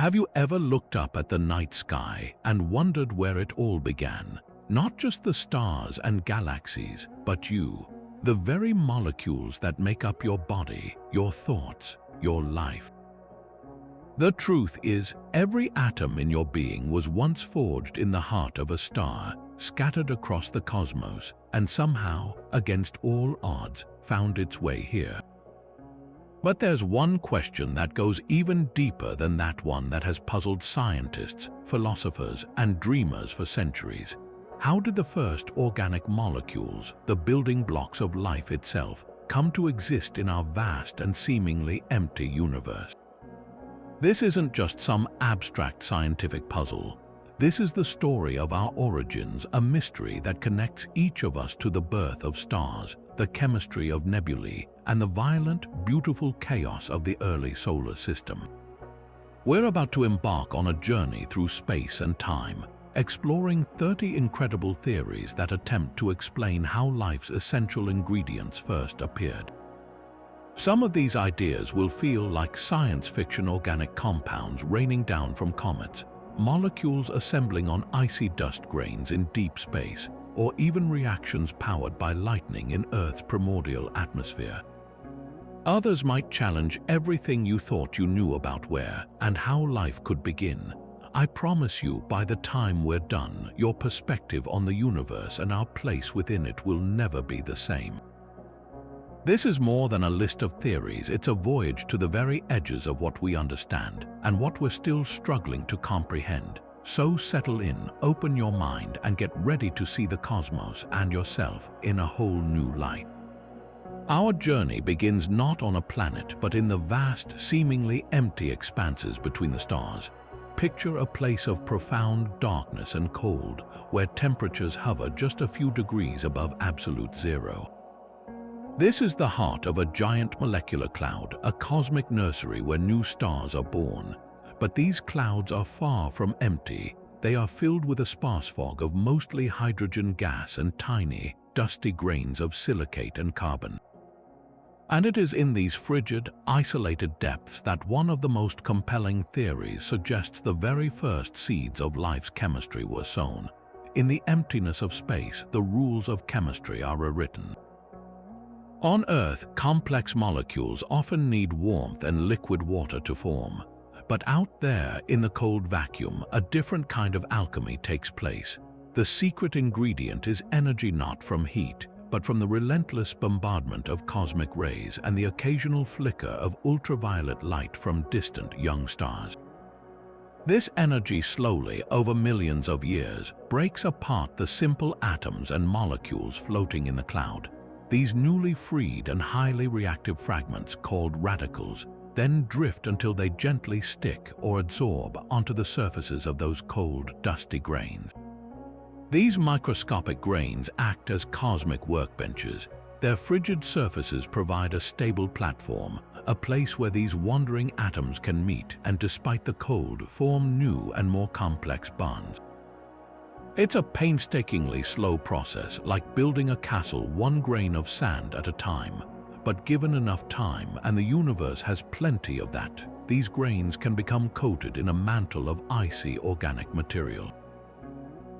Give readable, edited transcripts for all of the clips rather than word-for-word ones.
Have you ever looked up at the night sky and wondered where it all began? Not just the stars and galaxies, but you, the very molecules that make up your body, your thoughts, your life. The truth is, every atom in your being was once forged in the heart of a star, scattered across the cosmos, and somehow, against all odds, found its way here. But there's one question that goes even deeper than that one that has puzzled scientists, philosophers, and dreamers for centuries. How did the first organic molecules, the building blocks of life itself, come to exist in our vast and seemingly empty universe? This isn't just some abstract scientific puzzle. This is the story of our origins, a mystery that connects each of us to the birth of stars, the chemistry of nebulae, and the violent, beautiful chaos of the early solar system. We're about to embark on a journey through space and time, exploring 30 incredible theories that attempt to explain how life's essential ingredients first appeared. Some of these ideas will feel like science fiction organic compounds raining down from comets, molecules assembling on icy dust grains in deep space, or even reactions powered by lightning in Earth's primordial atmosphere. Others might challenge everything you thought you knew about where and how life could begin. I promise you, by the time we're done, your perspective on the universe and our place within it will never be the same. This is more than a list of theories, it's a voyage to the very edges of what we understand and what we're still struggling to comprehend. So settle in, open your mind, and get ready to see the cosmos and yourself in a whole new light. Our journey begins not on a planet, but in the vast, seemingly empty expanses between the stars. Picture a place of profound darkness and cold, where temperatures hover just a few degrees above absolute zero. This is the heart of a giant molecular cloud, a cosmic nursery where new stars are born. But these clouds are far from empty. They are filled with a sparse fog of mostly hydrogen gas and tiny, dusty grains of silicate and carbon. And it is in these frigid, isolated depths that one of the most compelling theories suggests the very first seeds of life's chemistry were sown. In the emptiness of space, the rules of chemistry are rewritten. On Earth, complex molecules often need warmth and liquid water to form. But out there, in the cold vacuum, a different kind of alchemy takes place. The secret ingredient is energy not from heat, but from the relentless bombardment of cosmic rays and the occasional flicker of ultraviolet light from distant young stars. This energy slowly, over millions of years, breaks apart the simple atoms and molecules floating in the cloud. These newly freed and highly reactive fragments, called radicals, then drift until they gently stick or absorb onto the surfaces of those cold, dusty grains. These microscopic grains act as cosmic workbenches. Their frigid surfaces provide a stable platform, a place where these wandering atoms can meet and, despite the cold, form new and more complex bonds. It's a painstakingly slow process, like building a castle one grain of sand at a time. But given enough time, and the universe has plenty of that, these grains can become coated in a mantle of icy organic material.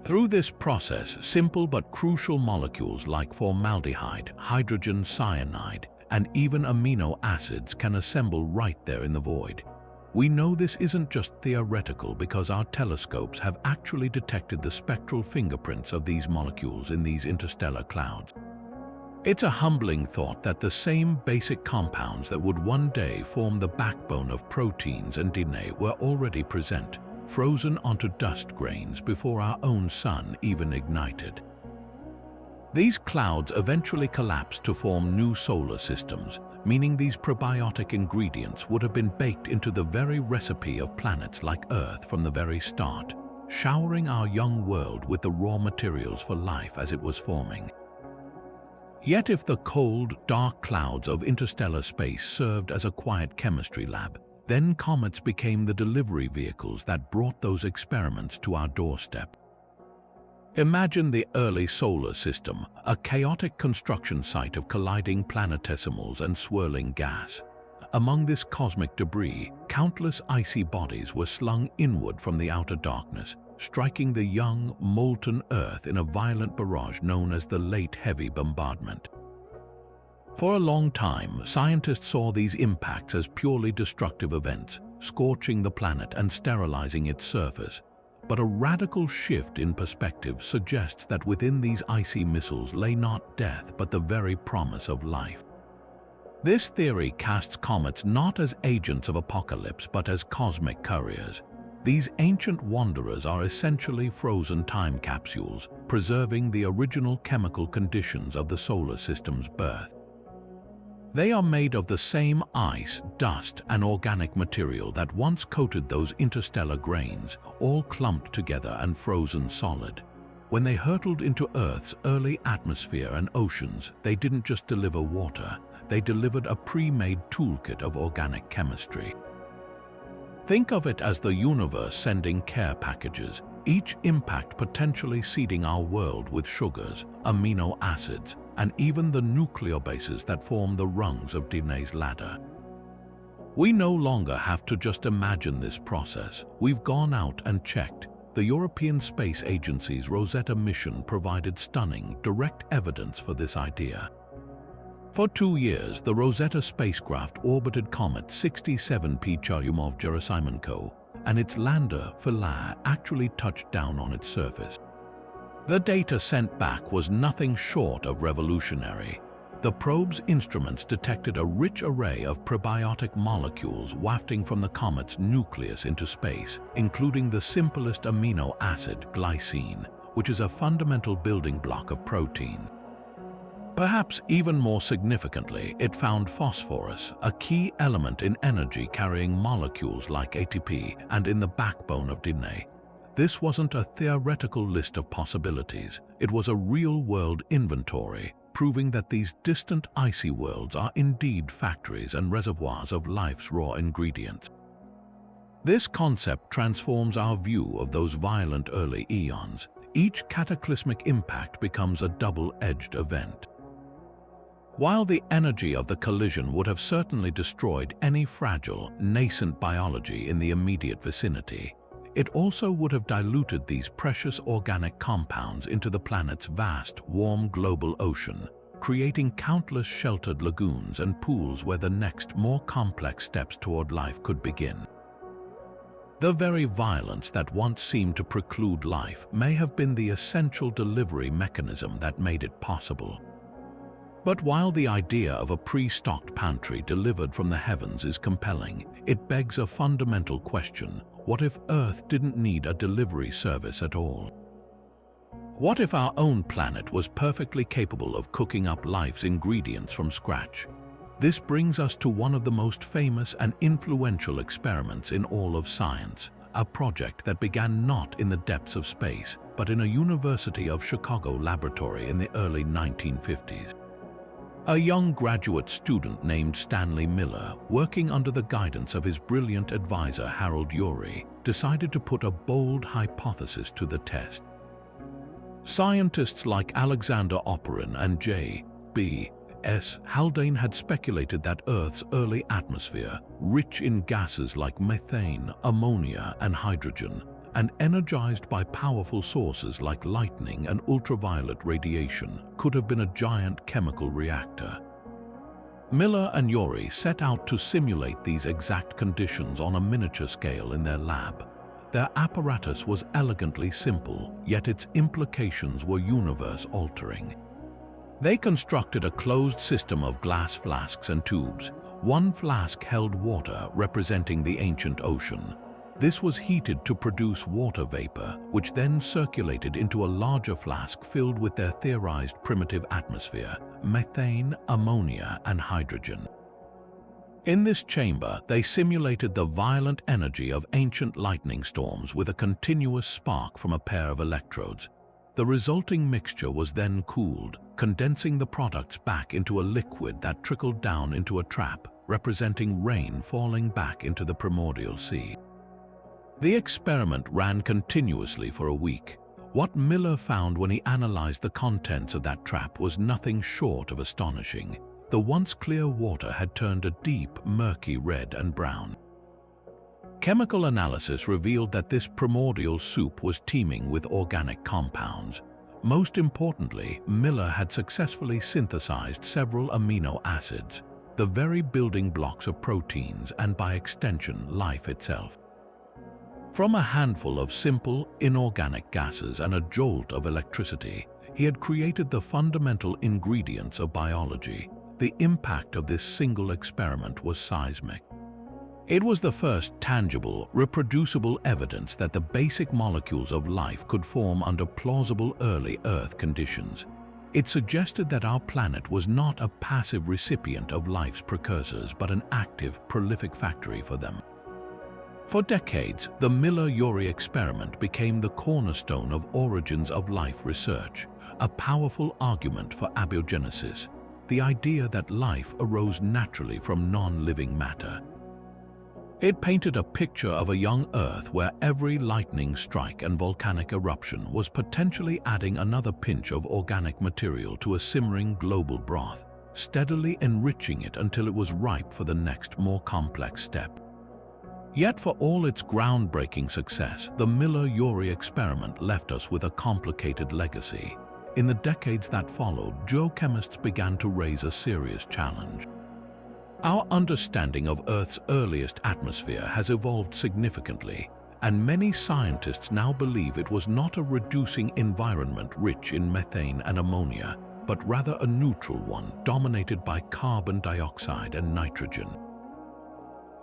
Through this process, simple but crucial molecules like formaldehyde, hydrogen cyanide, and even amino acids can assemble right there in the void. We know this isn't just theoretical because our telescopes have actually detected the spectral fingerprints of these molecules in these interstellar clouds. It's a humbling thought that the same basic compounds that would one day form the backbone of proteins and DNA were already present, frozen onto dust grains before our own sun even ignited. These clouds eventually collapsed to form new solar systems, meaning these probiotic ingredients would have been baked into the very recipe of planets like Earth from the very start, showering our young world with the raw materials for life as it was forming. Yet if the cold, dark clouds of interstellar space served as a quiet chemistry lab, then comets became the delivery vehicles that brought those experiments to our doorstep. Imagine the early solar system, a chaotic construction site of colliding planetesimals and swirling gas. Among this cosmic debris, countless icy bodies were slung inward from the outer darkness, striking the young, molten Earth in a violent barrage known as the Late Heavy Bombardment. For a long time, scientists saw these impacts as purely destructive events, scorching the planet and sterilizing its surface. But a radical shift in perspective suggests that within these icy missiles lay not death but the very promise of life. This theory casts comets not as agents of apocalypse but as cosmic couriers. These ancient wanderers are essentially frozen time capsules, preserving the original chemical conditions of the solar system's birth. They are made of the same ice, dust, and organic material that once coated those interstellar grains, all clumped together and frozen solid. When they hurtled into Earth's early atmosphere and oceans, they didn't just deliver water, they delivered a pre-made toolkit of organic chemistry. Think of it as the universe sending care packages, each impact potentially seeding our world with sugars, amino acids, and even the nucleobases that form the rungs of DNA's ladder. We no longer have to just imagine this process. We've gone out and checked. The European Space Agency's Rosetta mission provided stunning, direct evidence for this idea. For 2 years, the Rosetta spacecraft orbited comet 67P Churyumov-Gerasimenko, and its lander, Philae, actually touched down on its surface. The data sent back was nothing short of revolutionary. The probe's instruments detected a rich array of prebiotic molecules wafting from the comet's nucleus into space, including the simplest amino acid, glycine, which is a fundamental building block of protein. Perhaps even more significantly, it found phosphorus, a key element in energy-carrying molecules like ATP and in the backbone of DNA. This wasn't a theoretical list of possibilities, it was a real-world inventory, proving that these distant icy worlds are indeed factories and reservoirs of life's raw ingredients. This concept transforms our view of those violent early eons. Each cataclysmic impact becomes a double-edged event. While the energy of the collision would have certainly destroyed any fragile, nascent biology in the immediate vicinity, it also would have diluted these precious organic compounds into the planet's vast, warm global ocean, creating countless sheltered lagoons and pools where the next, more complex steps toward life could begin. The very violence that once seemed to preclude life may have been the essential delivery mechanism that made it possible. But while the idea of a pre-stocked pantry delivered from the heavens is compelling, it begs a fundamental question: what if Earth didn't need a delivery service at all? What if our own planet was perfectly capable of cooking up life's ingredients from scratch? This brings us to one of the most famous and influential experiments in all of science, a project that began not in the depths of space, but in a University of Chicago laboratory in the early 1950s. A young graduate student named Stanley Miller, working under the guidance of his brilliant advisor Hydrothermal, decided to put a bold hypothesis to the test. Scientists like Alexander Oparin and J.B.S. Haldane had speculated that Earth's early atmosphere, rich in gases like methane, ammonia, and hydrogen, and energized by powerful sources like lightning and ultraviolet radiation, could have been a giant chemical reactor. Miller and Urey set out to simulate these exact conditions on a miniature scale in their lab. Their apparatus was elegantly simple, yet its implications were universe-altering. They constructed a closed system of glass flasks and tubes. One flask held water, representing the ancient ocean. This was heated to produce water vapor, which then circulated into a larger flask filled with their theorized primitive atmosphere, methane, ammonia, and hydrogen. In this chamber, they simulated the violent energy of ancient lightning storms with a continuous spark from a pair of electrodes. The resulting mixture was then cooled, condensing the products back into a liquid that trickled down into a trap, representing rain falling back into the primordial sea. The experiment ran continuously for a week. What Miller found when he analyzed the contents of that trap was nothing short of astonishing. the once clear water had turned a deep, murky red and brown. Chemical analysis revealed that this primordial soup was teeming with organic compounds. Most importantly, Miller had successfully synthesized several amino acids, the very building blocks of proteins and, by extension, life itself. From a handful of simple, inorganic gases and a jolt of electricity, he had created the fundamental ingredients of biology. The impact of this single experiment was seismic. It was the first tangible, reproducible evidence that the basic molecules of life could form under plausible early Earth conditions. It suggested that our planet was not a passive recipient of life's precursors, but an active, prolific factory for them. For decades, the Miller-Urey experiment became the cornerstone of origins of life research, a powerful argument for abiogenesis, the idea that life arose naturally from non-living matter. It painted a picture of a young Earth where every lightning strike and volcanic eruption was potentially adding another pinch of organic material to a simmering global broth, steadily enriching it until it was ripe for the next, more complex step. Yet for all its groundbreaking success, the Miller-Urey experiment left us with a complicated legacy. In the decades that followed, geochemists began to raise a serious challenge. Our understanding of Earth's earliest atmosphere has evolved significantly, and many scientists now believe it was not a reducing environment rich in methane and ammonia, but rather a neutral one dominated by carbon dioxide and nitrogen.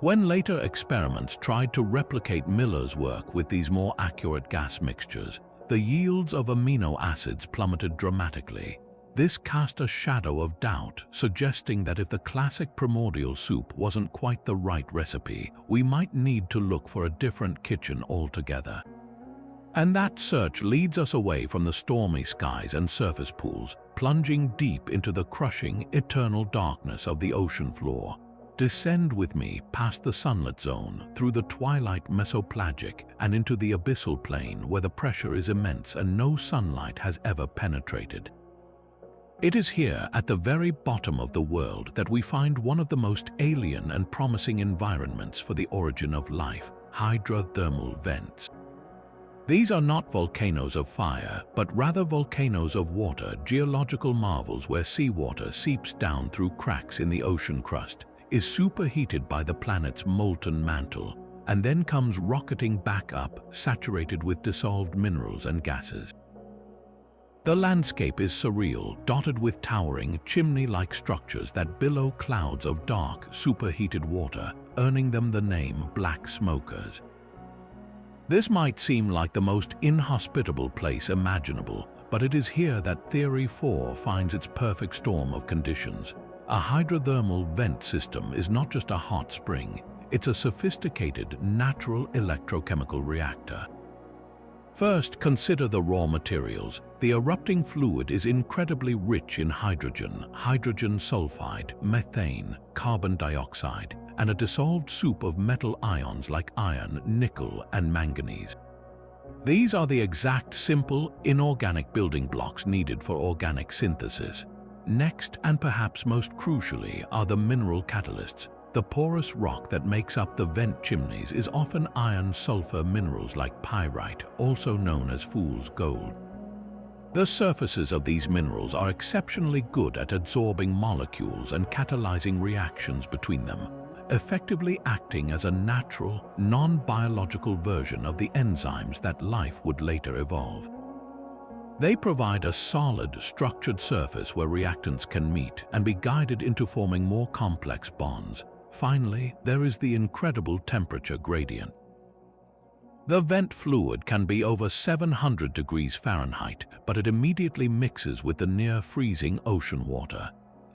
When later experiments tried to replicate Miller's work with these more accurate gas mixtures, the yields of amino acids plummeted dramatically. This cast a shadow of doubt, suggesting that if the classic primordial soup wasn't quite the right recipe, we might need to look for a different kitchen altogether. And that search leads us away from the stormy skies and surface pools, plunging deep into the crushing, eternal darkness of the ocean floor. Descend with me past the sunlit zone, through the twilight mesopelagic, and into the abyssal plain where the pressure is immense and no sunlight has ever penetrated. It is here, at the very bottom of the world, that we find one of the most alien and promising environments for the origin of life: hydrothermal vents. These are not volcanoes of fire, but rather volcanoes of water, geological marvels where seawater seeps down through cracks in the ocean crust, is superheated by the planet's molten mantle, and then comes rocketing back up, saturated with dissolved minerals and gases. The landscape is surreal, dotted with towering, chimney-like structures that billow clouds of dark, superheated water, earning them the name black smokers. This might seem like the most inhospitable place imaginable, but it is here that Theory 4 finds its perfect storm of conditions. A hydrothermal vent system is not just a hot spring, it's a sophisticated, natural electrochemical reactor. First, consider the raw materials. The erupting fluid is incredibly rich in hydrogen, hydrogen sulfide, methane, carbon dioxide, and a dissolved soup of metal ions like iron, nickel, and manganese. These are the exact simple, inorganic building blocks needed for organic synthesis. Next, and perhaps most crucially, are the mineral catalysts. The porous rock that makes up the vent chimneys is often iron-sulfur minerals like pyrite, also known as fool's gold. The surfaces of these minerals are exceptionally good at absorbing molecules and catalyzing reactions between them, effectively acting as a natural, non-biological version of the enzymes that life would later evolve. They provide a solid, structured surface where reactants can meet and be guided into forming more complex bonds. Finally, there is the incredible temperature gradient. The vent fluid can be over 700 degrees Fahrenheit, but it immediately mixes with the near-freezing ocean water.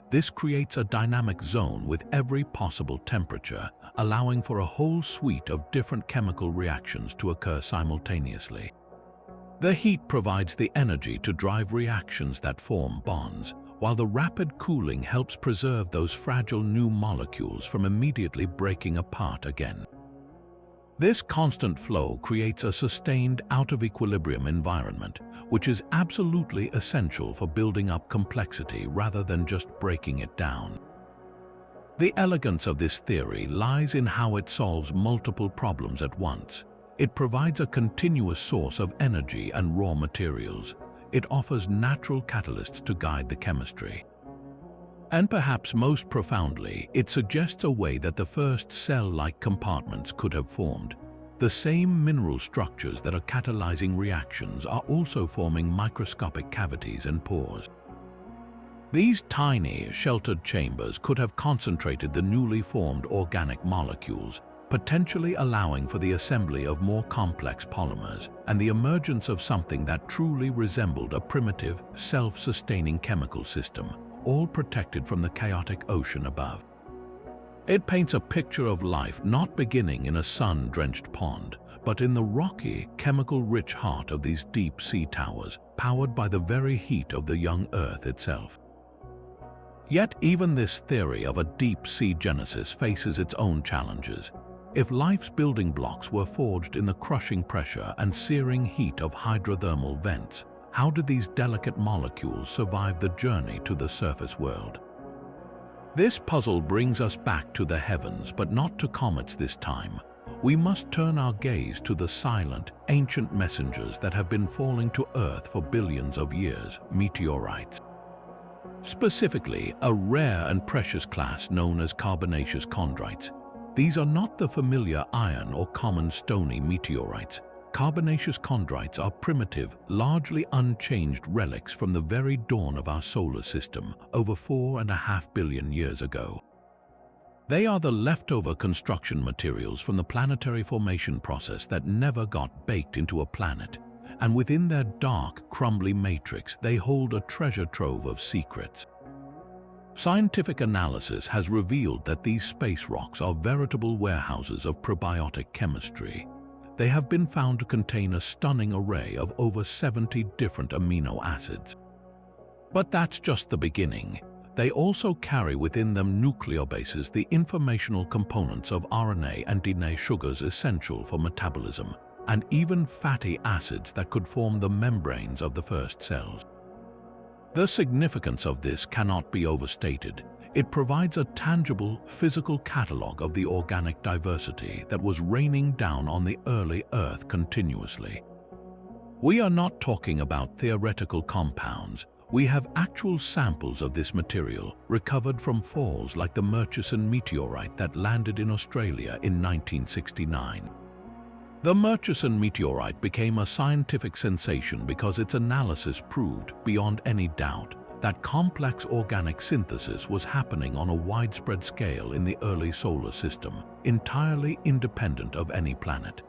This creates a dynamic zone with every possible temperature, allowing for a whole suite of different chemical reactions to occur simultaneously. The heat provides the energy to drive reactions that form bonds, while the rapid cooling helps preserve those fragile new molecules from immediately breaking apart again. This constant flow creates a sustained out-of-equilibrium environment, which is absolutely essential for building up complexity rather than just breaking it down. The elegance of this theory lies in how it solves multiple problems at once. It provides a continuous source of energy and raw materials. It offers natural catalysts to guide the chemistry. And perhaps most profoundly, it suggests a way that the first cell-like compartments could have formed. The same mineral structures that are catalyzing reactions are also forming microscopic cavities and pores. These tiny, sheltered chambers could have concentrated the newly formed organic molecules, potentially allowing for the assembly of more complex polymers and the emergence of something that truly resembled a primitive, self-sustaining chemical system, all protected from the chaotic ocean above. It paints a picture of life not beginning in a sun-drenched pond, but in the rocky, chemical-rich heart of these deep sea towers, powered by the very heat of the young Earth itself. Yet even this theory of a deep-sea genesis faces its own challenges. If life's building blocks were forged in the crushing pressure and searing heat of hydrothermal vents, how did these delicate molecules survive the journey to the surface world? This puzzle brings us back to the heavens, but not to comets this time. We must turn our gaze to the silent, ancient messengers that have been falling to Earth for billions of years, meteorites. Specifically, a rare and precious class known as carbonaceous chondrites. These are not the familiar iron or common stony meteorites. Carbonaceous chondrites are primitive, largely unchanged relics from the very dawn of our solar system, over 4.5 billion years ago. They are the leftover construction materials from the planetary formation process that never got baked into a planet, and within their dark, crumbly matrix, they hold a treasure trove of secrets. Scientific analysis has revealed that these space rocks are veritable warehouses of probiotic chemistry. They have been found to contain a stunning array of over 70 different amino acids. But that's just the beginning. They also carry within them nucleobases, the informational components of RNA and DNA sugars essential for metabolism, and even fatty acids that could form the membranes of the first cells. The significance of this cannot be overstated. It provides a tangible, physical catalog of the organic diversity that was raining down on the early Earth continuously. We are not talking about theoretical compounds. We have actual samples of this material recovered from falls like the Murchison meteorite that landed in Australia in 1969. The Murchison meteorite became a scientific sensation because its analysis proved, beyond any doubt, that complex organic synthesis was happening on a widespread scale in the early solar system, entirely independent of any planet.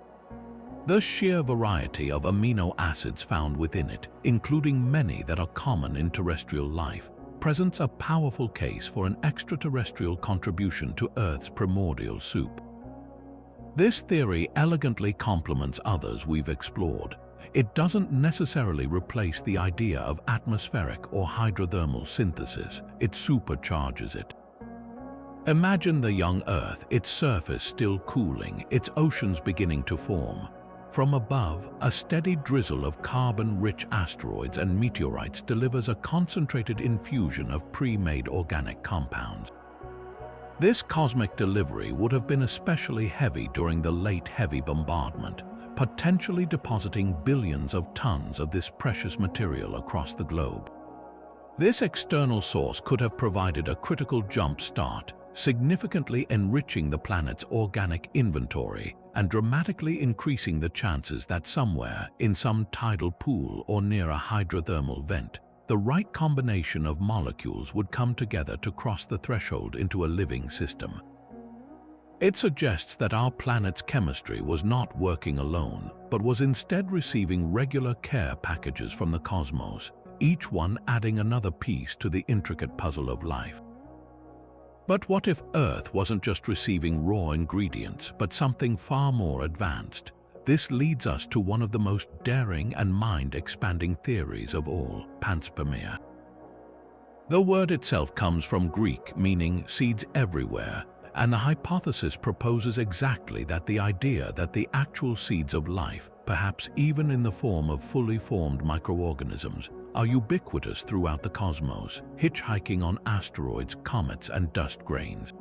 The sheer variety of amino acids found within it, including many that are common in terrestrial life, presents a powerful case for an extraterrestrial contribution to Earth's primordial soup. This theory elegantly complements others we've explored. It doesn't necessarily replace the idea of atmospheric or hydrothermal synthesis. It supercharges it. Imagine the young Earth, its surface still cooling, its oceans beginning to form. From above, a steady drizzle of carbon-rich asteroids and meteorites delivers a concentrated infusion of pre-made organic compounds. This cosmic delivery would have been especially heavy during the late heavy bombardment, potentially depositing billions of tons of this precious material across the globe. This external source could have provided a critical jump start, significantly enriching the planet's organic inventory and dramatically increasing the chances that somewhere, in some tidal pool or near a hydrothermal vent, the right combination of molecules would come together to cross the threshold into a living system. It suggests that our planet's chemistry was not working alone, but was instead receiving regular care packages from the cosmos, each one adding another piece to the intricate puzzle of life. But what if Earth wasn't just receiving raw ingredients, but something far more advanced? This leads us to one of the most daring and mind-expanding theories of all, panspermia. The word itself comes from Greek, meaning seeds everywhere, And the hypothesis proposes exactly that: the idea that the actual seeds of life, perhaps even in the form of fully formed microorganisms, are ubiquitous throughout the cosmos, hitchhiking on asteroids, comets, and dust grains.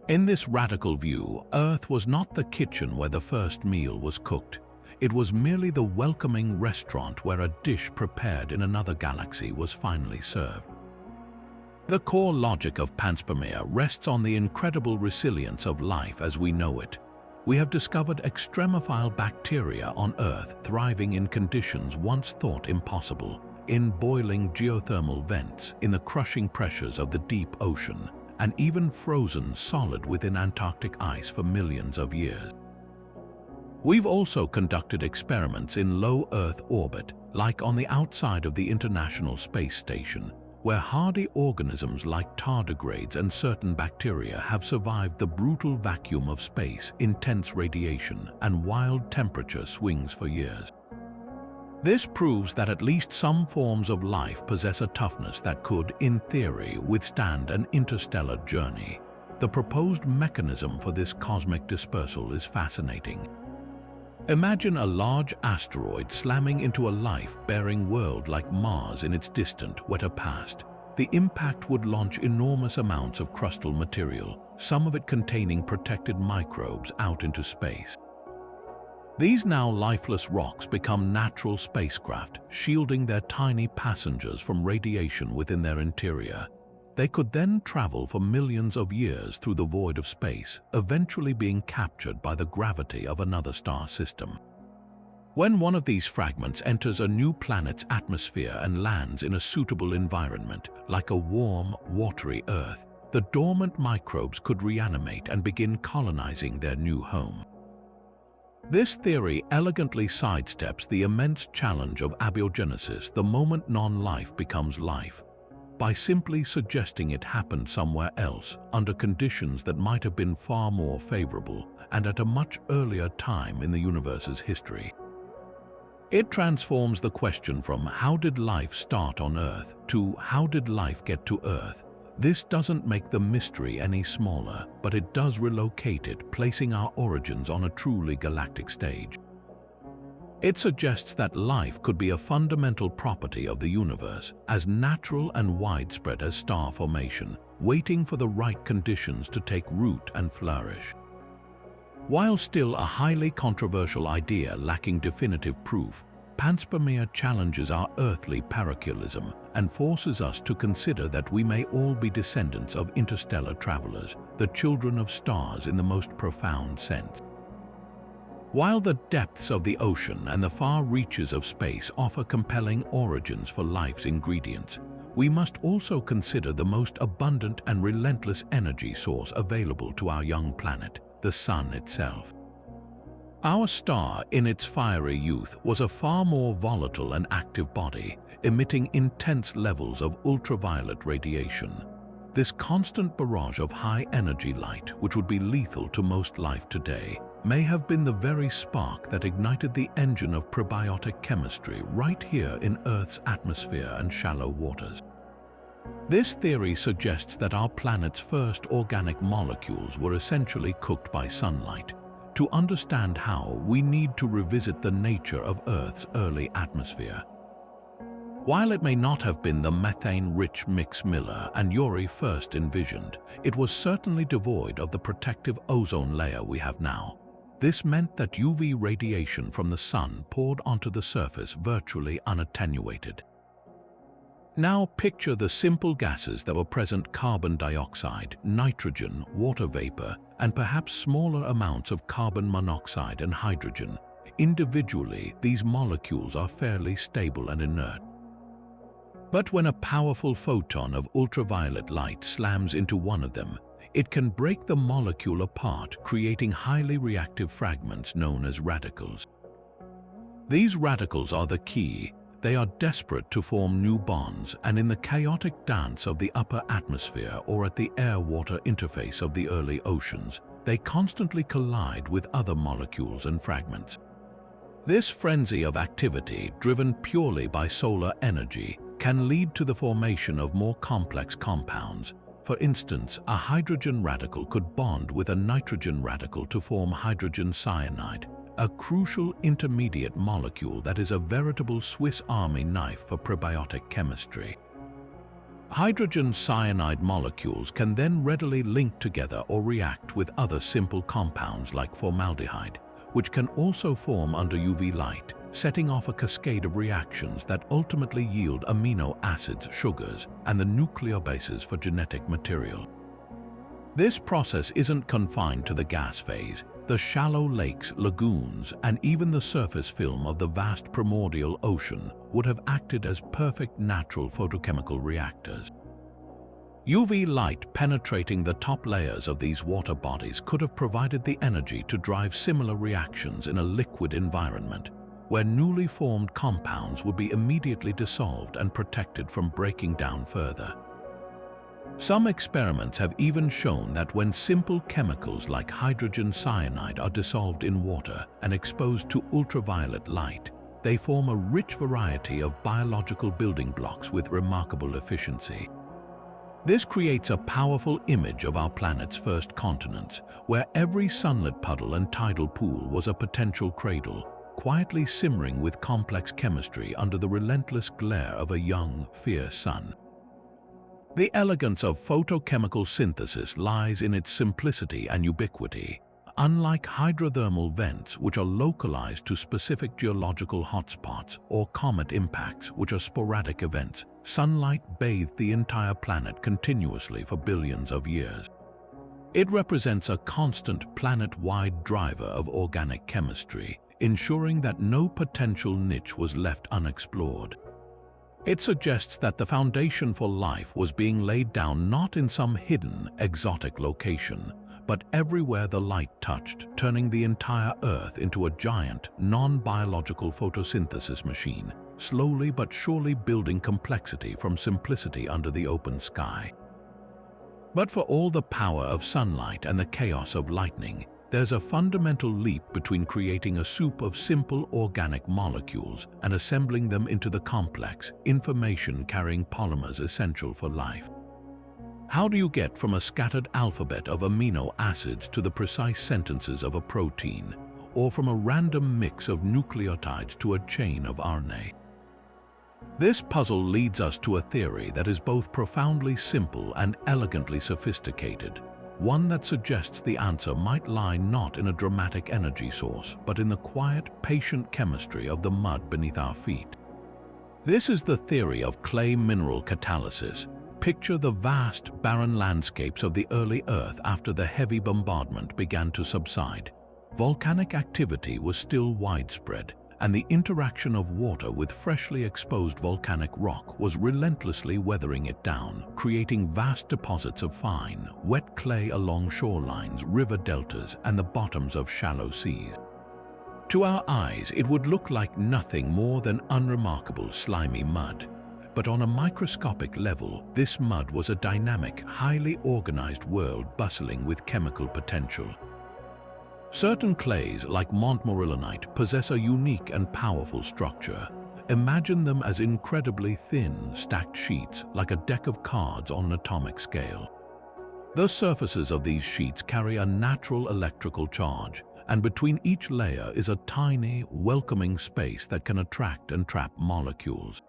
In this radical view, Earth was not the kitchen where the first meal was cooked. It was merely the welcoming restaurant where a dish prepared in another galaxy was finally served. The core logic of panspermia rests on the incredible resilience of life as we know it. We have discovered extremophile bacteria on Earth thriving in conditions once thought impossible, in boiling geothermal vents, in the crushing pressures of the deep ocean, and even frozen solid within Antarctic ice for millions of years. We've also conducted experiments in low Earth orbit, like on the outside of the International Space Station, where hardy organisms like tardigrades and certain bacteria have survived the brutal vacuum of space, intense radiation, and wild temperature swings for years. This proves that at least some forms of life possess a toughness that could, in theory, withstand an interstellar journey. The proposed mechanism for this cosmic dispersal is fascinating. Imagine a large asteroid slamming into a life-bearing world like Mars in its distant, wetter past. The impact would launch enormous amounts of crustal material, some of it containing protected microbes, out into space. These now lifeless rocks become natural spacecraft, shielding their tiny passengers from radiation within their interior. They could then travel for millions of years through the void of space, eventually being captured by the gravity of another star system. When one of these fragments enters a new planet's atmosphere and lands in a suitable environment, like a warm, watery Earth, the dormant microbes could reanimate and begin colonizing their new home. This theory elegantly sidesteps the immense challenge of abiogenesis the moment non-life becomes life, by simply suggesting it happened somewhere else, under conditions that might have been far more favorable and at a much earlier time in the universe's history. It transforms the question from "how did life start on Earth" to "how did life get to Earth?" This doesn't make the mystery any smaller, but it does relocate it, placing our origins on a truly galactic stage. It suggests that life could be a fundamental property of the universe, as natural and widespread as star formation, waiting for the right conditions to take root and flourish. While still a highly controversial idea lacking definitive proof, panspermia challenges our earthly parochialism and forces us to consider that we may all be descendants of interstellar travelers, the children of stars in the most profound sense. While the depths of the ocean and the far reaches of space offer compelling origins for life's ingredients, we must also consider the most abundant and relentless energy source available to our young planet, the Sun itself. Our star, in its fiery youth, was a far more volatile and active body, emitting intense levels of ultraviolet radiation. This constant barrage of high-energy light, which would be lethal to most life today, may have been the very spark that ignited the engine of prebiotic chemistry right here in Earth's atmosphere and shallow waters. This theory suggests that our planet's first organic molecules were essentially cooked by sunlight. To understand how, we need to revisit the nature of Earth's early atmosphere. While it may not have been the methane-rich mix Miller and Urey first envisioned, it was certainly devoid of the protective ozone layer we have now. This meant that UV radiation from the sun poured onto the surface virtually unattenuated. Now picture the simple gases that were present: carbon dioxide, nitrogen, water vapor, and perhaps smaller amounts of carbon monoxide and hydrogen. Individually, these molecules are fairly stable and inert. But when a powerful photon of ultraviolet light slams into one of them, it can break the molecule apart, creating highly reactive fragments known as radicals. These radicals are the key. They are desperate to form new bonds, and in the chaotic dance of the upper atmosphere or at the air-water interface of the early oceans, they constantly collide with other molecules and fragments. This frenzy of activity, driven purely by solar energy, can lead to the formation of more complex compounds, For instance, a hydrogen radical could bond with a nitrogen radical to form hydrogen cyanide, a crucial intermediate molecule that is a veritable Swiss Army knife for prebiotic chemistry. Hydrogen cyanide molecules can then readily link together or react with other simple compounds like formaldehyde, which can also form under UV light, setting off a cascade of reactions that ultimately yield amino acids, sugars, and the nucleobases for genetic material. This process isn't confined to the gas phase. The shallow lakes, lagoons, and even the surface film of the vast primordial ocean would have acted as perfect natural photochemical reactors. UV light penetrating the top layers of these water bodies could have provided the energy to drive similar reactions in a liquid environment, where newly formed compounds would be immediately dissolved and protected from breaking down further. Some experiments have even shown that when simple chemicals like hydrogen cyanide are dissolved in water and exposed to ultraviolet light, they form a rich variety of biological building blocks with remarkable efficiency. This creates a powerful image of our planet's first continents, where every sunlit puddle and tidal pool was a potential cradle, quietly simmering with complex chemistry under the relentless glare of a young, fierce sun. The elegance of photochemical synthesis lies in its simplicity and ubiquity. Unlike hydrothermal vents, which are localized to specific geological hotspots, or comet impacts, which are sporadic events, sunlight bathed the entire planet continuously for billions of years. It represents a constant planet-wide driver of organic chemistry, ensuring that no potential niche was left unexplored. It suggests that the foundation for life was being laid down not in some hidden, exotic location, but everywhere the light touched, turning the entire Earth into a giant, non-biological photosynthesis machine, slowly but surely building complexity from simplicity under the open sky. But for all the power of sunlight and the chaos of lightning, there's a fundamental leap between creating a soup of simple organic molecules and assembling them into the complex, information-carrying polymers essential for life. How do you get from a scattered alphabet of amino acids to the precise sentences of a protein, or from a random mix of nucleotides to a chain of RNA? This puzzle leads us to a theory that is both profoundly simple and elegantly sophisticated, one that suggests the answer might lie not in a dramatic energy source, but in the quiet, patient chemistry of the mud beneath our feet. This is the theory of clay mineral catalysis. Picture the vast, barren landscapes of the early Earth after the heavy bombardment began to subside. Volcanic activity was still widespread, and the interaction of water with freshly exposed volcanic rock was relentlessly weathering it down, creating vast deposits of fine, wet clay along shorelines, river deltas, and the bottoms of shallow seas. To our eyes, it would look like nothing more than unremarkable, slimy mud. But on a microscopic level, this mud was a dynamic, highly organized world bustling with chemical potential. Certain clays, like montmorillonite, possess a unique and powerful structure. Imagine them as incredibly thin, stacked sheets, like a deck of cards on an atomic scale. The surfaces of these sheets carry a natural electrical charge, and between each layer is a tiny, welcoming space that can attract and trap molecules.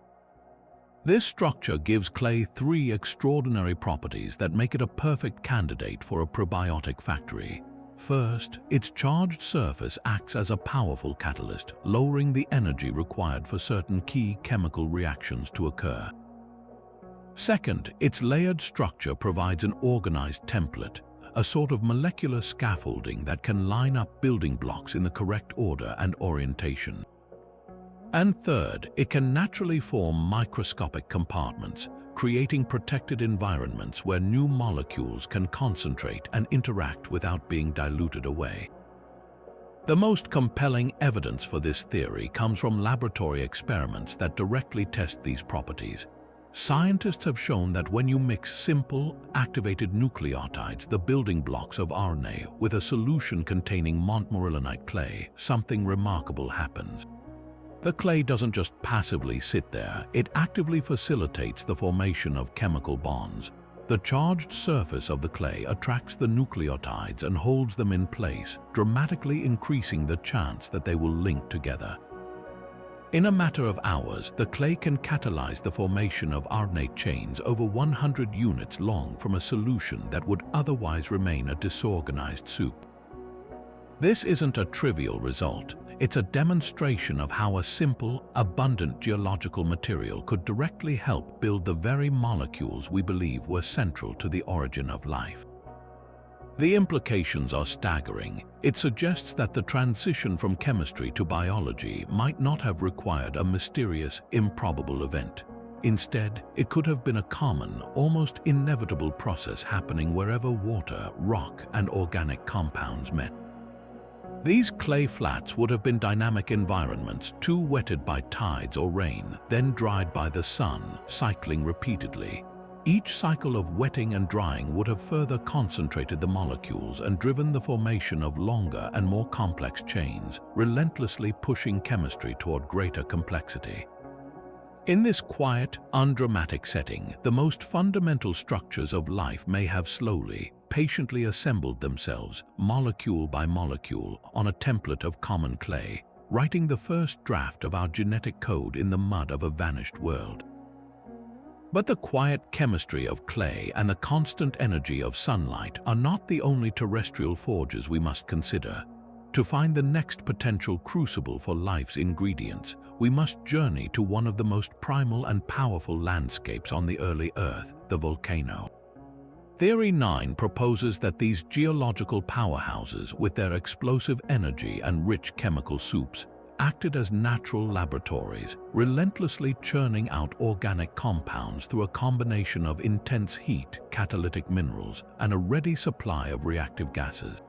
This structure gives clay three extraordinary properties that make it a perfect candidate for a probiotic factory. First, its charged surface acts as a powerful catalyst, lowering the energy required for certain key chemical reactions to occur. Second, its layered structure provides an organized template, a sort of molecular scaffolding that can line up building blocks in the correct order and orientation. And third, it can naturally form microscopic compartments, creating protected environments where new molecules can concentrate and interact without being diluted away. The most compelling evidence for this theory comes from laboratory experiments that directly test these properties. Scientists have shown that when you mix simple, activated nucleotides, the building blocks of RNA, with a solution containing montmorillonite clay, something remarkable happens. The clay doesn't just passively sit there, it actively facilitates the formation of chemical bonds. The charged surface of the clay attracts the nucleotides and holds them in place, dramatically increasing the chance that they will link together. In a matter of hours, the clay can catalyze the formation of RNA chains over 100 units long from a solution that would otherwise remain a disorganized soup. This isn't a trivial result. It's a demonstration of how a simple, abundant geological material could directly help build the very molecules we believe were central to the origin of life. The implications are staggering. It suggests that the transition from chemistry to biology might not have required a mysterious, improbable event. Instead, it could have been a common, almost inevitable process happening wherever water, rock, and organic compounds met. These clay flats would have been dynamic environments, too wetted by tides or rain, then dried by the sun, cycling repeatedly. Each cycle of wetting and drying would have further concentrated the molecules and driven the formation of longer and more complex chains, relentlessly pushing chemistry toward greater complexity. In this quiet, undramatic setting, the most fundamental structures of life may have slowly, patiently assembled themselves, molecule by molecule, on a template of common clay, writing the first draft of our genetic code in the mud of a vanished world. But the quiet chemistry of clay and the constant energy of sunlight are not the only terrestrial forges we must consider. To find the next potential crucible for life's ingredients, we must journey to one of the most primal and powerful landscapes on the early Earth, the volcano. Theory 9 proposes that these geological powerhouses, with their explosive energy and rich chemical soups, acted as natural laboratories, relentlessly churning out organic compounds through a combination of intense heat, catalytic minerals, and a ready supply of reactive gases.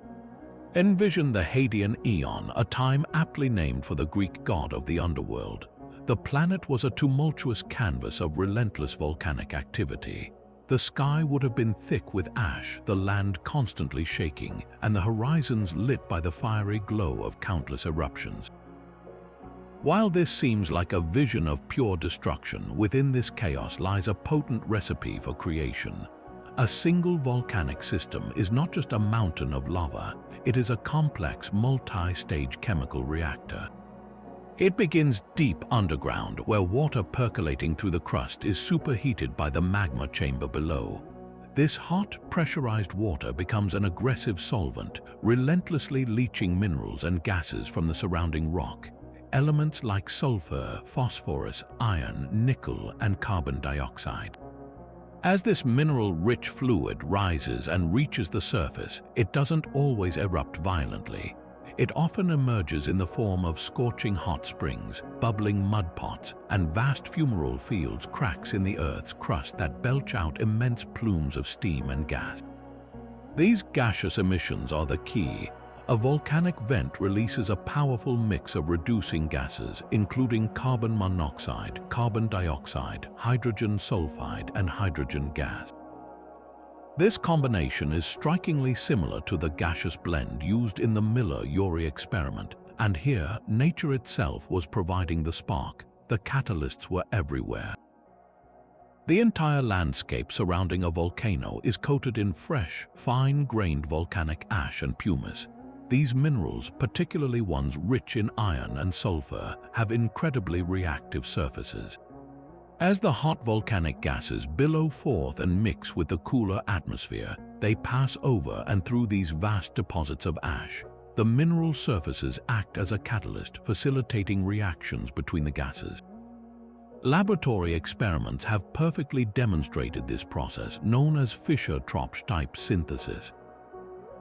Envision the Hadean Aeon, a time aptly named for the Greek god of the underworld. The planet was a tumultuous canvas of relentless volcanic activity. The sky would have been thick with ash, the land constantly shaking, and the horizons lit by the fiery glow of countless eruptions. While this seems like a vision of pure destruction, within this chaos lies a potent recipe for creation. A single volcanic system is not just a mountain of lava, it is a complex, multi-stage chemical reactor. It begins deep underground, where water percolating through the crust is superheated by the magma chamber below. This hot, pressurized water becomes an aggressive solvent, relentlessly leaching minerals and gases from the surrounding rock. Elements like sulfur, phosphorus, iron, nickel, and carbon dioxide. As this mineral-rich fluid rises and reaches the surface, it doesn't always erupt violently. It often emerges in the form of scorching hot springs, bubbling mud pots, and vast fumarole fields, cracks in the Earth's crust that belch out immense plumes of steam and gas. These gaseous emissions are the key. A volcanic vent releases a powerful mix of reducing gases, including carbon monoxide, carbon dioxide, hydrogen sulfide, and hydrogen gas. This combination is strikingly similar to the gaseous blend used in the Miller-Urey experiment, and here, nature itself was providing the spark. The catalysts were everywhere. The entire landscape surrounding a volcano is coated in fresh, fine-grained volcanic ash and pumice. These minerals, particularly ones rich in iron and sulfur, have incredibly reactive surfaces. As the hot volcanic gases billow forth and mix with the cooler atmosphere, they pass over and through these vast deposits of ash. The mineral surfaces act as a catalyst, facilitating reactions between the gases. Laboratory experiments have perfectly demonstrated this process, known as Fischer-Tropsch type synthesis.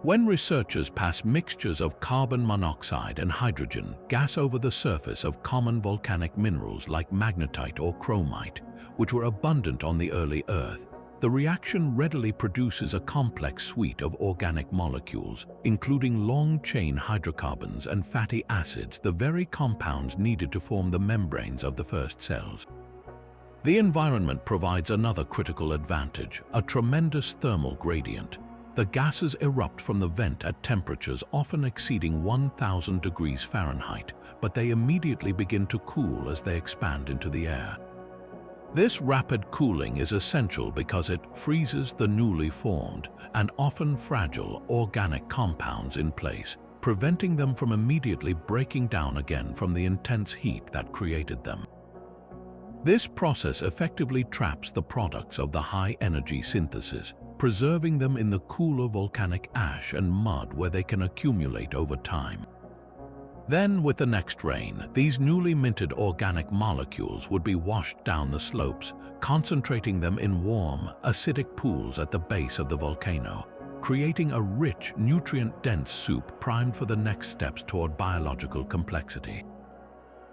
When researchers pass mixtures of carbon monoxide and hydrogen gas over the surface of common volcanic minerals like magnetite or chromite, which were abundant on the early Earth, the reaction readily produces a complex suite of organic molecules, including long-chain hydrocarbons and fatty acids, the very compounds needed to form the membranes of the first cells. The environment provides another critical advantage, a tremendous thermal gradient. The gases erupt from the vent at temperatures often exceeding 1000 degrees Fahrenheit, but they immediately begin to cool as they expand into the air. This rapid cooling is essential because it freezes the newly formed and often fragile organic compounds in place, preventing them from immediately breaking down again from the intense heat that created them. This process effectively traps the products of the high-energy synthesis, preserving them in the cooler volcanic ash and mud where they can accumulate over time. Then, with the next rain, these newly minted organic molecules would be washed down the slopes, concentrating them in warm, acidic pools at the base of the volcano, creating a rich, nutrient-dense soup primed for the next steps toward biological complexity.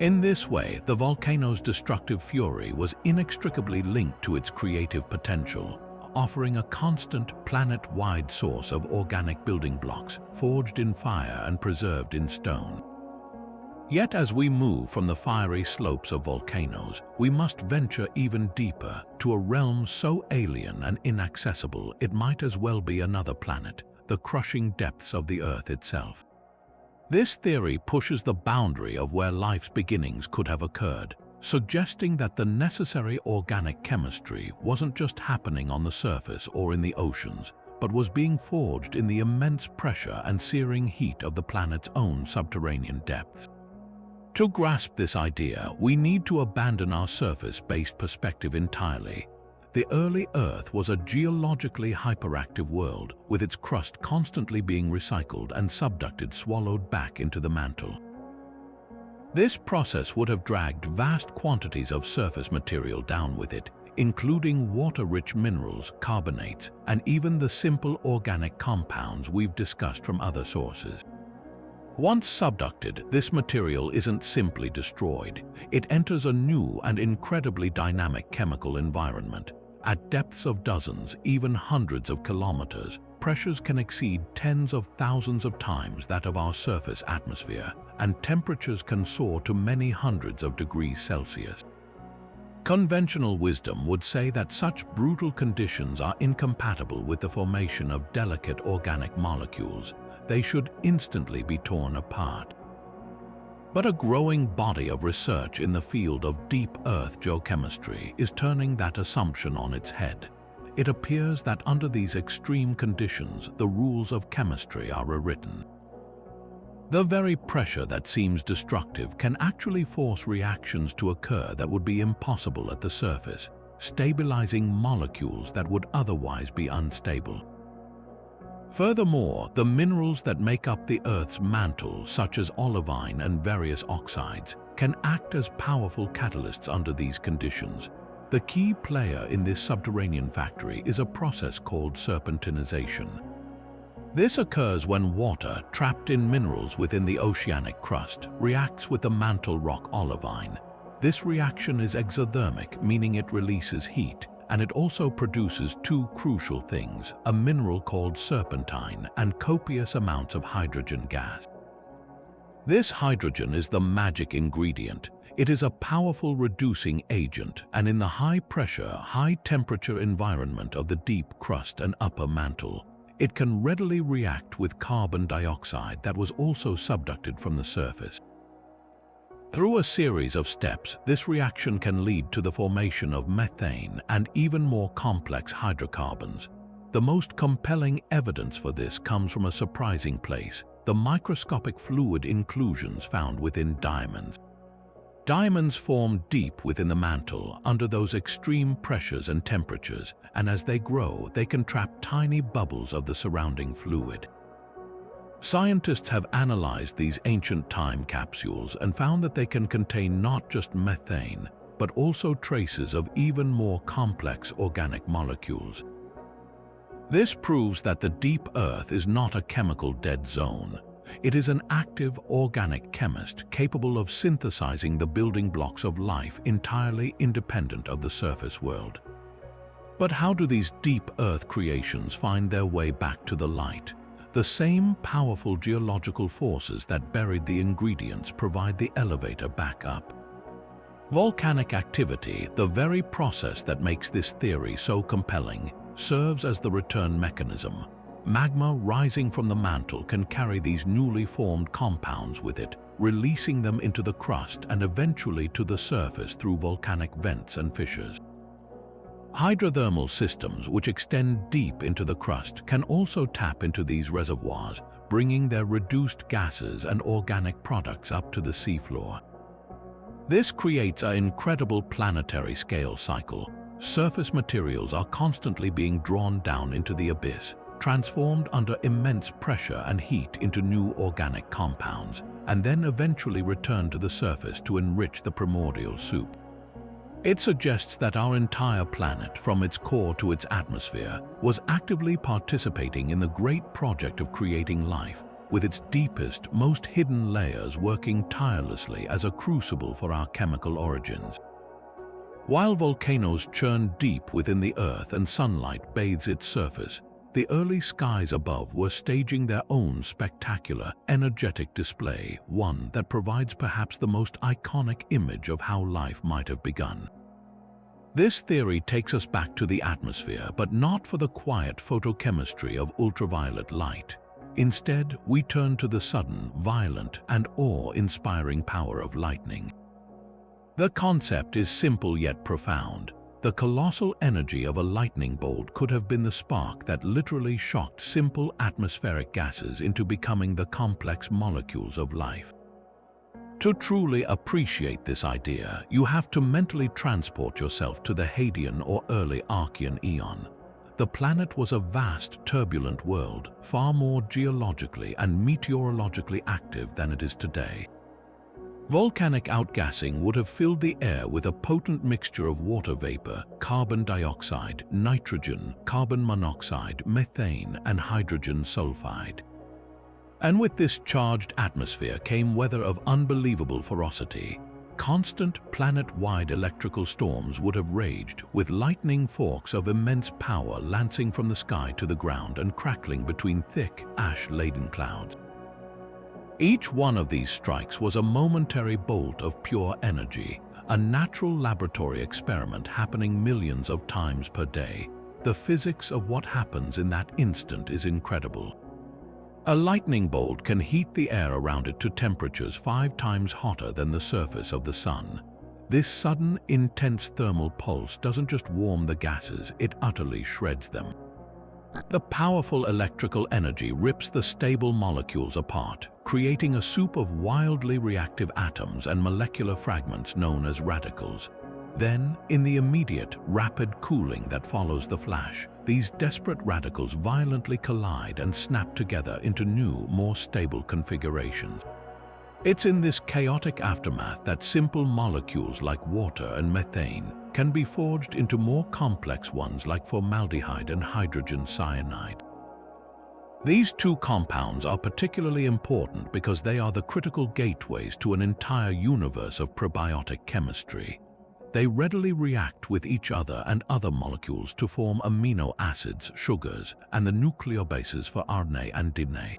In this way, the volcano's destructive fury was inextricably linked to its creative potential, offering a constant, planet-wide source of organic building blocks, forged in fire and preserved in stone. Yet as we move from the fiery slopes of volcanoes, we must venture even deeper to a realm so alien and inaccessible it might as well be another planet, the crushing depths of the Earth itself. This theory pushes the boundary of where life's beginnings could have occurred, suggesting that the necessary organic chemistry wasn't just happening on the surface or in the oceans, but was being forged in the immense pressure and searing heat of the planet's own subterranean depths. To grasp this idea, we need to abandon our surface-based perspective entirely. The early Earth was a geologically hyperactive world, with its crust constantly being recycled and subducted, swallowed back into the mantle. This process would have dragged vast quantities of surface material down with it, including water-rich minerals, carbonates, and even the simple organic compounds we've discussed from other sources. Once subducted, this material isn't simply destroyed. It enters a new and incredibly dynamic chemical environment. At depths of dozens, even hundreds of kilometers, pressures can exceed tens of thousands of times that of our surface atmosphere, and temperatures can soar to many hundreds of degrees Celsius. Conventional wisdom would say that such brutal conditions are incompatible with the formation of delicate organic molecules. They should instantly be torn apart. But a growing body of research in the field of deep Earth geochemistry is turning that assumption on its head. It appears that under these extreme conditions, the rules of chemistry are rewritten. The very pressure that seems destructive can actually force reactions to occur that would be impossible at the surface, stabilizing molecules that would otherwise be unstable. Furthermore, the minerals that make up the Earth's mantle, such as olivine and various oxides, can act as powerful catalysts under these conditions. The key player in this subterranean factory is a process called serpentinization. This occurs when water, trapped in minerals within the oceanic crust, reacts with the mantle rock olivine. This reaction is exothermic, meaning it releases heat, and it also produces two crucial things, a mineral called serpentine and copious amounts of hydrogen gas. This hydrogen is the magic ingredient. It is a powerful reducing agent, and in the high-pressure, high-temperature environment of the deep crust and upper mantle, it can readily react with carbon dioxide that was also subducted from the surface. Through a series of steps, this reaction can lead to the formation of methane and even more complex hydrocarbons. The most compelling evidence for this comes from a surprising place: the microscopic fluid inclusions found within diamonds. Diamonds form deep within the mantle under those extreme pressures and temperatures, and as they grow, they can trap tiny bubbles of the surrounding fluid. Scientists have analyzed these ancient time capsules and found that they can contain not just methane, but also traces of even more complex organic molecules. This proves that the deep Earth is not a chemical dead zone. It is an active organic chemist capable of synthesizing the building blocks of life entirely independent of the surface world. But how do these deep Earth creations find their way back to the light? The same powerful geological forces that buried the ingredients provide the elevator back up. Volcanic activity, the very process that makes this theory so compelling, serves as the return mechanism. Magma rising from the mantle can carry these newly formed compounds with it, releasing them into the crust and eventually to the surface through volcanic vents and fissures. Hydrothermal systems, which extend deep into the crust, can also tap into these reservoirs, bringing their reduced gases and organic products up to the seafloor. This creates an incredible planetary scale cycle. Surface materials are constantly being drawn down into the abyss, transformed under immense pressure and heat into new organic compounds, and then eventually return to the surface to enrich the primordial soup. It suggests that our entire planet, from its core to its atmosphere, was actively participating in the great project of creating life, with its deepest, most hidden layers working tirelessly as a crucible for our chemical origins. While volcanoes churn deep within the earth and sunlight bathes its surface, the early skies above were staging their own spectacular, energetic display, one that provides perhaps the most iconic image of how life might have begun. This theory takes us back to the atmosphere, but not for the quiet photochemistry of ultraviolet light. Instead, we turn to the sudden, violent, and awe-inspiring power of lightning. The concept is simple yet profound. The colossal energy of a lightning bolt could have been the spark that literally shocked simple atmospheric gases into becoming the complex molecules of life. To truly appreciate this idea, you have to mentally transport yourself to the Hadean or early Archean eon. The planet was a vast, turbulent world, far more geologically and meteorologically active than it is today. Volcanic outgassing would have filled the air with a potent mixture of water vapor, carbon dioxide, nitrogen, carbon monoxide, methane, and hydrogen sulfide. And with this charged atmosphere came weather of unbelievable ferocity. Constant planet-wide electrical storms would have raged, with lightning forks of immense power lancing from the sky to the ground and crackling between thick, ash-laden clouds. Each one of these strikes was a momentary bolt of pure energy, a natural laboratory experiment happening millions of times per day. The physics of what happens in that instant is incredible. A lightning bolt can heat the air around it to temperatures 5 times hotter than the surface of the sun. This sudden, intense thermal pulse doesn't just warm the gases, it utterly shreds them. The powerful electrical energy rips the stable molecules apart, creating a soup of wildly reactive atoms and molecular fragments known as radicals. Then, in the immediate, rapid cooling that follows the flash, these desperate radicals violently collide and snap together into new, more stable configurations. It's in this chaotic aftermath that simple molecules like water and methane can be forged into more complex ones like formaldehyde and hydrogen cyanide. These two compounds are particularly important because they are the critical gateways to an entire universe of prebiotic chemistry. They readily react with each other and other molecules to form amino acids, sugars, and the nucleobases for RNA and DNA.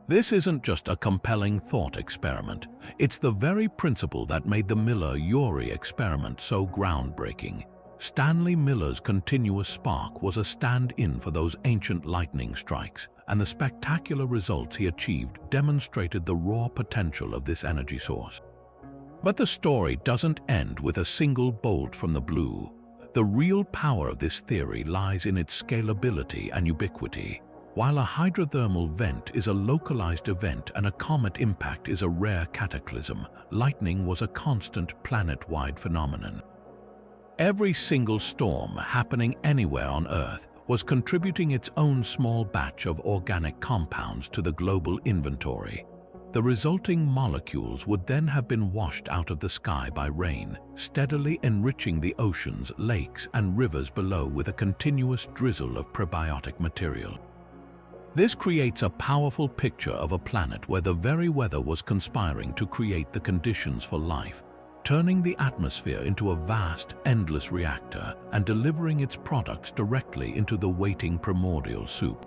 This isn't just a compelling thought experiment. It's the very principle that made the Miller-Urey experiment so groundbreaking. Stanley Miller's continuous spark was a stand-in for those ancient lightning strikes, and the spectacular results he achieved demonstrated the raw potential of this energy source. But the story doesn't end with a single bolt from the blue. The real power of this theory lies in its scalability and ubiquity. While a hydrothermal vent is a localized event and a comet impact is a rare cataclysm, lightning was a constant planet-wide phenomenon. Every single storm happening anywhere on Earth was contributing its own small batch of organic compounds to the global inventory. The resulting molecules would then have been washed out of the sky by rain, steadily enriching the oceans, lakes, and rivers below with a continuous drizzle of prebiotic material. This creates a powerful picture of a planet where the very weather was conspiring to create the conditions for life, turning the atmosphere into a vast, endless reactor and delivering its products directly into the waiting primordial soup.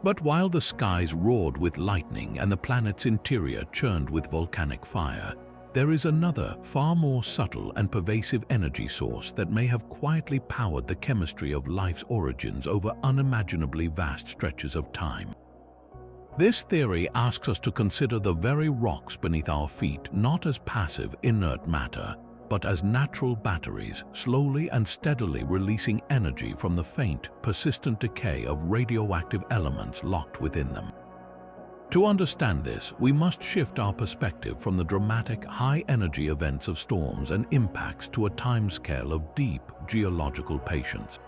But while the skies roared with lightning and the planet's interior churned with volcanic fire, there is another, far more subtle and pervasive energy source that may have quietly powered the chemistry of life's origins over unimaginably vast stretches of time. This theory asks us to consider the very rocks beneath our feet not as passive, inert matter, but as natural batteries, slowly and steadily releasing energy from the faint, persistent decay of radioactive elements locked within them. To understand this, we must shift our perspective from the dramatic, high-energy events of storms and impacts to a timescale of deep geological patience.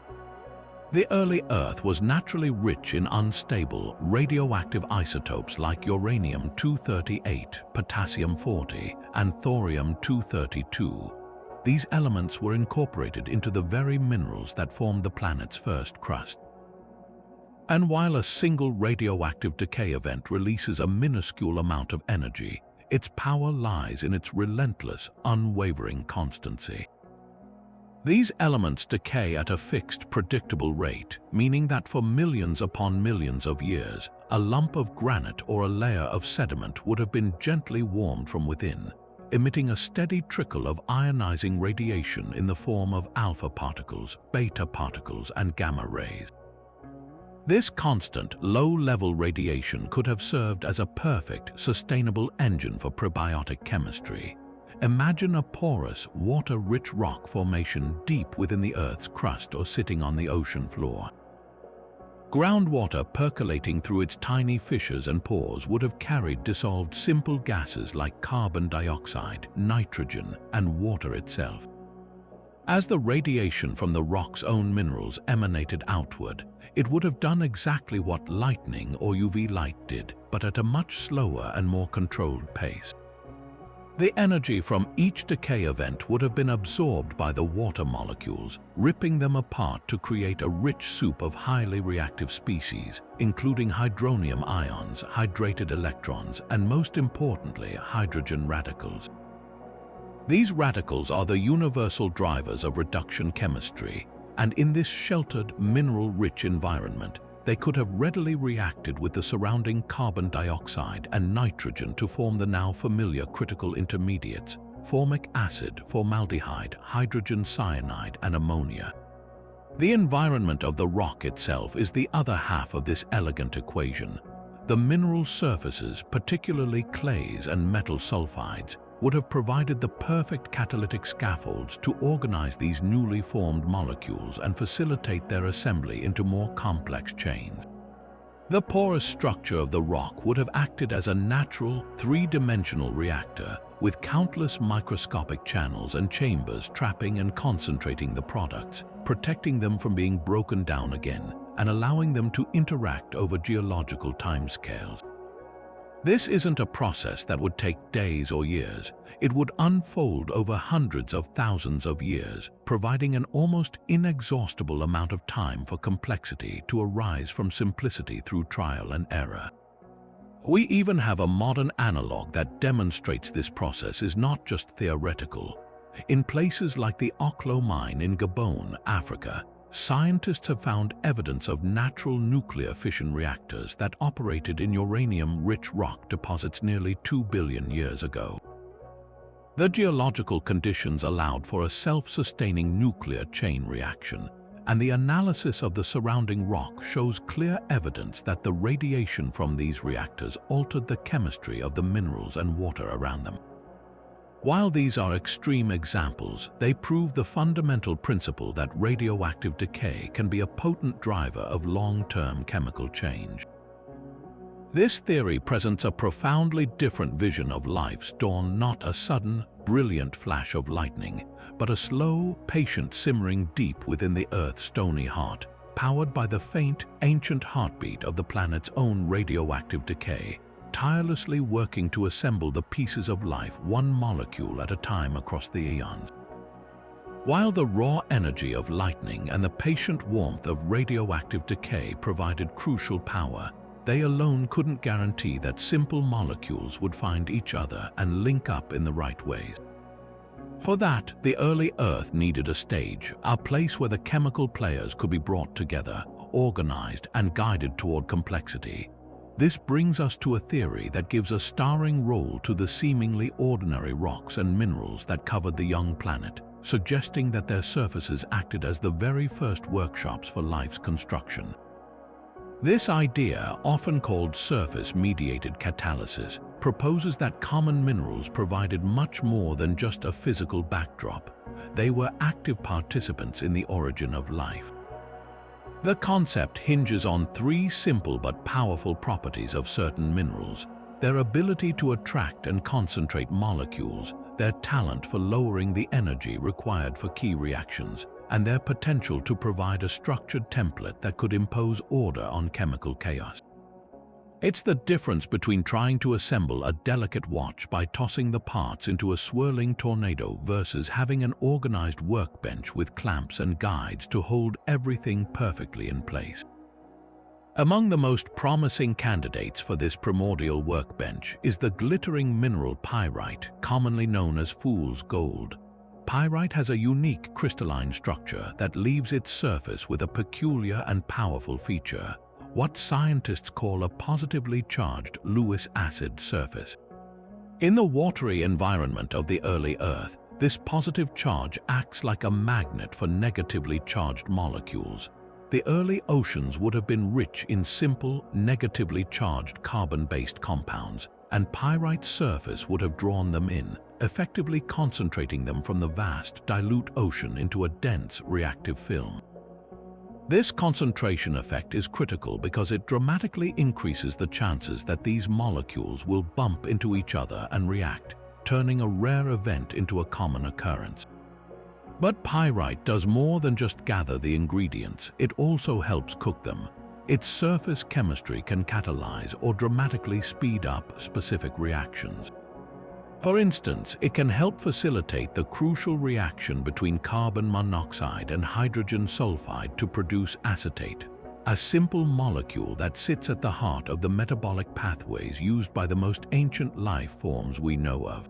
The early Earth was naturally rich in unstable, radioactive isotopes like uranium-238, potassium-40, and thorium-232. These elements were incorporated into the very minerals that formed the planet's first crust. And while a single radioactive decay event releases a minuscule amount of energy, its power lies in its relentless, unwavering constancy. These elements decay at a fixed, predictable rate, meaning that for millions upon millions of years, a lump of granite or a layer of sediment would have been gently warmed from within, emitting a steady trickle of ionizing radiation in the form of alpha particles, beta particles, and gamma rays. This constant, low-level radiation could have served as a perfect, sustainable engine for prebiotic chemistry. Imagine a porous, water-rich rock formation deep within the Earth's crust or sitting on the ocean floor. Groundwater percolating through its tiny fissures and pores would have carried dissolved simple gases like carbon dioxide, nitrogen, and water itself. As the radiation from the rock's own minerals emanated outward, it would have done exactly what lightning or UV light did, but at a much slower and more controlled pace. The energy from each decay event would have been absorbed by the water molecules, ripping them apart to create a rich soup of highly reactive species, including hydronium ions, hydrated electrons, and most importantly, hydrogen radicals. These radicals are the universal drivers of reduction chemistry, and in this sheltered, mineral-rich environment, they could have readily reacted with the surrounding carbon dioxide and nitrogen to form the now familiar critical intermediates: formic acid, formaldehyde, hydrogen cyanide, and ammonia. The environment of the rock itself is the other half of this elegant equation. The mineral surfaces, particularly clays and metal sulfides, would have provided the perfect catalytic scaffolds to organize these newly formed molecules and facilitate their assembly into more complex chains. The porous structure of the rock would have acted as a natural, three-dimensional reactor, with countless microscopic channels and chambers trapping and concentrating the products, protecting them from being broken down again, and allowing them to interact over geological timescales. This isn't a process that would take days or years. It would unfold over hundreds of thousands of years, providing an almost inexhaustible amount of time for complexity to arise from simplicity through trial and error. We even have a modern analog that demonstrates this process is not just theoretical. In places like the Oklo mine in Gabon, Africa, scientists have found evidence of natural nuclear fission reactors that operated in uranium-rich rock deposits nearly 2 billion years ago. The geological conditions allowed for a self-sustaining nuclear chain reaction, and the analysis of the surrounding rock shows clear evidence that the radiation from these reactors altered the chemistry of the minerals and water around them. While these are extreme examples, they prove the fundamental principle that radioactive decay can be a potent driver of long-term chemical change. This theory presents a profoundly different vision of life's dawn, not a sudden, brilliant flash of lightning, but a slow, patient simmering deep within the Earth's stony heart, powered by the faint, ancient heartbeat of the planet's own radioactive decay, tirelessly working to assemble the pieces of life one molecule at a time across the eons. While the raw energy of lightning and the patient warmth of radioactive decay provided crucial power, they alone couldn't guarantee that simple molecules would find each other and link up in the right ways. For that, the early Earth needed a stage, a place where the chemical players could be brought together, organized, and guided toward complexity. This brings us to a theory that gives a starring role to the seemingly ordinary rocks and minerals that covered the young planet, suggesting that their surfaces acted as the very first workshops for life's construction. This idea, often called surface-mediated catalysis, proposes that common minerals provided much more than just a physical backdrop. They were active participants in the origin of life. The concept hinges on three simple but powerful properties of certain minerals: their ability to attract and concentrate molecules, their talent for lowering the energy required for key reactions, and their potential to provide a structured template that could impose order on chemical chaos. It's the difference between trying to assemble a delicate watch by tossing the parts into a swirling tornado versus having an organized workbench with clamps and guides to hold everything perfectly in place. Among the most promising candidates for this primordial workbench is the glittering mineral pyrite, commonly known as fool's gold. Pyrite has a unique crystalline structure that leaves its surface with a peculiar and powerful feature: what scientists call a positively charged Lewis acid surface. In the watery environment of the early Earth, this positive charge acts like a magnet for negatively charged molecules. The early oceans would have been rich in simple, negatively charged carbon-based compounds, and pyrite's surface would have drawn them in, effectively concentrating them from the vast, dilute ocean into a dense, reactive film. This concentration effect is critical because it dramatically increases the chances that these molecules will bump into each other and react, turning a rare event into a common occurrence. But pyrite does more than just gather the ingredients, it also helps cook them. Its surface chemistry can catalyze or dramatically speed up specific reactions. For instance, it can help facilitate the crucial reaction between carbon monoxide and hydrogen sulfide to produce acetate, a simple molecule that sits at the heart of the metabolic pathways used by the most ancient life forms we know of.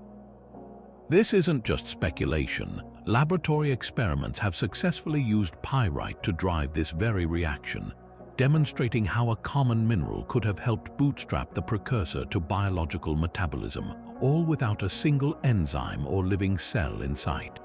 This isn't just speculation. Laboratory experiments have successfully used pyrite to drive this very reaction, demonstrating how a common mineral could have helped bootstrap the precursor to biological metabolism, all without a single enzyme or living cell in sight.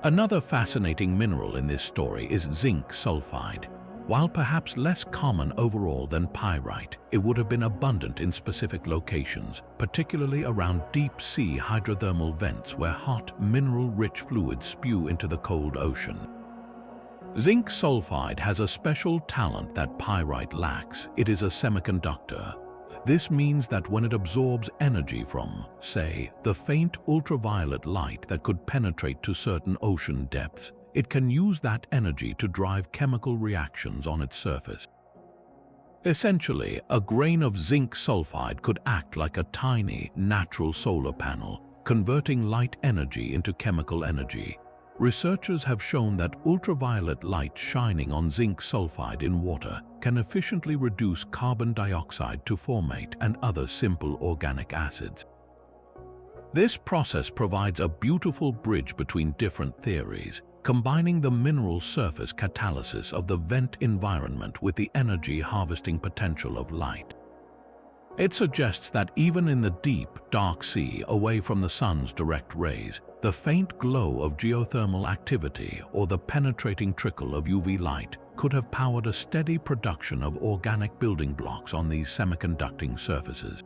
Another fascinating mineral in this story is zinc sulfide. While perhaps less common overall than pyrite, it would have been abundant in specific locations, particularly around deep-sea hydrothermal vents where hot, mineral-rich fluids spew into the cold ocean. Zinc sulfide has a special talent that pyrite lacks. It is a semiconductor. This means that when it absorbs energy from, say, the faint ultraviolet light that could penetrate to certain ocean depths, it can use that energy to drive chemical reactions on its surface. Essentially, a grain of zinc sulfide could act like a tiny, natural solar panel, converting light energy into chemical energy. Researchers have shown that ultraviolet light shining on zinc sulfide in water can efficiently reduce carbon dioxide to formate and other simple organic acids. This process provides a beautiful bridge between different theories, combining the mineral surface catalysis of the vent environment with the energy harvesting potential of light. It suggests that even in the deep, dark sea away from the sun's direct rays, the faint glow of geothermal activity or the penetrating trickle of UV light could have powered a steady production of organic building blocks on these semiconducting surfaces.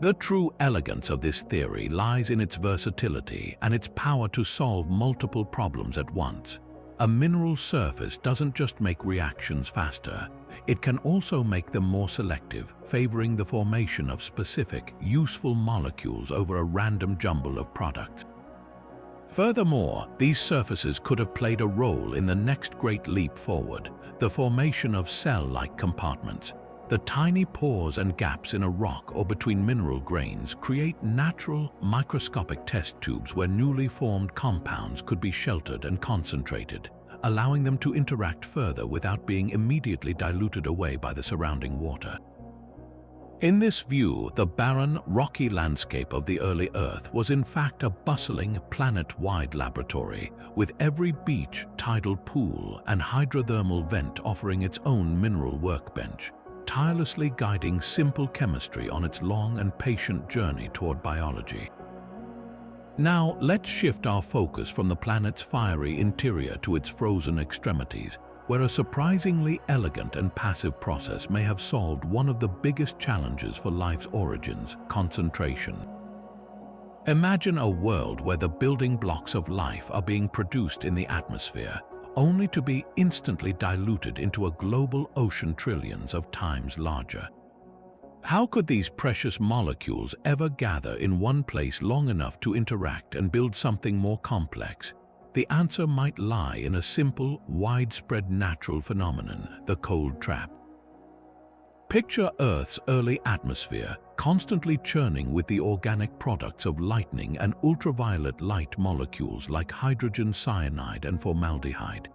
The true elegance of this theory lies in its versatility and its power to solve multiple problems at once. A mineral surface doesn't just make reactions faster, it can also make them more selective, favoring the formation of specific, useful molecules over a random jumble of products. Furthermore, these surfaces could have played a role in the next great leap forward, the formation of cell-like compartments. The tiny pores and gaps in a rock or between mineral grains create natural, microscopic test tubes where newly formed compounds could be sheltered and concentrated, allowing them to interact further without being immediately diluted away by the surrounding water. In this view, the barren, rocky landscape of the early Earth was in fact a bustling, planet-wide laboratory, with every beach, tidal pool, and hydrothermal vent offering its own mineral workbench, tirelessly guiding simple chemistry on its long and patient journey toward biology. Now, let's shift our focus from the planet's fiery interior to its frozen extremities, where a surprisingly elegant and passive process may have solved one of the biggest challenges for life's origins: concentration. Imagine a world where the building blocks of life are being produced in the atmosphere, only to be instantly diluted into a global ocean trillions of times larger. How could these precious molecules ever gather in one place long enough to interact and build something more complex? The answer might lie in a simple, widespread natural phenomenon: the cold trap. Picture Earth's early atmosphere, constantly churning with the organic products of lightning and ultraviolet light molecules like hydrogen cyanide and formaldehyde.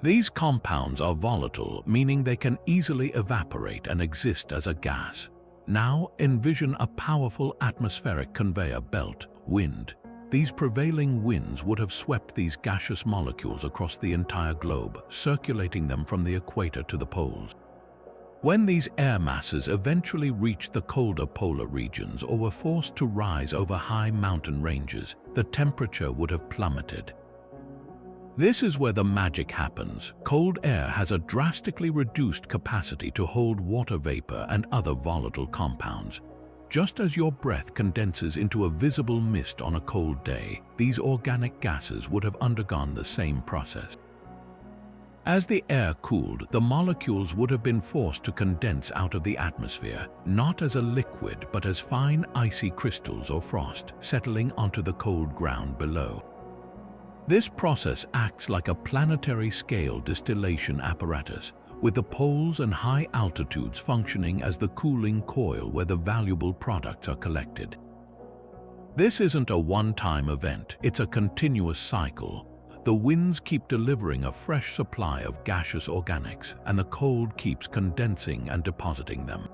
These compounds are volatile, meaning they can easily evaporate and exist as a gas. Now envision a powerful atmospheric conveyor belt: wind. These prevailing winds would have swept these gaseous molecules across the entire globe, circulating them from the equator to the poles. When these air masses eventually reached the colder polar regions or were forced to rise over high mountain ranges, the temperature would have plummeted. This is where the magic happens. Cold air has a drastically reduced capacity to hold water vapor and other volatile compounds. Just as your breath condenses into a visible mist on a cold day, these organic gases would have undergone the same process. As the air cooled, the molecules would have been forced to condense out of the atmosphere, not as a liquid but as fine icy crystals or frost, settling onto the cold ground below. This process acts like a planetary-scale distillation apparatus, with the poles and high altitudes functioning as the cooling coil where the valuable products are collected. This isn't a one-time event, it's a continuous cycle. The winds keep delivering a fresh supply of gaseous organics, and the cold keeps condensing and depositing them.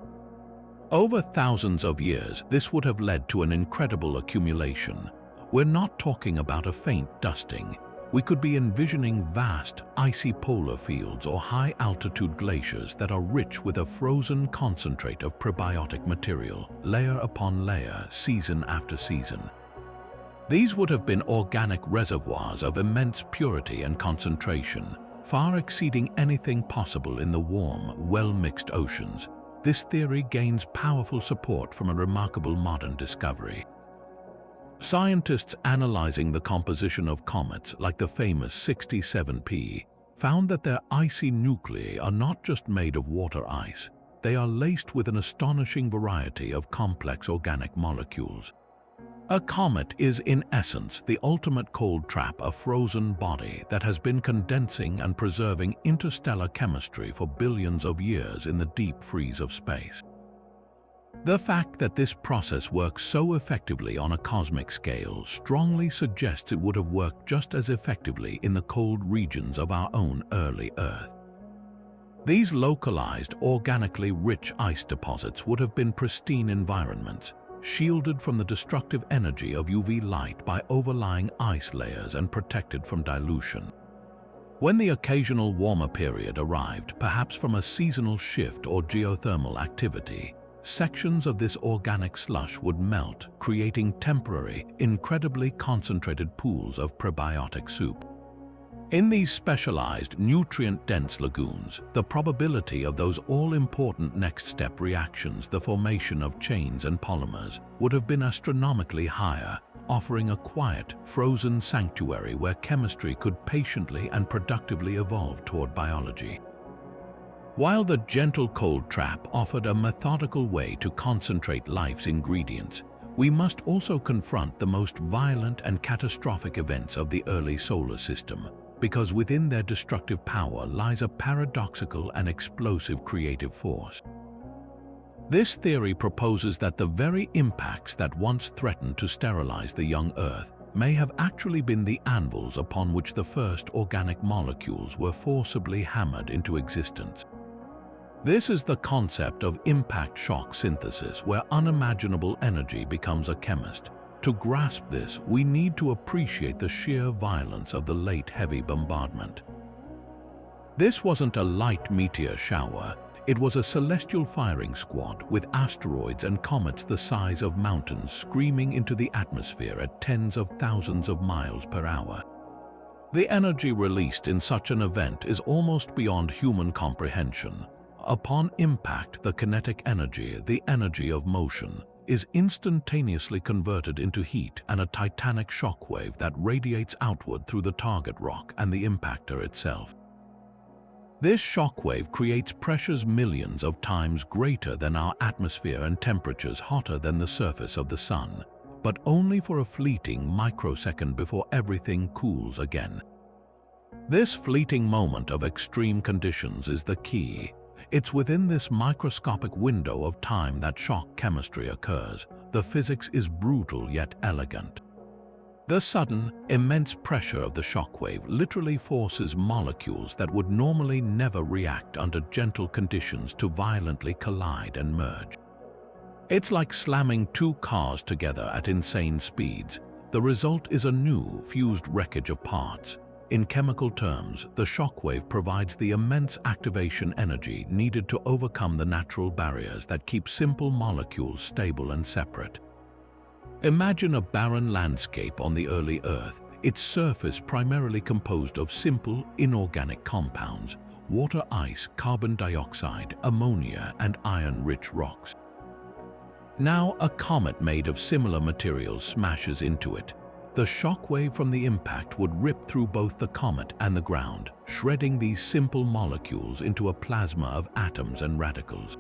Over thousands of years, this would have led to an incredible accumulation. We're not talking about a faint dusting. We could be envisioning vast, icy polar fields or high-altitude glaciers that are rich with a frozen concentrate of prebiotic material, layer upon layer, season after season. These would have been organic reservoirs of immense purity and concentration, far exceeding anything possible in the warm, well-mixed oceans. This theory gains powerful support from a remarkable modern discovery. Scientists analyzing the composition of comets, like the famous 67P, found that their icy nuclei are not just made of water ice. They are laced with an astonishing variety of complex organic molecules. A comet is, in essence, the ultimate cold trap, a frozen body that has been condensing and preserving interstellar chemistry for billions of years in the deep freeze of space. The fact that this process works so effectively on a cosmic scale strongly suggests it would have worked just as effectively in the cold regions of our own early Earth. These localized, organically rich ice deposits would have been pristine environments, shielded from the destructive energy of UV light by overlying ice layers and protected from dilution. When the occasional warmer period arrived, perhaps from a seasonal shift or geothermal activity, sections of this organic slush would melt, creating temporary, incredibly concentrated pools of prebiotic soup. In these specialized, nutrient-dense lagoons, the probability of those all-important next-step reactions, the formation of chains and polymers, would have been astronomically higher, offering a quiet, frozen sanctuary where chemistry could patiently and productively evolve toward biology. While the gentle cold trap offered a methodical way to concentrate life's ingredients, we must also confront the most violent and catastrophic events of the early solar system, because within their destructive power lies a paradoxical and explosive creative force. This theory proposes that the very impacts that once threatened to sterilize the young Earth may have actually been the anvils upon which the first organic molecules were forcibly hammered into existence. This is the concept of impact shock synthesis, where unimaginable energy becomes a chemist. To grasp this, we need to appreciate the sheer violence of the late heavy bombardment. This wasn't a light meteor shower, it was a celestial firing squad with asteroids and comets the size of mountains screaming into the atmosphere at tens of thousands of miles per hour. The energy released in such an event is almost beyond human comprehension. Upon impact, the kinetic energy, the energy of motion, is instantaneously converted into heat and a titanic shockwave that radiates outward through the target rock and the impactor itself. This shockwave creates pressures millions of times greater than our atmosphere and temperatures hotter than the surface of the sun, but only for a fleeting microsecond before everything cools again. This fleeting moment of extreme conditions is the key. It's within this microscopic window of time that shock chemistry occurs. The physics is brutal yet elegant. The sudden, immense pressure of the shockwave literally forces molecules that would normally never react under gentle conditions to violently collide and merge. It's like slamming two cars together at insane speeds. The result is a new, fused wreckage of parts. In chemical terms, the shockwave provides the immense activation energy needed to overcome the natural barriers that keep simple molecules stable and separate. Imagine a barren landscape on the early Earth, its surface primarily composed of simple, inorganic compounds, water, ice, carbon dioxide, ammonia, and iron-rich rocks. Now, a comet made of similar materials smashes into it. The shockwave from the impact would rip through both the comet and the ground, shredding these simple molecules into a plasma of atoms and radicals.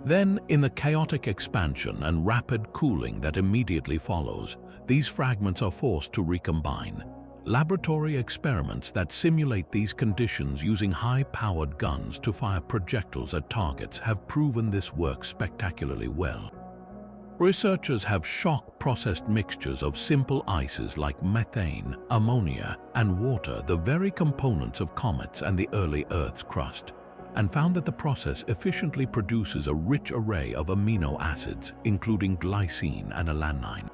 Then, in the chaotic expansion and rapid cooling that immediately follows, these fragments are forced to recombine. Laboratory experiments that simulate these conditions using high-powered guns to fire projectiles at targets have proven this works spectacularly well. Researchers have shock-processed mixtures of simple ices like methane, ammonia, and water, the very components of comets and the early Earth's crust, and found that the process efficiently produces a rich array of amino acids, including glycine and alanine.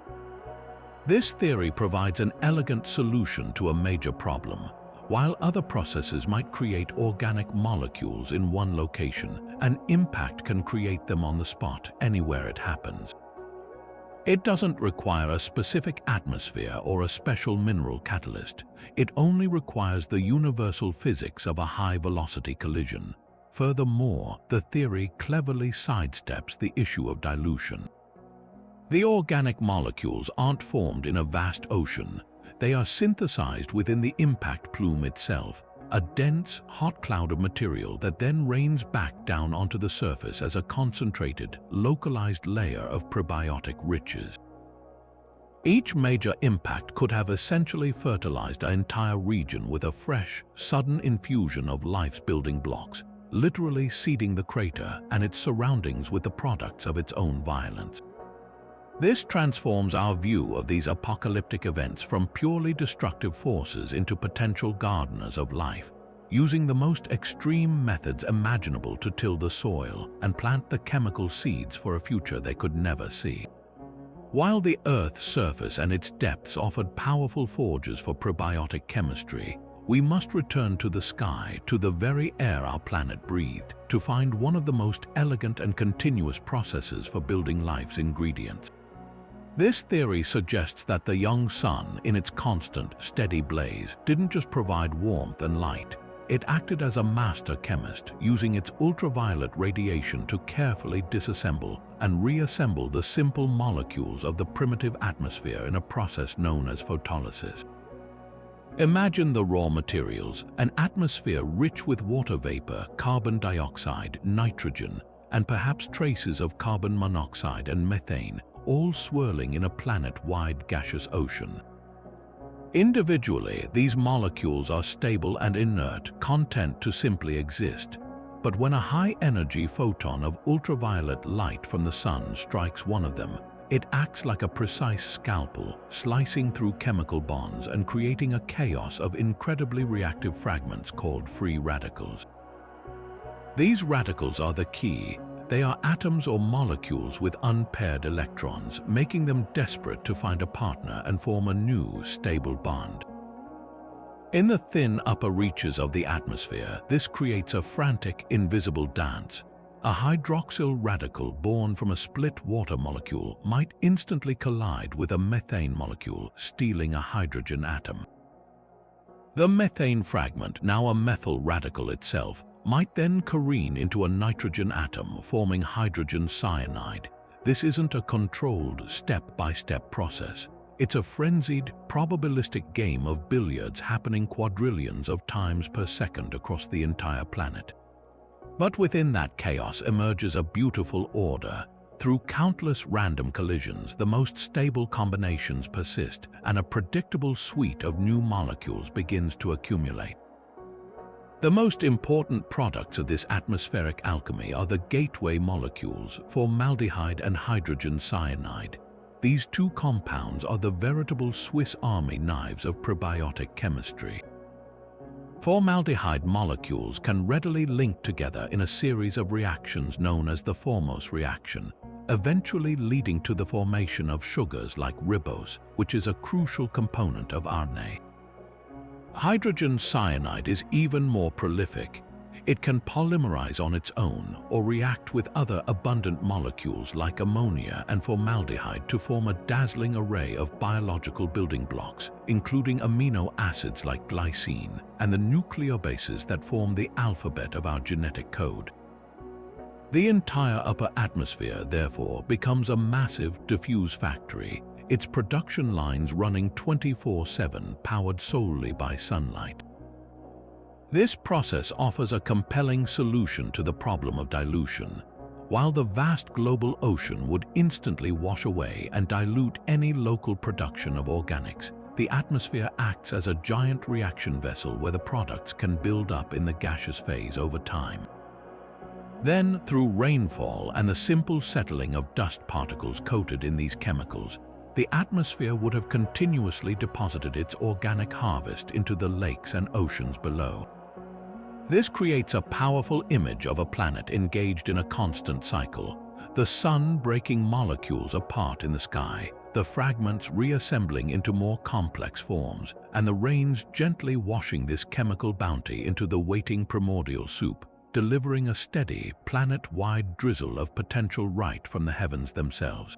This theory provides an elegant solution to a major problem. While other processes might create organic molecules in one location, an impact can create them on the spot, anywhere it happens. It doesn't require a specific atmosphere or a special mineral catalyst. It only requires the universal physics of a high-velocity collision. Furthermore, the theory cleverly sidesteps the issue of dilution. The organic molecules aren't formed in a vast ocean. They are synthesized within the impact plume itself, a dense, hot cloud of material that then rains back down onto the surface as a concentrated, localized layer of prebiotic riches. Each major impact could have essentially fertilized an entire region with a fresh, sudden infusion of life's building blocks, literally seeding the crater and its surroundings with the products of its own violence. This transforms our view of these apocalyptic events from purely destructive forces into potential gardeners of life, using the most extreme methods imaginable to till the soil and plant the chemical seeds for a future they could never see. While the Earth's surface and its depths offered powerful forges for prebiotic chemistry, we must return to the sky, to the very air our planet breathed, to find one of the most elegant and continuous processes for building life's ingredients. This theory suggests that the young sun, in its constant, steady blaze, didn't just provide warmth and light. It acted as a master chemist, using its ultraviolet radiation to carefully disassemble and reassemble the simple molecules of the primitive atmosphere in a process known as photolysis. Imagine the raw materials, an atmosphere rich with water vapor, carbon dioxide, nitrogen, and perhaps traces of carbon monoxide and methane, all swirling in a planet-wide gaseous ocean. Individually, these molecules are stable and inert, content to simply exist. But when a high-energy photon of ultraviolet light from the sun strikes one of them, it acts like a precise scalpel, slicing through chemical bonds and creating a chaos of incredibly reactive fragments called free radicals. These radicals are the key. They are atoms or molecules with unpaired electrons, making them desperate to find a partner and form a new, stable bond. In the thin upper reaches of the atmosphere, this creates a frantic, invisible dance. A hydroxyl radical born from a split water molecule might instantly collide with a methane molecule, stealing a hydrogen atom. The methane fragment, now a methyl radical itself, might then careen into a nitrogen atom, forming hydrogen cyanide. This isn't a controlled, step-by-step process. It's a frenzied, probabilistic game of billiards happening quadrillions of times per second across the entire planet. But within that chaos emerges a beautiful order. Through countless random collisions, the most stable combinations persist, and a predictable suite of new molecules begins to accumulate. The most important products of this atmospheric alchemy are the gateway molecules, formaldehyde and hydrogen cyanide. These two compounds are the veritable Swiss Army knives of prebiotic chemistry. Formaldehyde molecules can readily link together in a series of reactions known as the Formose reaction, eventually leading to the formation of sugars like ribose, which is a crucial component of RNA. Hydrogen cyanide is even more prolific. It can polymerize on its own or react with other abundant molecules like ammonia and formaldehyde to form a dazzling array of biological building blocks, including amino acids like glycine and the nucleobases that form the alphabet of our genetic code. The entire upper atmosphere, therefore, becomes a massive diffuse factory, its production lines running 24/7, powered solely by sunlight. This process offers a compelling solution to the problem of dilution. While the vast global ocean would instantly wash away and dilute any local production of organics, the atmosphere acts as a giant reaction vessel where the products can build up in the gaseous phase over time. Then, through rainfall and the simple settling of dust particles coated in these chemicals, the atmosphere would have continuously deposited its organic harvest into the lakes and oceans below. This creates a powerful image of a planet engaged in a constant cycle, the sun breaking molecules apart in the sky, the fragments reassembling into more complex forms, and the rains gently washing this chemical bounty into the waiting primordial soup, delivering a steady, planet-wide drizzle of potential right from the heavens themselves.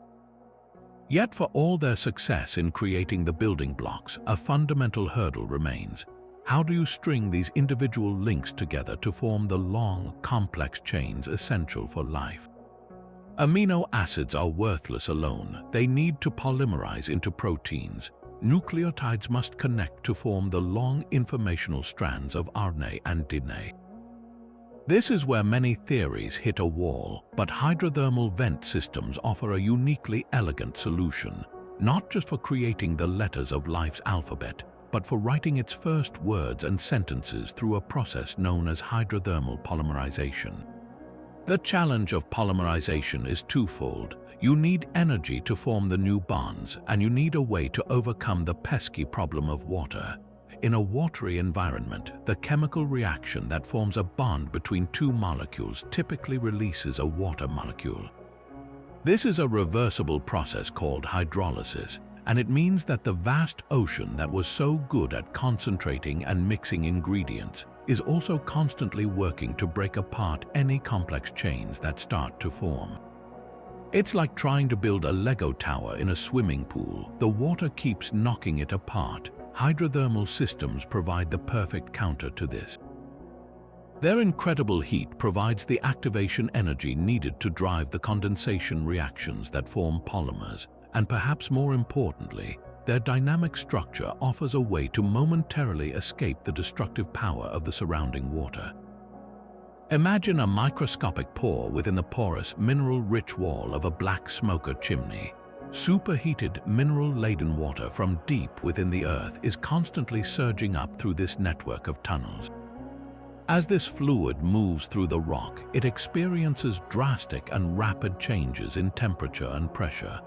Yet for all their success in creating the building blocks, a fundamental hurdle remains. How do you string these individual links together to form the long, complex chains essential for life? Amino acids are worthless alone. They need to polymerize into proteins. Nucleotides must connect to form the long informational strands of RNA and DNA. This is where many theories hit a wall, but hydrothermal vent systems offer a uniquely elegant solution, not just for creating the letters of life's alphabet, but for writing its first words and sentences through a process known as hydrothermal polymerization. The challenge of polymerization is twofold. You need energy to form the new bonds, and you need a way to overcome the pesky problem of water. In a watery environment, the chemical reaction that forms a bond between two molecules typically releases a water molecule. This is a reversible process called hydrolysis, and it means that the vast ocean that was so good at concentrating and mixing ingredients is also constantly working to break apart any complex chains that start to form. It's like trying to build a Lego tower in a swimming pool. The water keeps knocking it apart. Hydrothermal systems provide the perfect counter to this. Their incredible heat provides the activation energy needed to drive the condensation reactions that form polymers, and perhaps more importantly, their dynamic structure offers a way to momentarily escape the destructive power of the surrounding water. Imagine a microscopic pore within the porous, mineral-rich wall of a black smoker chimney. Superheated, mineral-laden water from deep within the earth is constantly surging up through this network of tunnels. As this fluid moves through the rock, it experiences drastic and rapid changes in temperature and pressure.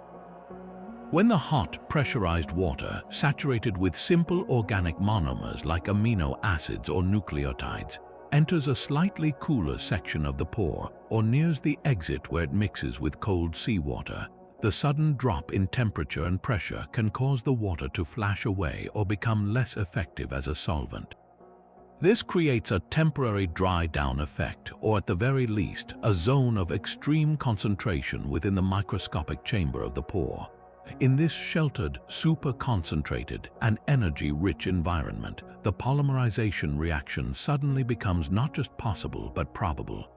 When the hot, pressurized water, saturated with simple organic monomers like amino acids or nucleotides, enters a slightly cooler section of the pore or nears the exit where it mixes with cold seawater, the sudden drop in temperature and pressure can cause the water to flash away or become less effective as a solvent. This creates a temporary dry-down effect, or at the very least, a zone of extreme concentration within the microscopic chamber of the pore. In this sheltered, super-concentrated, and energy-rich environment, the polymerization reaction suddenly becomes not just possible but probable.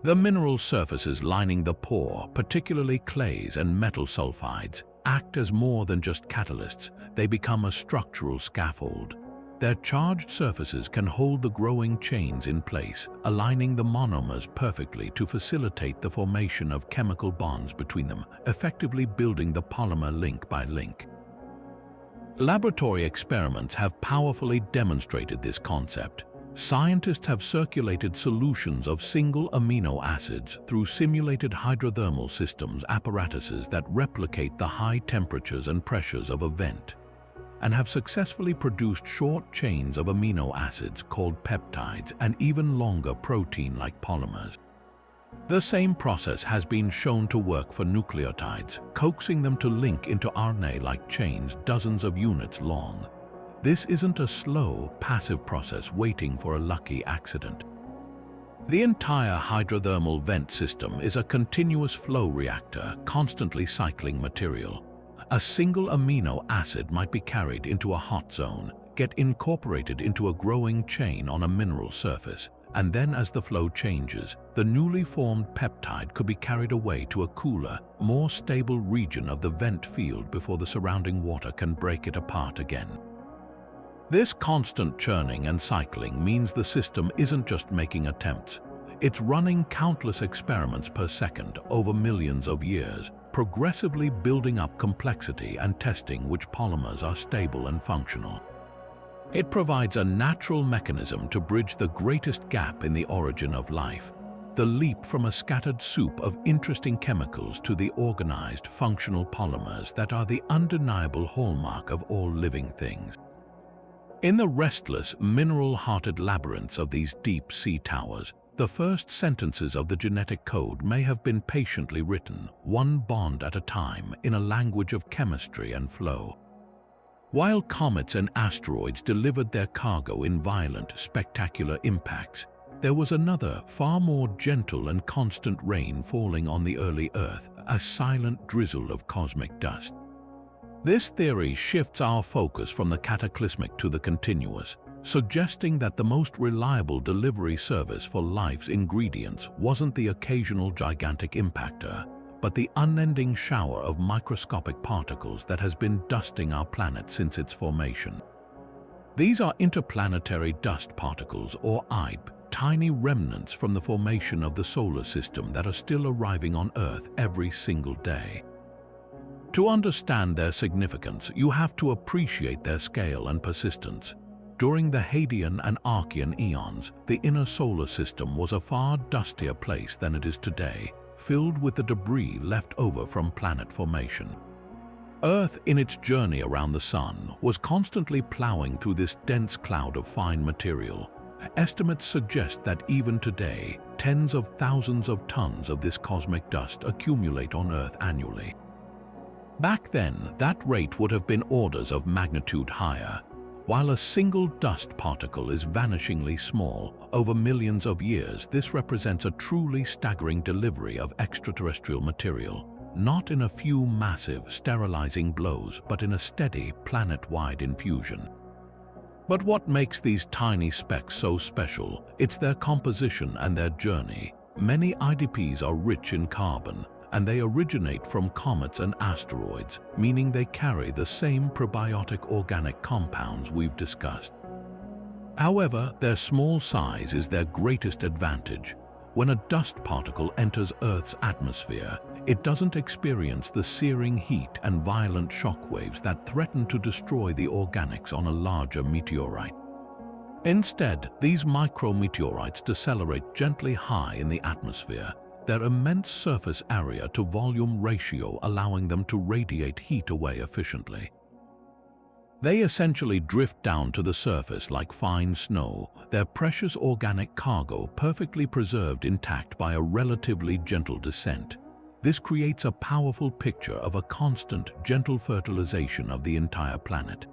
The mineral surfaces lining the pore, particularly clays and metal sulfides, act as more than just catalysts. They become a structural scaffold. Their charged surfaces can hold the growing chains in place, aligning the monomers perfectly to facilitate the formation of chemical bonds between them, effectively building the polymer link by link. Laboratory experiments have powerfully demonstrated this concept. Scientists have circulated solutions of single amino acids through simulated hydrothermal systems apparatuses that replicate the high temperatures and pressures of a vent, and have successfully produced short chains of amino acids called peptides and even longer protein-like polymers. The same process has been shown to work for nucleotides, coaxing them to link into RNA-like chains dozens of units long. This isn't a slow, passive process waiting for a lucky accident. The entire hydrothermal vent system is a continuous flow reactor, constantly cycling material. A single amino acid might be carried into a hot zone, get incorporated into a growing chain on a mineral surface, and then as the flow changes, the newly formed peptide could be carried away to a cooler, more stable region of the vent field before the surrounding water can break it apart again. This constant churning and cycling means the system isn't just making attempts. It's running countless experiments per second over millions of years, progressively building up complexity and testing which polymers are stable and functional. It provides a natural mechanism to bridge the greatest gap in the origin of life, the leap from a scattered soup of interesting chemicals to the organized, functional polymers that are the undeniable hallmark of all living things. In the restless, mineral-hearted labyrinths of these deep sea towers, the first sentences of the genetic code may have been patiently written, one bond at a time, in a language of chemistry and flow. While comets and asteroids delivered their cargo in violent, spectacular impacts, there was another, far more gentle and constant rain falling on the early Earth, a silent drizzle of cosmic dust. This theory shifts our focus from the cataclysmic to the continuous, suggesting that the most reliable delivery service for life's ingredients wasn't the occasional gigantic impactor, but the unending shower of microscopic particles that has been dusting our planet since its formation. These are interplanetary dust particles, or IDP, tiny remnants from the formation of the solar system that are still arriving on Earth every single day. To understand their significance, you have to appreciate their scale and persistence. During the Hadean and Archean eons, the inner solar system was a far dustier place than it is today, filled with the debris left over from planet formation. Earth, in its journey around the Sun, was constantly plowing through this dense cloud of fine material. Estimates suggest that even today, tens of thousands of tons of this cosmic dust accumulate on Earth annually. Back then, that rate would have been orders of magnitude higher. While a single dust particle is vanishingly small, over millions of years this represents a truly staggering delivery of extraterrestrial material, not in a few massive, sterilizing blows, but in a steady, planet-wide infusion. But what makes these tiny specks so special? It's their composition and their journey. Many IDPs are rich in carbon, and they originate from comets and asteroids, meaning they carry the same probiotic organic compounds we've discussed. However, their small size is their greatest advantage. When a dust particle enters Earth's atmosphere, it doesn't experience the searing heat and violent shockwaves that threaten to destroy the organics on a larger meteorite. Instead, these micrometeorites decelerate gently high in the atmosphere, their immense surface area to volume ratio allowing them to radiate heat away efficiently. They essentially drift down to the surface like fine snow, their precious organic cargo perfectly preserved intact by a relatively gentle descent. This creates a powerful picture of a constant, gentle fertilization of the entire planet.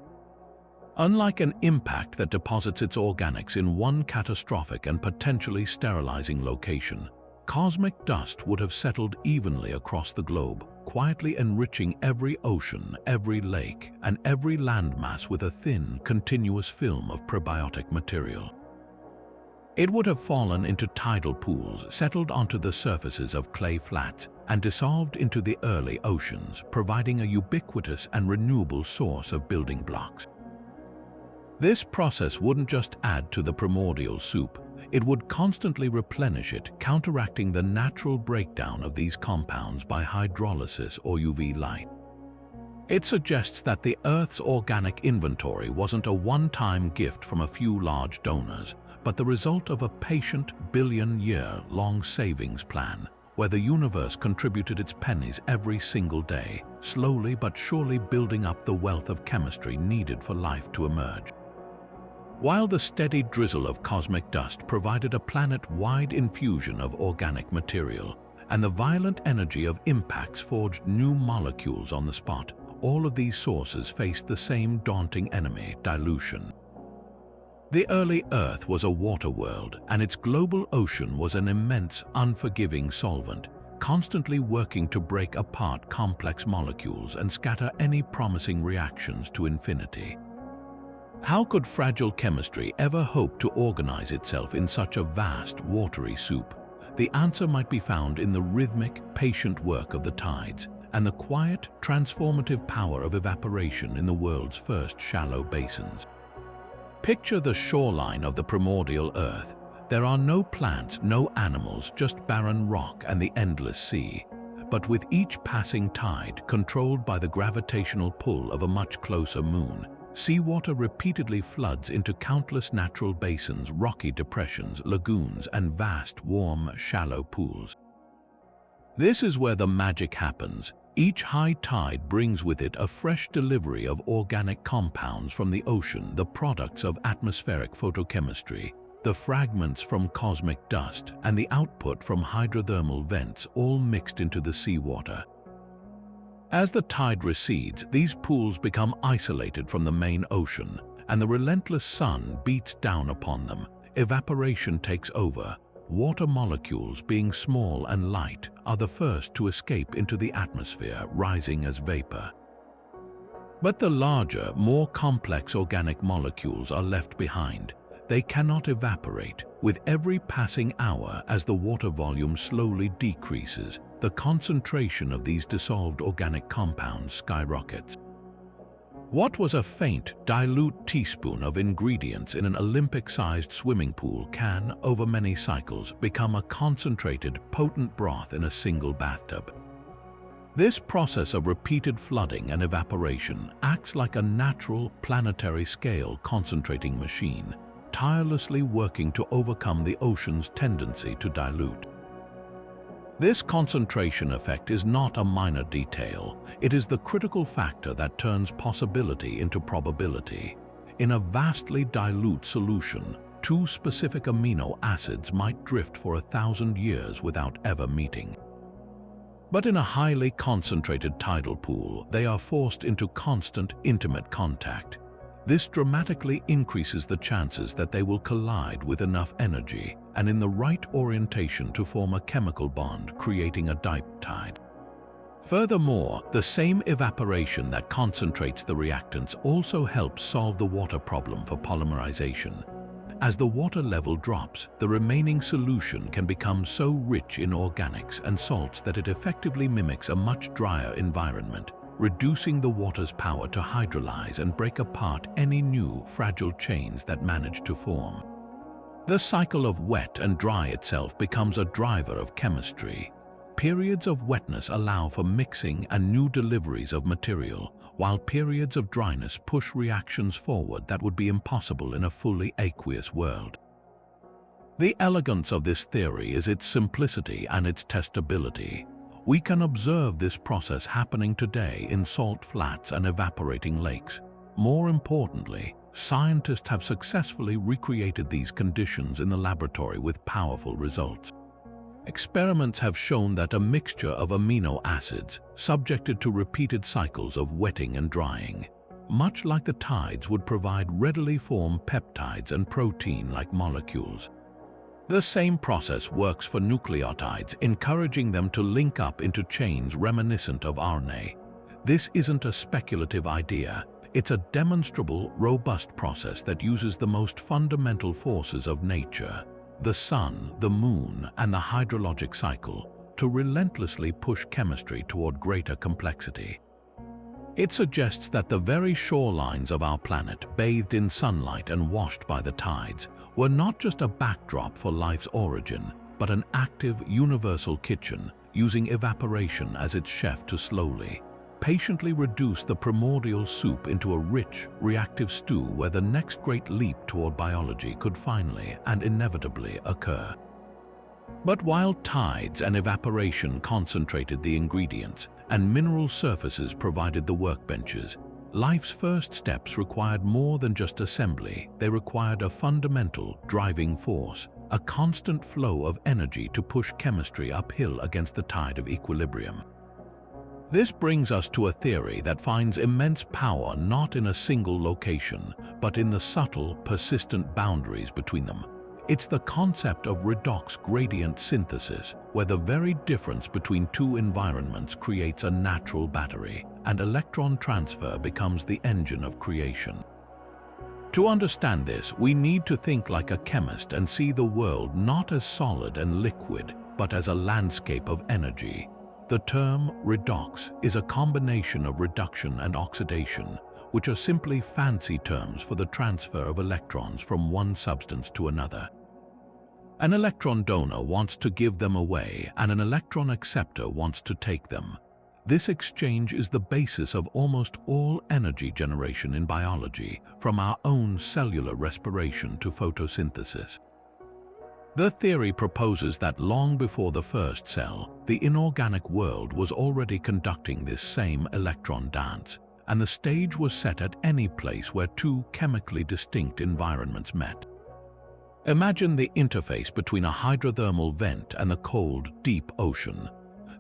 Unlike an impact that deposits its organics in one catastrophic and potentially sterilizing location, cosmic dust would have settled evenly across the globe, quietly enriching every ocean, every lake, and every landmass with a thin, continuous film of prebiotic material. It would have fallen into tidal pools, settled onto the surfaces of clay flats, and dissolved into the early oceans, providing a ubiquitous and renewable source of building blocks. This process wouldn't just add to the primordial soup, it would constantly replenish it, counteracting the natural breakdown of these compounds by hydrolysis or UV light. It suggests that the Earth's organic inventory wasn't a one-time gift from a few large donors, but the result of a patient, billion-year-long savings plan, where the universe contributed its pennies every single day, slowly but surely building up the wealth of chemistry needed for life to emerge. While the steady drizzle of cosmic dust provided a planet-wide infusion of organic material, and the violent energy of impacts forged new molecules on the spot, all of these sources faced the same daunting enemy: dilution. The early Earth was a water world, and its global ocean was an immense, unforgiving solvent, constantly working to break apart complex molecules and scatter any promising reactions to infinity. How could fragile chemistry ever hope to organize itself in such a vast, watery soup? The answer might be found in the rhythmic, patient work of the tides, and the quiet, transformative power of evaporation in the world's first shallow basins. Picture the shoreline of the primordial Earth. There are no plants, no animals, just barren rock and the endless sea. But with each passing tide, controlled by the gravitational pull of a much closer moon, seawater repeatedly floods into countless natural basins, rocky depressions, lagoons, and vast, warm, shallow pools. This is where the magic happens. Each high tide brings with it a fresh delivery of organic compounds from the ocean, the products of atmospheric photochemistry, the fragments from cosmic dust, and the output from hydrothermal vents, all mixed into the seawater. As the tide recedes, these pools become isolated from the main ocean, and the relentless sun beats down upon them. Evaporation takes over. Water molecules, being small and light, are the first to escape into the atmosphere, rising as vapor. But the larger, more complex organic molecules are left behind. They cannot evaporate. With every passing hour, as the water volume slowly decreases, the concentration of these dissolved organic compounds skyrockets. What was a faint, dilute teaspoon of ingredients in an Olympic-sized swimming pool can, over many cycles, become a concentrated, potent broth in a single bathtub. This process of repeated flooding and evaporation acts like a natural, planetary-scale concentrating machine, tirelessly working to overcome the ocean's tendency to dilute. This concentration effect is not a minor detail. It is the critical factor that turns possibility into probability. In a vastly dilute solution, two specific amino acids might drift for 1,000 years without ever meeting. But in a highly concentrated tidal pool, they are forced into constant, intimate contact. This dramatically increases the chances that they will collide with enough energy and in the right orientation to form a chemical bond, creating a dipeptide. Furthermore, the same evaporation that concentrates the reactants also helps solve the water problem for polymerization. As the water level drops, the remaining solution can become so rich in organics and salts that it effectively mimics a much drier environment, reducing the water's power to hydrolyze and break apart any new, fragile chains that manage to form. The cycle of wet and dry itself becomes a driver of chemistry. Periods of wetness allow for mixing and new deliveries of material, while periods of dryness push reactions forward that would be impossible in a fully aqueous world. The elegance of this theory is its simplicity and its testability. We can observe this process happening today in salt flats and evaporating lakes. More importantly, scientists have successfully recreated these conditions in the laboratory with powerful results. Experiments have shown that a mixture of amino acids, subjected to repeated cycles of wetting and drying, much like the tides, would provide readily formed peptides and protein-like molecules. The same process works for nucleotides, encouraging them to link up into chains reminiscent of RNA. This isn't a speculative idea. It's a demonstrable, robust process that uses the most fundamental forces of nature, the sun, the moon, and the hydrologic cycle, to relentlessly push chemistry toward greater complexity. It suggests that the very shorelines of our planet, bathed in sunlight and washed by the tides, were not just a backdrop for life's origin, but an active, universal kitchen, using evaporation as its chef to slowly, patiently reduce the primordial soup into a rich, reactive stew where the next great leap toward biology could finally and inevitably occur. But while tides and evaporation concentrated the ingredients and mineral surfaces provided the workbenches, life's first steps required more than just assembly. They required a fundamental driving force, a constant flow of energy to push chemistry uphill against the tide of equilibrium. This brings us to a theory that finds immense power not in a single location, but in the subtle, persistent boundaries between them. It's the concept of redox gradient synthesis, where the very difference between two environments creates a natural battery, and electron transfer becomes the engine of creation. To understand this, we need to think like a chemist and see the world not as solid and liquid, but as a landscape of energy. The term redox is a combination of reduction and oxidation, which are simply fancy terms for the transfer of electrons from one substance to another. An electron donor wants to give them away, and an electron acceptor wants to take them. This exchange is the basis of almost all energy generation in biology, from our own cellular respiration to photosynthesis. The theory proposes that long before the first cell, the inorganic world was already conducting this same electron dance, and the stage was set at any place where two chemically distinct environments met. Imagine the interface between a hydrothermal vent and the cold, deep ocean.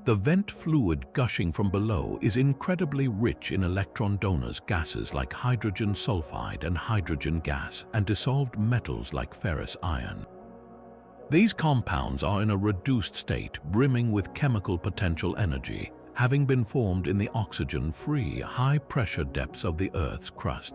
The vent fluid gushing from below is incredibly rich in electron donors, gases like hydrogen sulfide and hydrogen gas, and dissolved metals like ferrous iron. These compounds are in a reduced state, brimming with chemical potential energy, having been formed in the oxygen-free, high-pressure depths of the Earth's crust.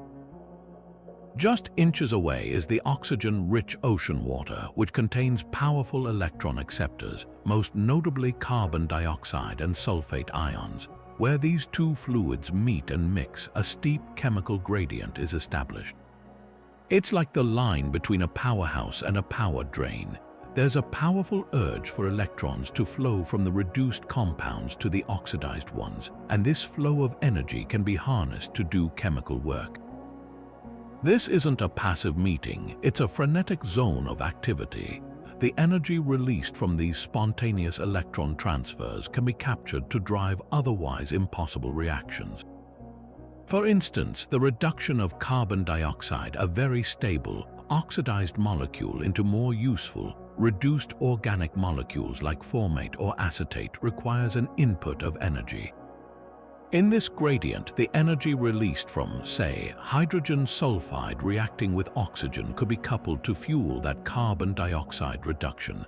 Just inches away is the oxygen-rich ocean water, which contains powerful electron acceptors, most notably carbon dioxide and sulfate ions. Where these two fluids meet and mix, a steep chemical gradient is established. It's like the line between a powerhouse and a power drain. There's a powerful urge for electrons to flow from the reduced compounds to the oxidized ones, and this flow of energy can be harnessed to do chemical work. This isn't a passive meeting, it's a frenetic zone of activity. The energy released from these spontaneous electron transfers can be captured to drive otherwise impossible reactions. For instance, the reduction of carbon dioxide, a very stable, oxidized molecule, into more useful, reduced organic molecules like formate or acetate requires an input of energy. In this gradient, the energy released from, say, hydrogen sulfide reacting with oxygen could be coupled to fuel that carbon dioxide reduction.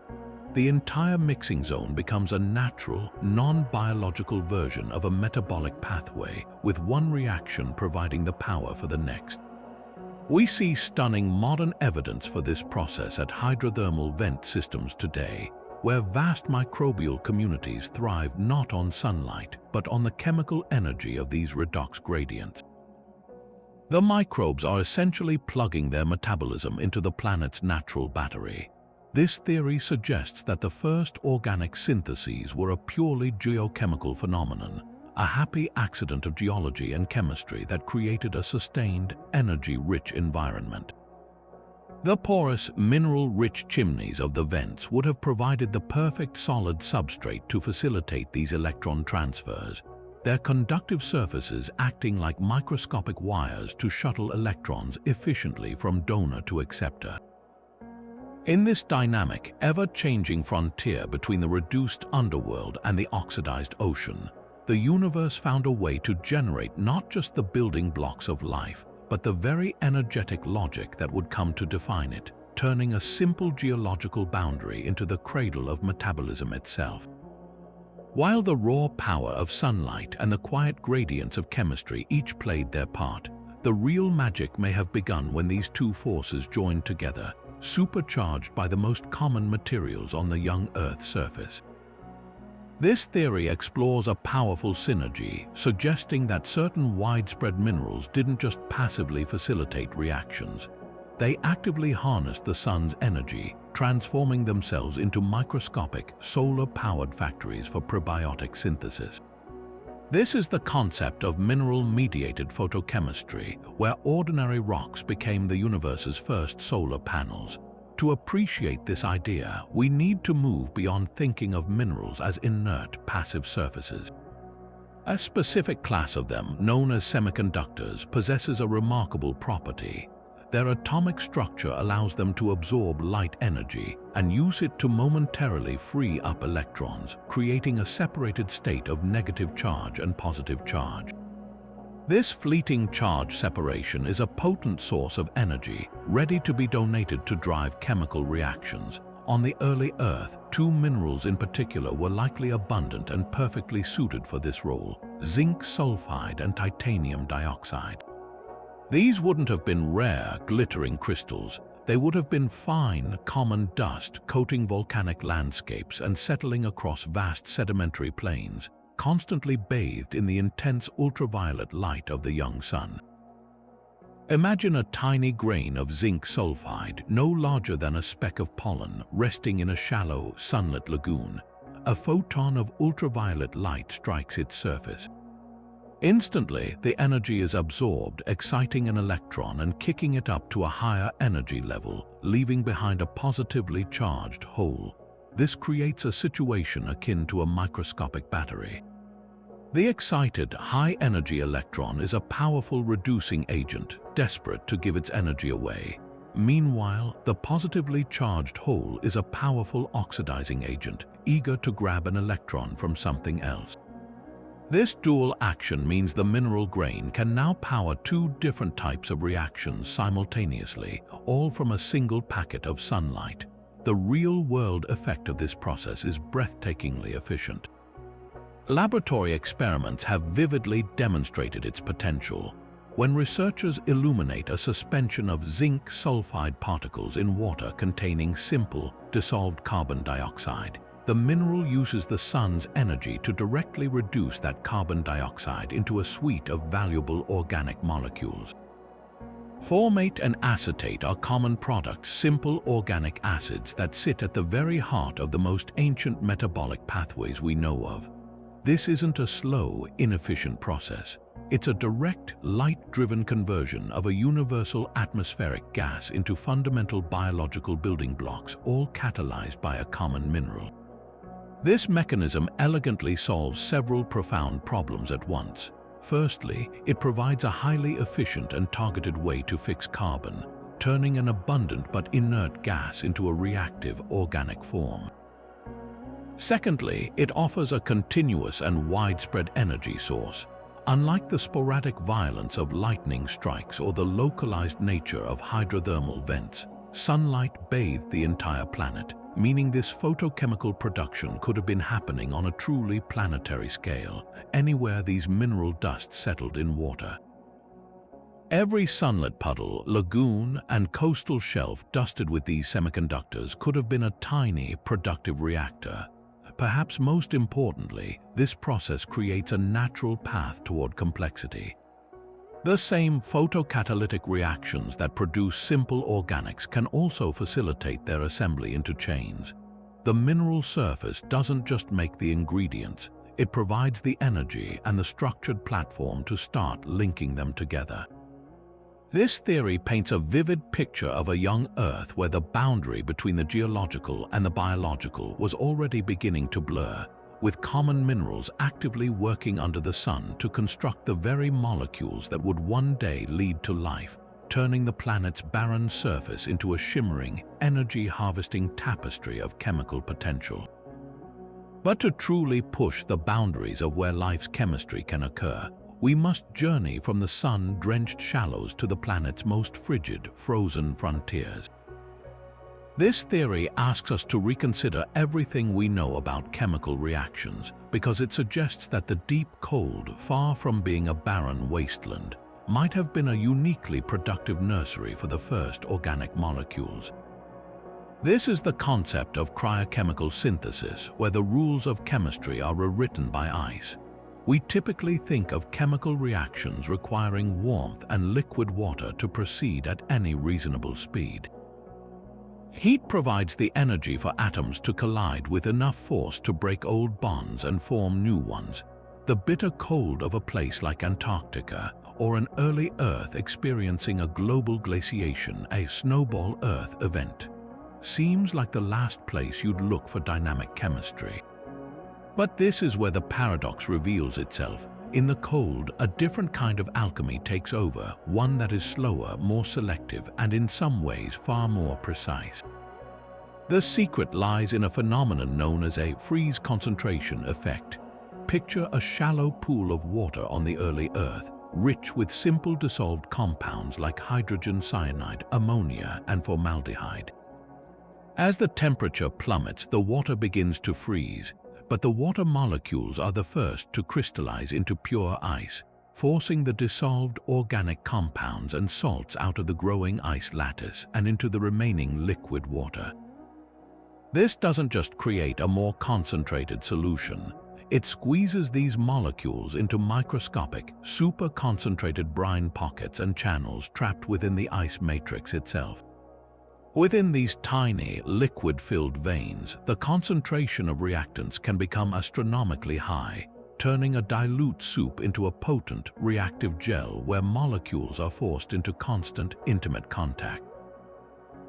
The entire mixing zone becomes a natural, non-biological version of a metabolic pathway, with one reaction providing the power for the next. We see stunning modern evidence for this process at hydrothermal vent systems today, where vast microbial communities thrive not on sunlight, but on the chemical energy of these redox gradients. The microbes are essentially plugging their metabolism into the planet's natural battery. This theory suggests that the first organic syntheses were a purely geochemical phenomenon, a happy accident of geology and chemistry that created a sustained, energy-rich environment. The porous, mineral-rich chimneys of the vents would have provided the perfect solid substrate to facilitate these electron transfers, their conductive surfaces acting like microscopic wires to shuttle electrons efficiently from donor to acceptor. In this dynamic, ever-changing frontier between the reduced underworld and the oxidized ocean, the universe found a way to generate not just the building blocks of life, but the very energetic logic that would come to define it, turning a simple geological boundary into the cradle of metabolism itself. While the raw power of sunlight and the quiet gradients of chemistry each played their part, the real magic may have begun when these two forces joined together, supercharged by the most common materials on the young Earth's surface. This theory explores a powerful synergy, suggesting that certain widespread minerals didn't just passively facilitate reactions. They actively harnessed the sun's energy, transforming themselves into microscopic, solar-powered factories for prebiotic synthesis. This is the concept of mineral-mediated photochemistry, where ordinary rocks became the universe's first solar panels. To appreciate this idea, we need to move beyond thinking of minerals as inert, passive surfaces. A specific class of them, known as semiconductors, possesses a remarkable property. Their atomic structure allows them to absorb light energy and use it to momentarily free up electrons, creating a separated state of negative charge and positive charge. This fleeting charge separation is a potent source of energy, ready to be donated to drive chemical reactions. On the early Earth, two minerals in particular were likely abundant and perfectly suited for this role: zinc sulfide and titanium dioxide. These wouldn't have been rare, glittering crystals. They would have been fine, common dust coating volcanic landscapes and settling across vast sedimentary plains, constantly bathed in the intense ultraviolet light of the young sun. Imagine a tiny grain of zinc sulfide, no larger than a speck of pollen, resting in a shallow, sunlit lagoon. A photon of ultraviolet light strikes its surface. Instantly, the energy is absorbed, exciting an electron and kicking it up to a higher energy level, leaving behind a positively charged hole. This creates a situation akin to a microscopic battery. The excited, high-energy electron is a powerful reducing agent, desperate to give its energy away. Meanwhile, the positively charged hole is a powerful oxidizing agent, eager to grab an electron from something else. This dual action means the mineral grain can now power two different types of reactions simultaneously, all from a single packet of sunlight. The real-world effect of this process is breathtakingly efficient. Laboratory experiments have vividly demonstrated its potential. When researchers illuminate a suspension of zinc sulfide particles in water containing simple, dissolved carbon dioxide, the mineral uses the sun's energy to directly reduce that carbon dioxide into a suite of valuable organic molecules. Formate and acetate are common products, simple organic acids that sit at the very heart of the most ancient metabolic pathways we know of. This isn't a slow, inefficient process. It's a direct, light-driven conversion of a universal atmospheric gas into fundamental biological building blocks, all catalyzed by a common mineral. This mechanism elegantly solves several profound problems at once. Firstly, it provides a highly efficient and targeted way to fix carbon, turning an abundant but inert gas into a reactive, organic form. Secondly, it offers a continuous and widespread energy source. Unlike the sporadic violence of lightning strikes or the localized nature of hydrothermal vents, sunlight bathed the entire planet, meaning this photochemical production could have been happening on a truly planetary scale, anywhere these mineral dusts settled in water. Every sunlit puddle, lagoon, and coastal shelf dusted with these semiconductors could have been a tiny, productive reactor. Perhaps most importantly, this process creates a natural path toward complexity. The same photocatalytic reactions that produce simple organics can also facilitate their assembly into chains. The mineral surface doesn't just make the ingredients, it provides the energy and the structured platform to start linking them together. This theory paints a vivid picture of a young Earth where the boundary between the geological and the biological was already beginning to blur, with common minerals actively working under the sun to construct the very molecules that would one day lead to life, turning the planet's barren surface into a shimmering, energy-harvesting tapestry of chemical potential. But to truly push the boundaries of where life's chemistry can occur, we must journey from the sun-drenched shallows to the planet's most frigid, frozen frontiers. This theory asks us to reconsider everything we know about chemical reactions because it suggests that the deep cold, far from being a barren wasteland, might have been a uniquely productive nursery for the first organic molecules. This is the concept of cryochemical synthesis, where the rules of chemistry are rewritten by ice. We typically think of chemical reactions requiring warmth and liquid water to proceed at any reasonable speed. Heat provides the energy for atoms to collide with enough force to break old bonds and form new ones. The bitter cold of a place like Antarctica, or an early Earth experiencing a global glaciation, a snowball Earth event, seems like the last place you'd look for dynamic chemistry. But this is where the paradox reveals itself. In the cold, a different kind of alchemy takes over, one that is slower, more selective, and in some ways far more precise. The secret lies in a phenomenon known as a freeze concentration effect. Picture a shallow pool of water on the early Earth, rich with simple dissolved compounds like hydrogen cyanide, ammonia, and formaldehyde. As the temperature plummets, the water begins to freeze, but the water molecules are the first to crystallize into pure ice, forcing the dissolved organic compounds and salts out of the growing ice lattice and into the remaining liquid water. This doesn't just create a more concentrated solution, it squeezes these molecules into microscopic, super-concentrated brine pockets and channels trapped within the ice matrix itself. Within these tiny, liquid-filled veins, the concentration of reactants can become astronomically high, turning a dilute soup into a potent, reactive gel where molecules are forced into constant, intimate contact.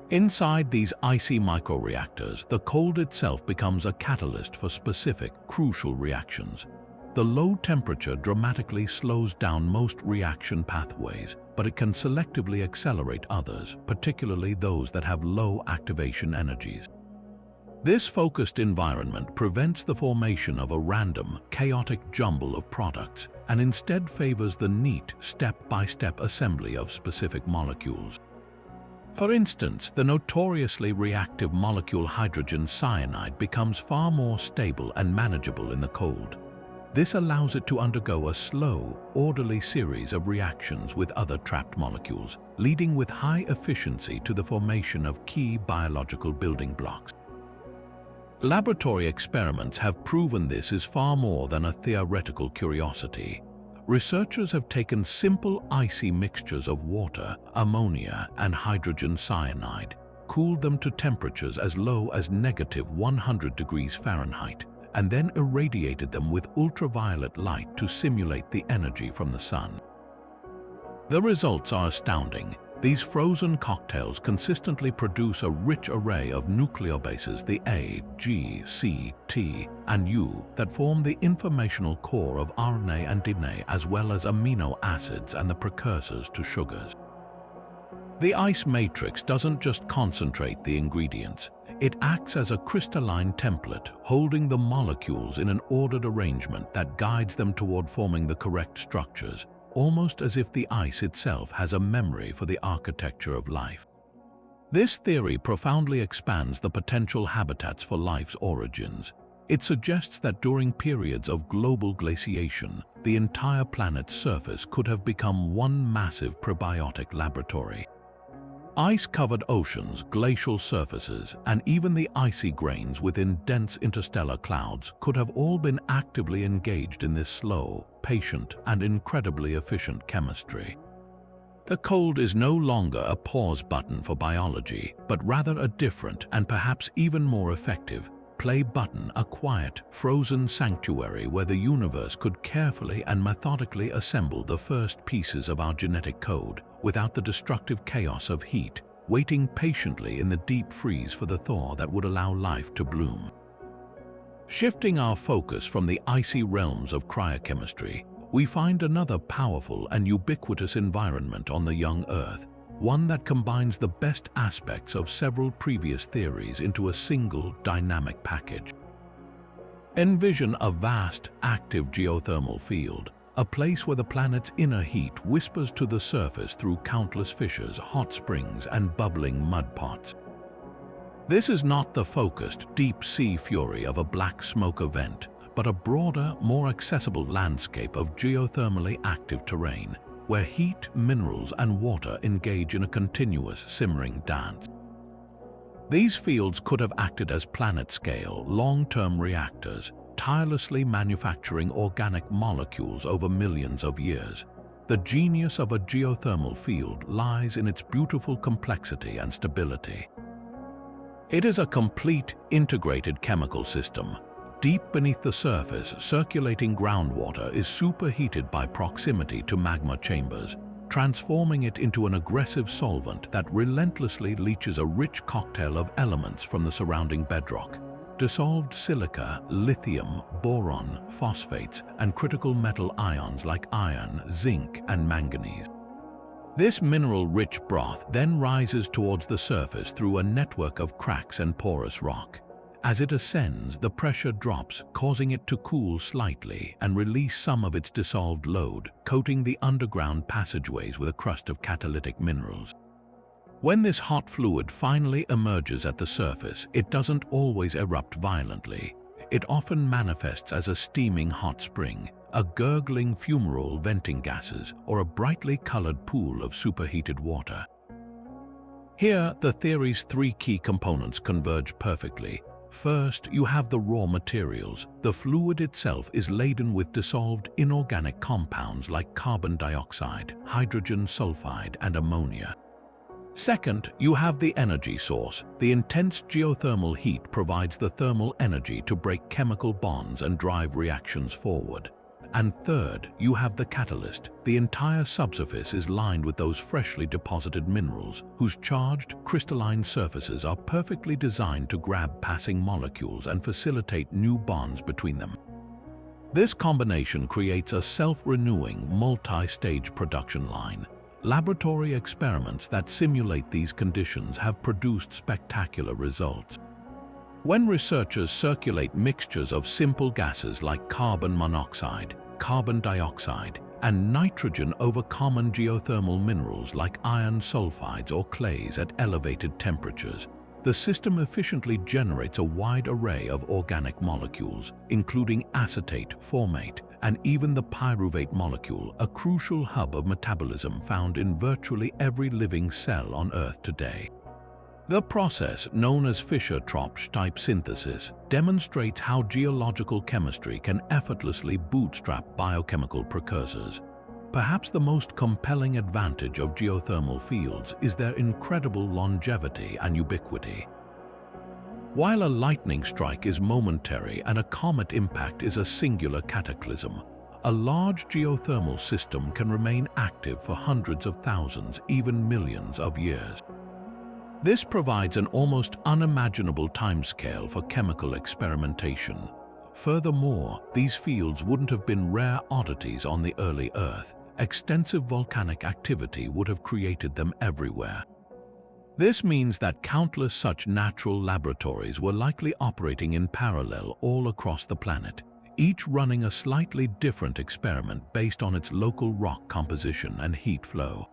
Inside these icy microreactors, the cold itself becomes a catalyst for specific, crucial reactions. The low temperature dramatically slows down most reaction pathways, but it can selectively accelerate others, particularly those that have low activation energies. This focused environment prevents the formation of a random, chaotic jumble of products and instead favors the neat, step-by-step assembly of specific molecules. For instance, the notoriously reactive molecule hydrogen cyanide becomes far more stable and manageable in the cold. This allows it to undergo a slow, orderly series of reactions with other trapped molecules, leading with high efficiency to the formation of key biological building blocks. Laboratory experiments have proven this is far more than a theoretical curiosity. Researchers have taken simple icy mixtures of water, ammonia, and hydrogen cyanide, cooled them to temperatures as low as -100 degrees Fahrenheit, and then irradiated them with ultraviolet light to simulate the energy from the sun. The results are astounding. These frozen cocktails consistently produce a rich array of nucleobases, the A, G, C, T, and U, that form the informational core of RNA and DNA, as well as amino acids and the precursors to sugars. The ice matrix doesn't just concentrate the ingredients, it acts as a crystalline template, holding the molecules in an ordered arrangement that guides them toward forming the correct structures, almost as if the ice itself has a memory for the architecture of life. This theory profoundly expands the potential habitats for life's origins. It suggests that during periods of global glaciation, the entire planet's surface could have become one massive prebiotic laboratory. Ice-covered oceans, glacial surfaces, and even the icy grains within dense interstellar clouds could have all been actively engaged in this slow, patient, and incredibly efficient chemistry. The cold is no longer a pause button for biology, but rather a different and perhaps even more effective play button, a quiet, frozen sanctuary where the universe could carefully and methodically assemble the first pieces of our genetic code without the destructive chaos of heat, waiting patiently in the deep freeze for the thaw that would allow life to bloom. Shifting our focus from the icy realms of cryochemistry, we find another powerful and ubiquitous environment on the young Earth, one that combines the best aspects of several previous theories into a single dynamic package. Envision a vast, active geothermal field, a place where the planet's inner heat whispers to the surface through countless fissures, hot springs, and bubbling mud pots. This is not the focused, deep-sea fury of a black smoke event, but a broader, more accessible landscape of geothermally active terrain, where heat, minerals, and water engage in a continuous, simmering dance. These fields could have acted as planet-scale, long-term reactors, tirelessly manufacturing organic molecules over millions of years. The genius of a geothermal field lies in its beautiful complexity and stability. It is a complete, integrated chemical system. Deep beneath the surface, circulating groundwater is superheated by proximity to magma chambers, transforming it into an aggressive solvent that relentlessly leaches a rich cocktail of elements from the surrounding bedrock: dissolved silica, lithium, boron, phosphates, and critical metal ions like iron, zinc, and manganese. This mineral-rich broth then rises towards the surface through a network of cracks and porous rock. As it ascends, the pressure drops, causing it to cool slightly and release some of its dissolved load, coating the underground passageways with a crust of catalytic minerals. When this hot fluid finally emerges at the surface, it doesn't always erupt violently. It often manifests as a steaming hot spring, a gurgling fumarole venting gases, or a brightly colored pool of superheated water. Here, the theory's three key components converge perfectly. First, you have the raw materials. The fluid itself is laden with dissolved inorganic compounds like carbon dioxide, hydrogen sulfide, and ammonia. Second, you have the energy source. The intense geothermal heat provides the thermal energy to break chemical bonds and drive reactions forward. And third, you have the catalyst. The entire subsurface is lined with those freshly deposited minerals, whose charged, crystalline surfaces are perfectly designed to grab passing molecules and facilitate new bonds between them. This combination creates a self-renewing, multi-stage production line. Laboratory experiments that simulate these conditions have produced spectacular results. When researchers circulate mixtures of simple gases like carbon monoxide, carbon dioxide, and nitrogen over common geothermal minerals like iron sulfides or clays at elevated temperatures, the system efficiently generates a wide array of organic molecules, including acetate, formate, and even the pyruvate molecule, a crucial hub of metabolism found in virtually every living cell on Earth today. The process, known as Fischer-Tropsch type synthesis, demonstrates how geological chemistry can effortlessly bootstrap biochemical precursors. Perhaps the most compelling advantage of geothermal fields is their incredible longevity and ubiquity. While a lightning strike is momentary and a comet impact is a singular cataclysm, a large geothermal system can remain active for hundreds of thousands, even millions of years. This provides an almost unimaginable timescale for chemical experimentation. Furthermore, these fields wouldn't have been rare oddities on the early Earth. Extensive volcanic activity would have created them everywhere. This means that countless such natural laboratories were likely operating in parallel all across the planet, each running a slightly different experiment based on its local rock composition and heat flow.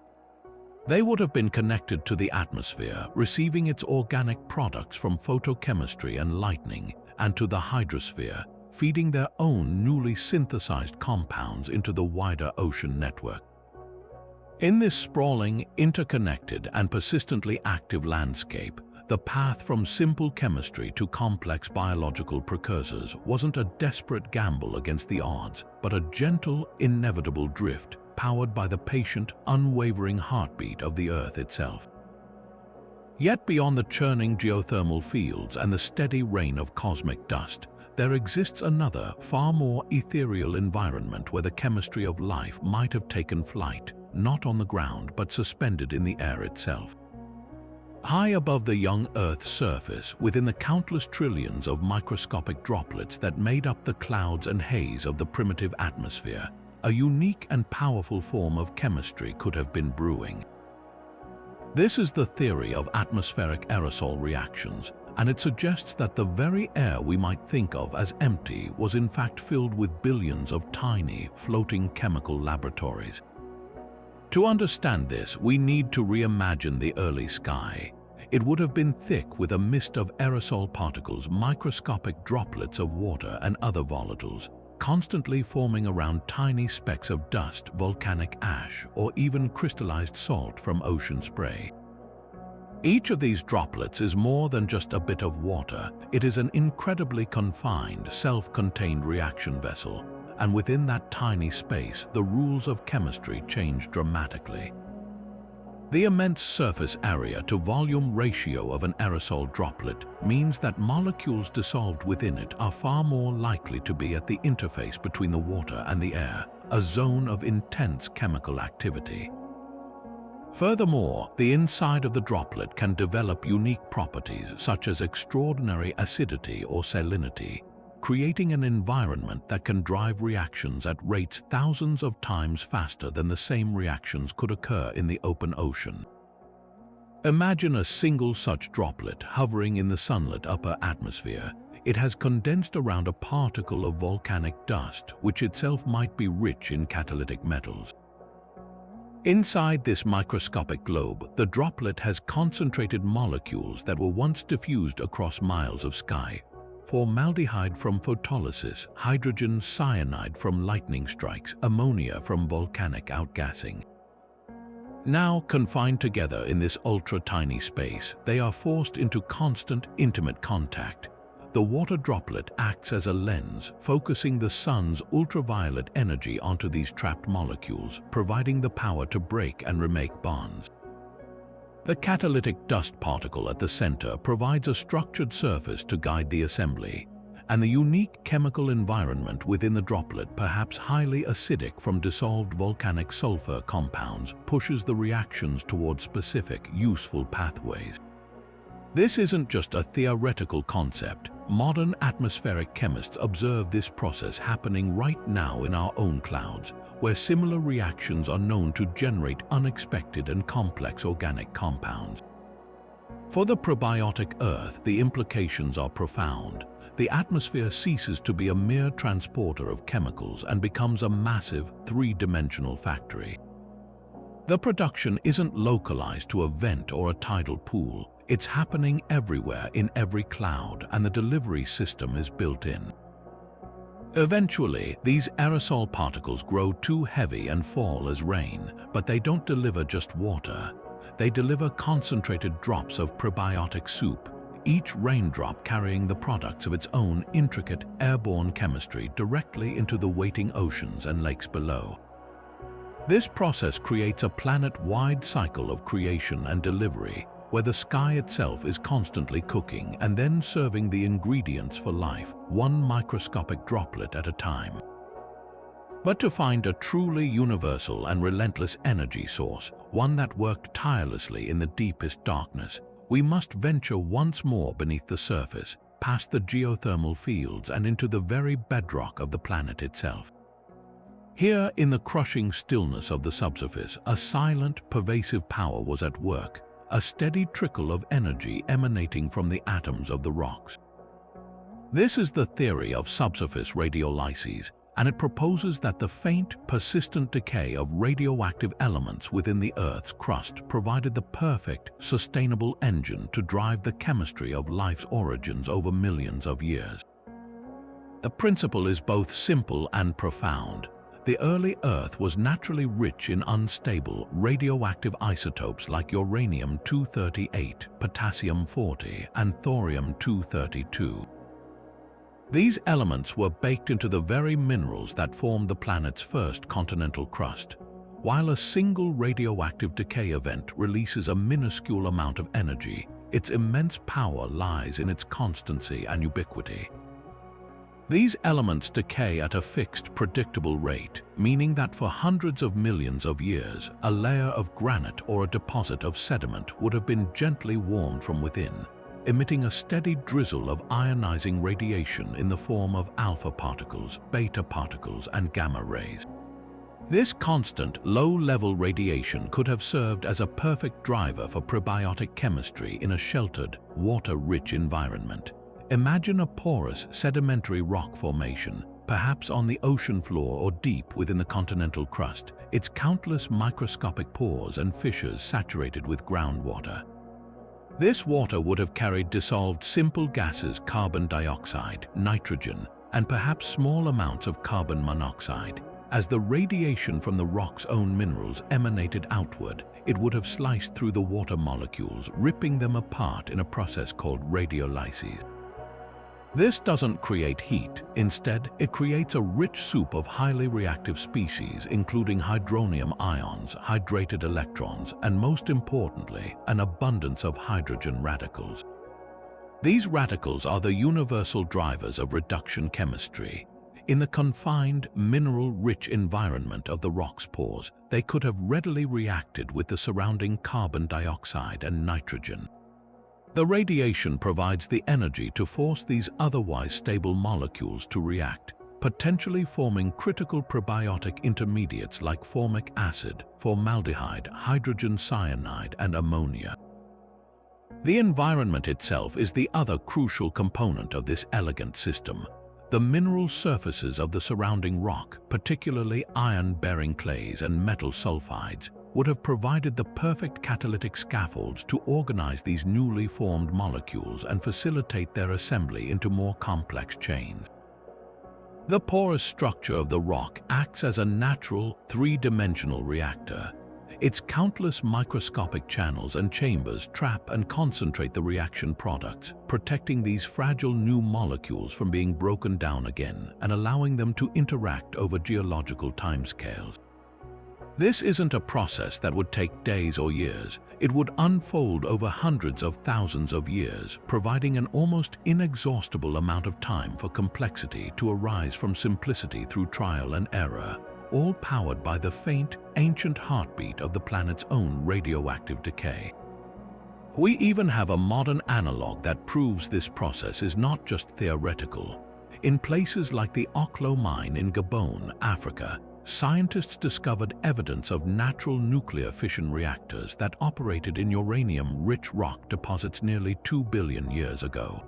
They would have been connected to the atmosphere, receiving its organic products from photochemistry and lightning, and to the hydrosphere, feeding their own newly synthesized compounds into the wider ocean network. In this sprawling, interconnected, and persistently active landscape, the path from simple chemistry to complex biological precursors wasn't a desperate gamble against the odds, but a gentle, inevitable drift powered by the patient, unwavering heartbeat of the Earth itself. Yet beyond the churning geothermal fields and the steady rain of cosmic dust, there exists another, far more ethereal environment where the chemistry of life might have taken flight, not on the ground but suspended in the air itself. High above the young Earth's surface, within the countless trillions of microscopic droplets that made up the clouds and haze of the primitive atmosphere, a unique and powerful form of chemistry could have been brewing. This is the theory of atmospheric aerosol reactions, and it suggests that the very air we might think of as empty was in fact filled with billions of tiny, floating chemical laboratories. To understand this, we need to reimagine the early sky. it would have been thick with a mist of aerosol particles, microscopic droplets of water and other volatiles, constantly forming around tiny specks of dust, volcanic ash, or even crystallized salt from ocean spray. Each of these droplets is more than just a bit of water. It is an incredibly confined, self-contained reaction vessel, and within that tiny space, the rules of chemistry change dramatically. The immense surface area to volume ratio of an aerosol droplet means that molecules dissolved within it are far more likely to be at the interface between the water and the air, a zone of intense chemical activity. Furthermore, the inside of the droplet can develop unique properties such as extraordinary acidity or salinity, creating an environment that can drive reactions at rates thousands of times faster than the same reactions could occur in the open ocean. Imagine a single such droplet hovering in the sunlit upper atmosphere. It has condensed around a particle of volcanic dust, which itself might be rich in catalytic metals. Inside this microscopic globe, the droplet has concentrated molecules that were once diffused across miles of sky. Formaldehyde from photolysis, hydrogen cyanide from lightning strikes, ammonia from volcanic outgassing. Now confined together in this ultra-tiny space, they are forced into constant, intimate contact. The water droplet acts as a lens, focusing the sun's ultraviolet energy onto these trapped molecules, providing the power to break and remake bonds. The catalytic dust particle at the center provides a structured surface to guide the assembly, and the unique chemical environment within the droplet, perhaps highly acidic from dissolved volcanic sulfur compounds, pushes the reactions toward specific, useful pathways. This isn't just a theoretical concept. Modern atmospheric chemists observe this process happening right now in our own clouds, where similar reactions are known to generate unexpected and complex organic compounds. For the probiotic Earth, the implications are profound. The atmosphere ceases to be a mere transporter of chemicals and becomes a massive, three-dimensional factory. The production isn't localized to a vent or a tidal pool. It's happening everywhere in every cloud, and the delivery system is built in. Eventually, these aerosol particles grow too heavy and fall as rain, but they don't deliver just water. They deliver concentrated drops of probiotic soup, each raindrop carrying the products of its own intricate airborne chemistry directly into the waiting oceans and lakes below. This process creates a planet-wide cycle of creation and delivery, where the sky itself is constantly cooking and then serving the ingredients for life, one microscopic droplet at a time. But to find a truly universal and relentless energy source, one that worked tirelessly in the deepest darkness, we must venture once more beneath the surface, past the geothermal fields and into the very bedrock of the planet itself. Here, in the crushing stillness of the subsurface, a silent, pervasive power was at work, a steady trickle of energy emanating from the atoms of the rocks. This is the theory of subsurface radiolysis, and it proposes that the faint, persistent decay of radioactive elements within the Earth's crust provided the perfect, sustainable engine to drive the chemistry of life's origins over millions of years. The principle is both simple and profound. The early Earth was naturally rich in unstable, radioactive isotopes like uranium-238, potassium-40, and thorium-232. These elements were baked into the very minerals that formed the planet's first continental crust. While a single radioactive decay event releases a minuscule amount of energy, its immense power lies in its constancy and ubiquity. These elements decay at a fixed, predictable rate, meaning that for hundreds of millions of years, a layer of granite or a deposit of sediment would have been gently warmed from within, emitting a steady drizzle of ionizing radiation in the form of alpha particles, beta particles, and gamma rays. This constant, low-level radiation could have served as a perfect driver for probiotic chemistry in a sheltered, water-rich environment. Imagine a porous, sedimentary rock formation, perhaps on the ocean floor or deep within the continental crust, its countless microscopic pores and fissures saturated with groundwater. This water would have carried dissolved simple gases, carbon dioxide, nitrogen, and perhaps small amounts of carbon monoxide. As the radiation from the rock's own minerals emanated outward, it would have sliced through the water molecules, ripping them apart in a process called radiolysis. This doesn't create heat. Instead, it creates a rich soup of highly reactive species, including hydronium ions, hydrated electrons, and most importantly, an abundance of hydrogen radicals. These radicals are the universal drivers of reduction chemistry. In the confined, mineral-rich environment of the rock's pores, they could have readily reacted with the surrounding carbon dioxide and nitrogen. The radiation provides the energy to force these otherwise stable molecules to react, potentially forming critical prebiotic intermediates like formic acid, formaldehyde, hydrogen cyanide, and ammonia. The environment itself is the other crucial component of this elegant system. The mineral surfaces of the surrounding rock, particularly iron-bearing clays and metal sulfides, would have provided the perfect catalytic scaffolds to organize these newly formed molecules and facilitate their assembly into more complex chains. The porous structure of the rock acts as a natural, three-dimensional reactor. Its countless microscopic channels and chambers trap and concentrate the reaction products, protecting these fragile new molecules from being broken down again and allowing them to interact over geological timescales. This isn't a process that would take days or years. It would unfold over hundreds of thousands of years, providing an almost inexhaustible amount of time for complexity to arise from simplicity through trial and error, all powered by the faint, ancient heartbeat of the planet's own radioactive decay. We even have a modern analog that proves this process is not just theoretical. In places like the Oklo mine in Gabon, Africa, scientists discovered evidence of natural nuclear fission reactors that operated in uranium-rich rock deposits nearly 2 billion years ago.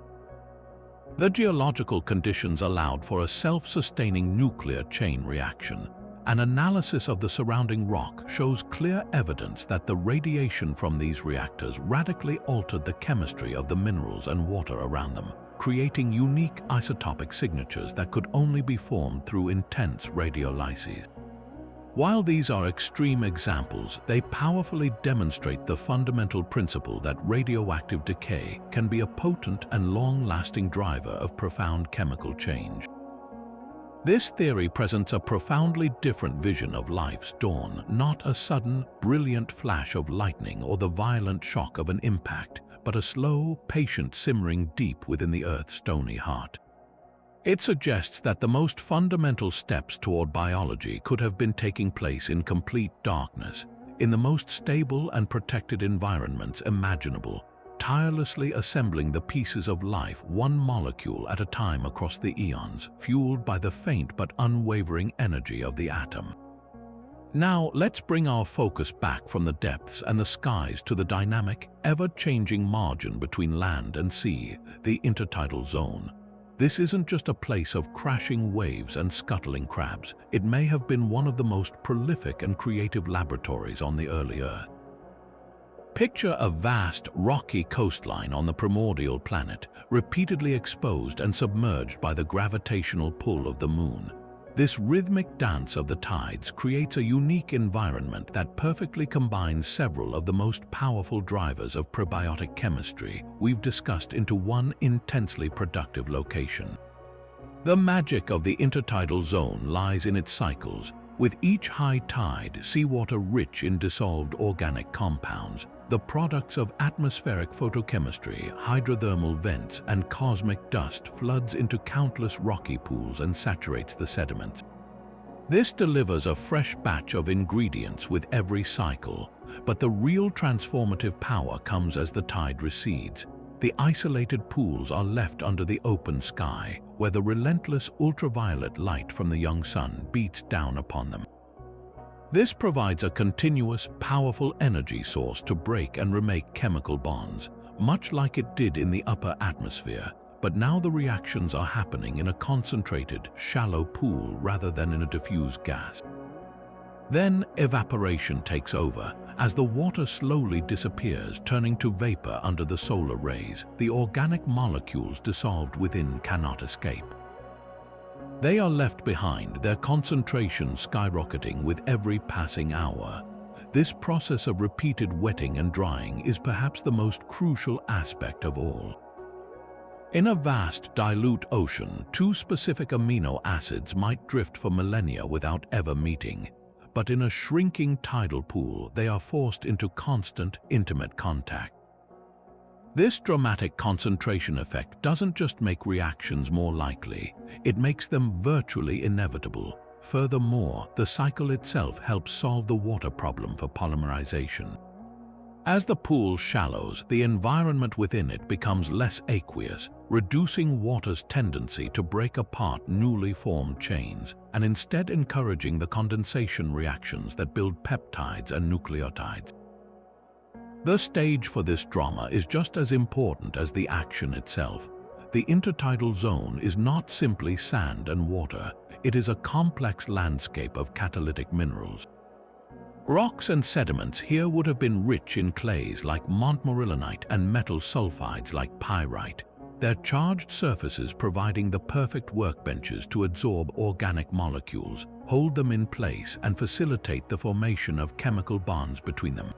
The geological conditions allowed for a self-sustaining nuclear chain reaction. An analysis of the surrounding rock shows clear evidence that the radiation from these reactors radically altered the chemistry of the minerals and water around them, creating unique isotopic signatures that could only be formed through intense radiolysis. While these are extreme examples, they powerfully demonstrate the fundamental principle that radioactive decay can be a potent and long-lasting driver of profound chemical change. This theory presents a profoundly different vision of life's dawn, not a sudden, brilliant flash of lightning or the violent shock of an impact, but a slow, patient simmering deep within the Earth's stony heart. It suggests that the most fundamental steps toward biology could have been taking place in complete darkness, in the most stable and protected environments imaginable, tirelessly assembling the pieces of life one molecule at a time across the eons, fueled by the faint but unwavering energy of the atom. Now, let's bring our focus back from the depths and the skies to the dynamic, ever-changing margin between land and sea, the intertidal zone. This isn't just a place of crashing waves and scuttling crabs. It may have been one of the most prolific and creative laboratories on the early Earth. Picture a vast, rocky coastline on the primordial planet, repeatedly exposed and submerged by the gravitational pull of the moon. This rhythmic dance of the tides creates a unique environment that perfectly combines several of the most powerful drivers of prebiotic chemistry we've discussed into one intensely productive location. The magic of the intertidal zone lies in its cycles. With each high tide, seawater rich in dissolved organic compounds, the products of atmospheric photochemistry, hydrothermal vents, and cosmic dust floods into countless rocky pools and saturates the sediments. This delivers a fresh batch of ingredients with every cycle, but the real transformative power comes as the tide recedes. The isolated pools are left under the open sky, where the relentless ultraviolet light from the young sun beats down upon them. This provides a continuous, powerful energy source to break and remake chemical bonds, much like it did in the upper atmosphere, but now the reactions are happening in a concentrated, shallow pool rather than in a diffuse gas. Then evaporation takes over. As the water slowly disappears, turning to vapor under the solar rays, the organic molecules dissolved within cannot escape. They are left behind, their concentration skyrocketing with every passing hour. This process of repeated wetting and drying is perhaps the most crucial aspect of all. In a vast, dilute ocean, two specific amino acids might drift for millennia without ever meeting. But in a shrinking tidal pool, they are forced into constant, intimate contact. This dramatic concentration effect doesn't just make reactions more likely, it makes them virtually inevitable. Furthermore, the cycle itself helps solve the water problem for polymerization. As the pool shallows, the environment within it becomes less aqueous, reducing water's tendency to break apart newly formed chains, and instead encouraging the condensation reactions that build peptides and nucleotides. The stage for this drama is just as important as the action itself. The intertidal zone is not simply sand and water, it is a complex landscape of catalytic minerals. Rocks and sediments here would have been rich in clays like montmorillonite and metal sulfides like pyrite, their charged surfaces providing the perfect workbenches to absorb organic molecules, hold them in place, and facilitate the formation of chemical bonds between them.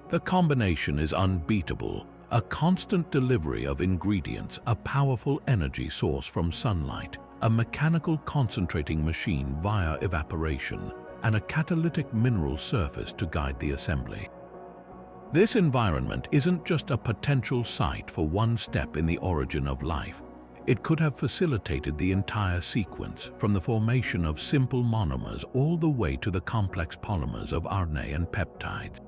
The combination is unbeatable, a constant delivery of ingredients, a powerful energy source from sunlight, a mechanical concentrating machine via evaporation, and a catalytic mineral surface to guide the assembly. This environment isn't just a potential site for one step in the origin of life. It could have facilitated the entire sequence, from the formation of simple monomers all the way to the complex polymers of RNA and peptides.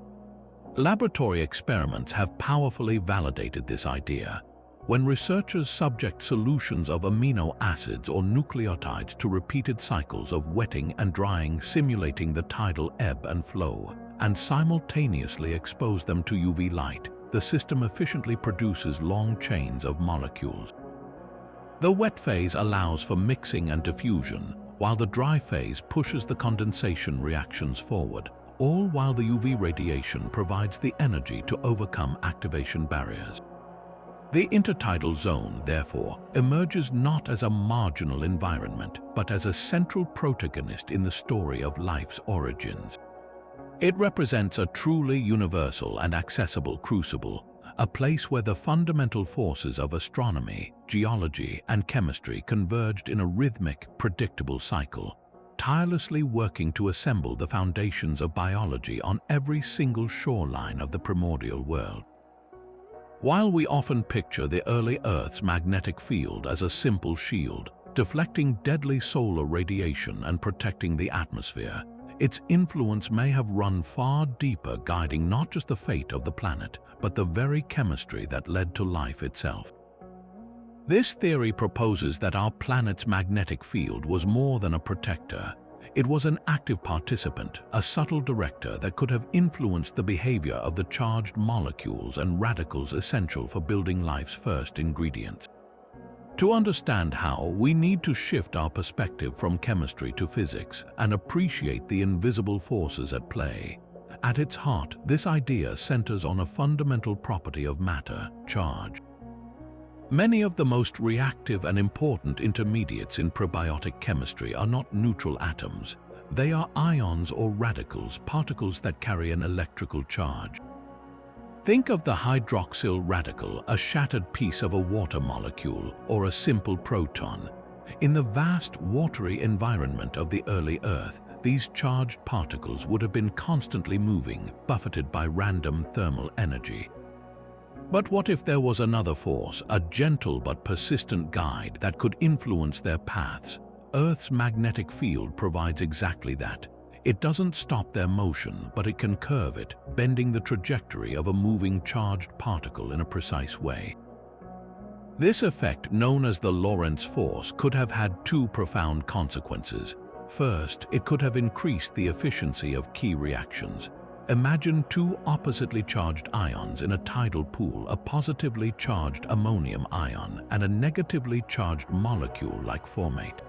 Laboratory experiments have powerfully validated this idea. When researchers subject solutions of amino acids or nucleotides to repeated cycles of wetting and drying simulating the tidal ebb and flow, and simultaneously expose them to UV light, the system efficiently produces long chains of molecules. The wet phase allows for mixing and diffusion, while the dry phase pushes the condensation reactions forward, all while the UV radiation provides the energy to overcome activation barriers. The intertidal zone, therefore, emerges not as a marginal environment, but as a central protagonist in the story of life's origins. It represents a truly universal and accessible crucible, a place where the fundamental forces of astronomy, geology, and chemistry converged in a rhythmic, predictable cycle, tirelessly working to assemble the foundations of biology on every single shoreline of the primordial world. While we often picture the early Earth's magnetic field as a simple shield, deflecting deadly solar radiation and protecting the atmosphere, its influence may have run far deeper, guiding not just the fate of the planet, but the very chemistry that led to life itself. This theory proposes that our planet's magnetic field was more than a protector. It was an active participant, a subtle director that could have influenced the behavior of the charged molecules and radicals essential for building life's first ingredients. To understand how, we need to shift our perspective from chemistry to physics and appreciate the invisible forces at play. At its heart, this idea centers on a fundamental property of matter, charge. Many of the most reactive and important intermediates in probiotic chemistry are not neutral atoms. They are ions or radicals, particles that carry an electrical charge. Think of the hydroxyl radical, a shattered piece of a water molecule, or a simple proton. In the vast, watery environment of the early Earth, these charged particles would have been constantly moving, buffeted by random thermal energy. But what if there was another force, a gentle but persistent guide that could influence their paths? Earth's magnetic field provides exactly that. It doesn't stop their motion, but it can curve it, bending the trajectory of a moving charged particle in a precise way. This effect, known as the Lorentz force, could have had two profound consequences. First, it could have increased the efficiency of key reactions. Imagine two oppositely charged ions in a tidal pool, a positively charged ammonium ion and a negatively charged molecule like formate.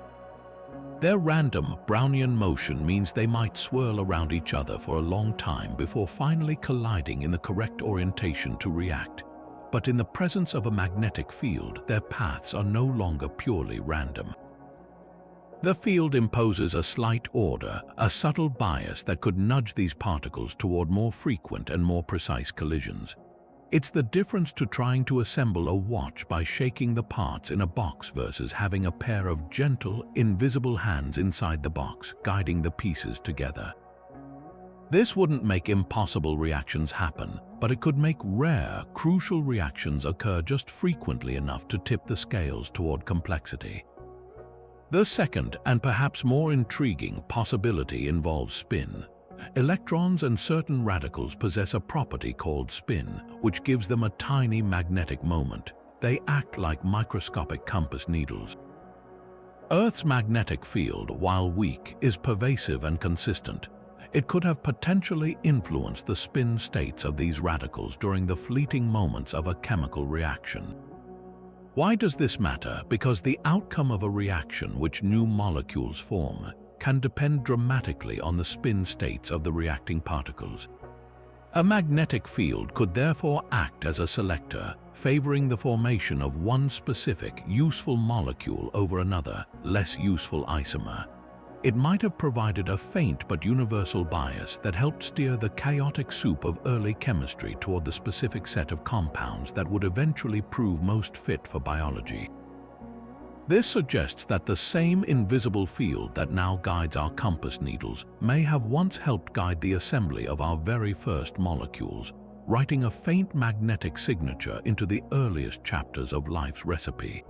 Their random Brownian motion means they might swirl around each other for a long time before finally colliding in the correct orientation to react. But in the presence of a magnetic field, their paths are no longer purely random. The field imposes a slight order, a subtle bias that could nudge these particles toward more frequent and more precise collisions. It's the difference to trying to assemble a watch by shaking the parts in a box versus having a pair of gentle, invisible hands inside the box, guiding the pieces together. This wouldn't make impossible reactions happen, but it could make rare, crucial reactions occur just frequently enough to tip the scales toward complexity. The second, and perhaps more intriguing, possibility involves spin. Electrons and certain radicals possess a property called spin, which gives them a tiny magnetic moment. They act like microscopic compass needles. Earth's magnetic field, while weak, is pervasive and consistent. It could have potentially influenced the spin states of these radicals during the fleeting moments of a chemical reaction. Why does this matter? Because the outcome of a reaction which new molecules form can depend dramatically on the spin states of the reacting particles. A magnetic field could therefore act as a selector, favoring the formation of one specific, useful molecule over another, less useful isomer. It might have provided a faint but universal bias that helped steer the chaotic soup of early chemistry toward the specific set of compounds that would eventually prove most fit for biology. This suggests that the same invisible field that now guides our compass needles may have once helped guide the assembly of our very first molecules, writing a faint magnetic signature into the earliest chapters of life's recipe.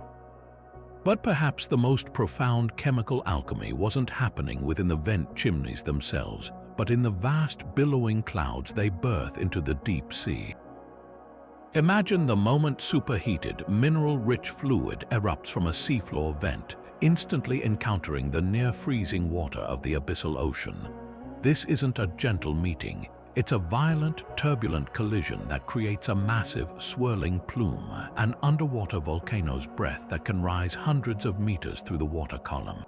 But perhaps the most profound chemical alchemy wasn't happening within the vent chimneys themselves, but in the vast billowing clouds they birth into the deep sea. Imagine the moment superheated, mineral-rich fluid erupts from a seafloor vent, instantly encountering the near-freezing water of the abyssal ocean. This isn't a gentle meeting. It's a violent, turbulent collision that creates a massive, swirling plume, an underwater volcano's breath that can rise hundreds of meters through the water column.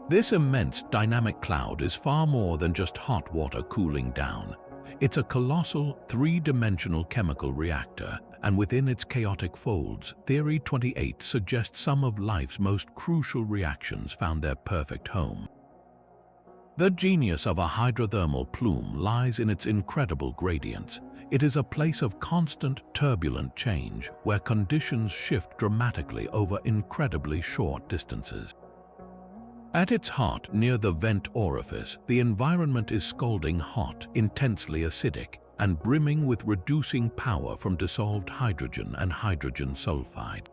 This immense, dynamic cloud is far more than just hot water cooling down. It's a colossal, three-dimensional chemical reactor, and within its chaotic folds, Theory 28 suggests some of life's most crucial reactions found their perfect home. The genius of a hydrothermal plume lies in its incredible gradients. It is a place of constant, turbulent change, where conditions shift dramatically over incredibly short distances. At its heart, near the vent orifice, the environment is scalding hot, intensely acidic, and brimming with reducing power from dissolved hydrogen and hydrogen sulfide.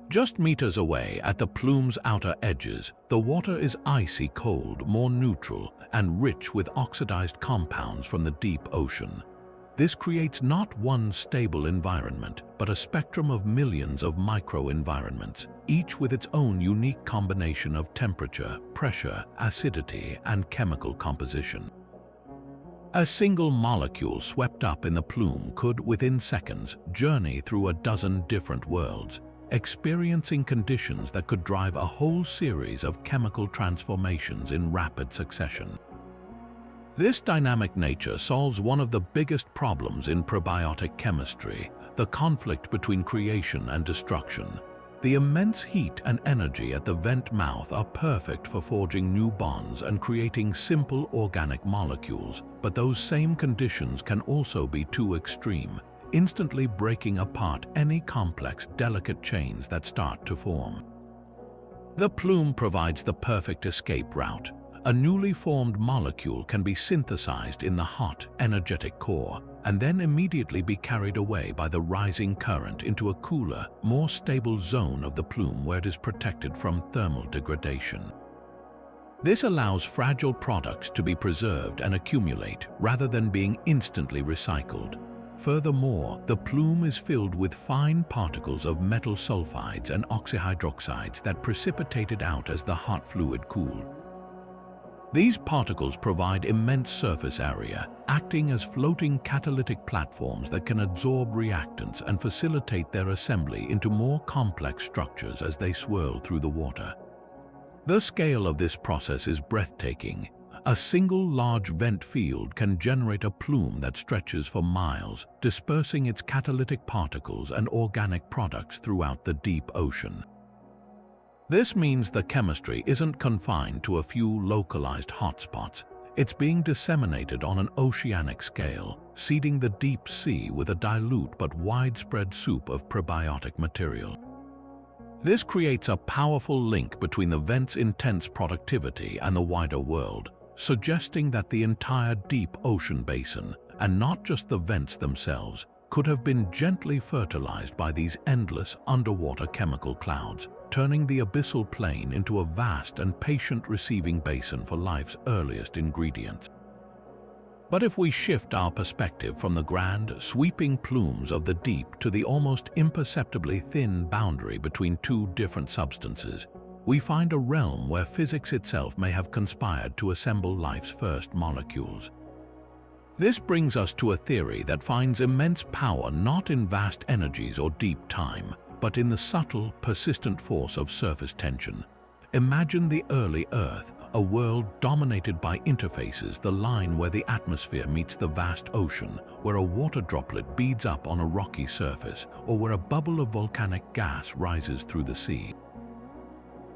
Just meters away, at the plume's outer edges, the water is icy cold, more neutral, and rich with oxidized compounds from the deep ocean. This creates not one stable environment, but a spectrum of millions of microenvironments, each with its own unique combination of temperature, pressure, acidity, and chemical composition. A single molecule swept up in the plume could, within seconds, journey through a dozen different worlds, experiencing conditions that could drive a whole series of chemical transformations in rapid succession. This dynamic nature solves one of the biggest problems in probiotic chemistry, the conflict between creation and destruction. The immense heat and energy at the vent mouth are perfect for forging new bonds and creating simple organic molecules, but those same conditions can also be too extreme, instantly breaking apart any complex, delicate chains that start to form. The plume provides the perfect escape route. A newly formed molecule can be synthesized in the hot, energetic core, and then immediately be carried away by the rising current into a cooler, more stable zone of the plume where it is protected from thermal degradation. This allows fragile products to be preserved and accumulate rather than being instantly recycled. Furthermore, the plume is filled with fine particles of metal sulfides and oxyhydroxides that precipitated out as the hot fluid cooled. These particles provide immense surface area, acting as floating catalytic platforms that can absorb reactants and facilitate their assembly into more complex structures as they swirl through the water. The scale of this process is breathtaking. A single large vent field can generate a plume that stretches for miles, dispersing its catalytic particles and organic products throughout the deep ocean. This means the chemistry isn't confined to a few localized hotspots. It's being disseminated on an oceanic scale, seeding the deep sea with a dilute but widespread soup of prebiotic material. This creates a powerful link between the vent's intense productivity and the wider world, suggesting that the entire deep ocean basin, and not just the vents themselves, could have been gently fertilized by these endless underwater chemical clouds, turning the abyssal plain into a vast and patient receiving basin for life's earliest ingredients. But if we shift our perspective from the grand, sweeping plumes of the deep to the almost imperceptibly thin boundary between two different substances, we find a realm where physics itself may have conspired to assemble life's first molecules. This brings us to a theory that finds immense power not in vast energies or deep time, but in the subtle, persistent force of surface tension. Imagine the early Earth, a world dominated by interfaces, the line where the atmosphere meets the vast ocean, where a water droplet beads up on a rocky surface, or where a bubble of volcanic gas rises through the sea.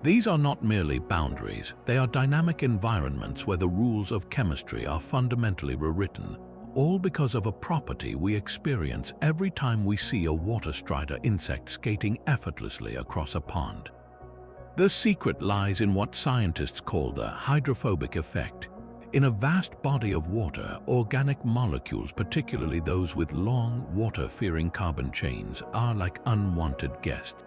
These are not merely boundaries, they are dynamic environments where the rules of chemistry are fundamentally rewritten, all because of a property we experience every time we see a water strider insect skating effortlessly across a pond. The secret lies in what scientists call the hydrophobic effect. In a vast body of water, organic molecules, particularly those with long, water-fearing carbon chains, are like unwanted guests.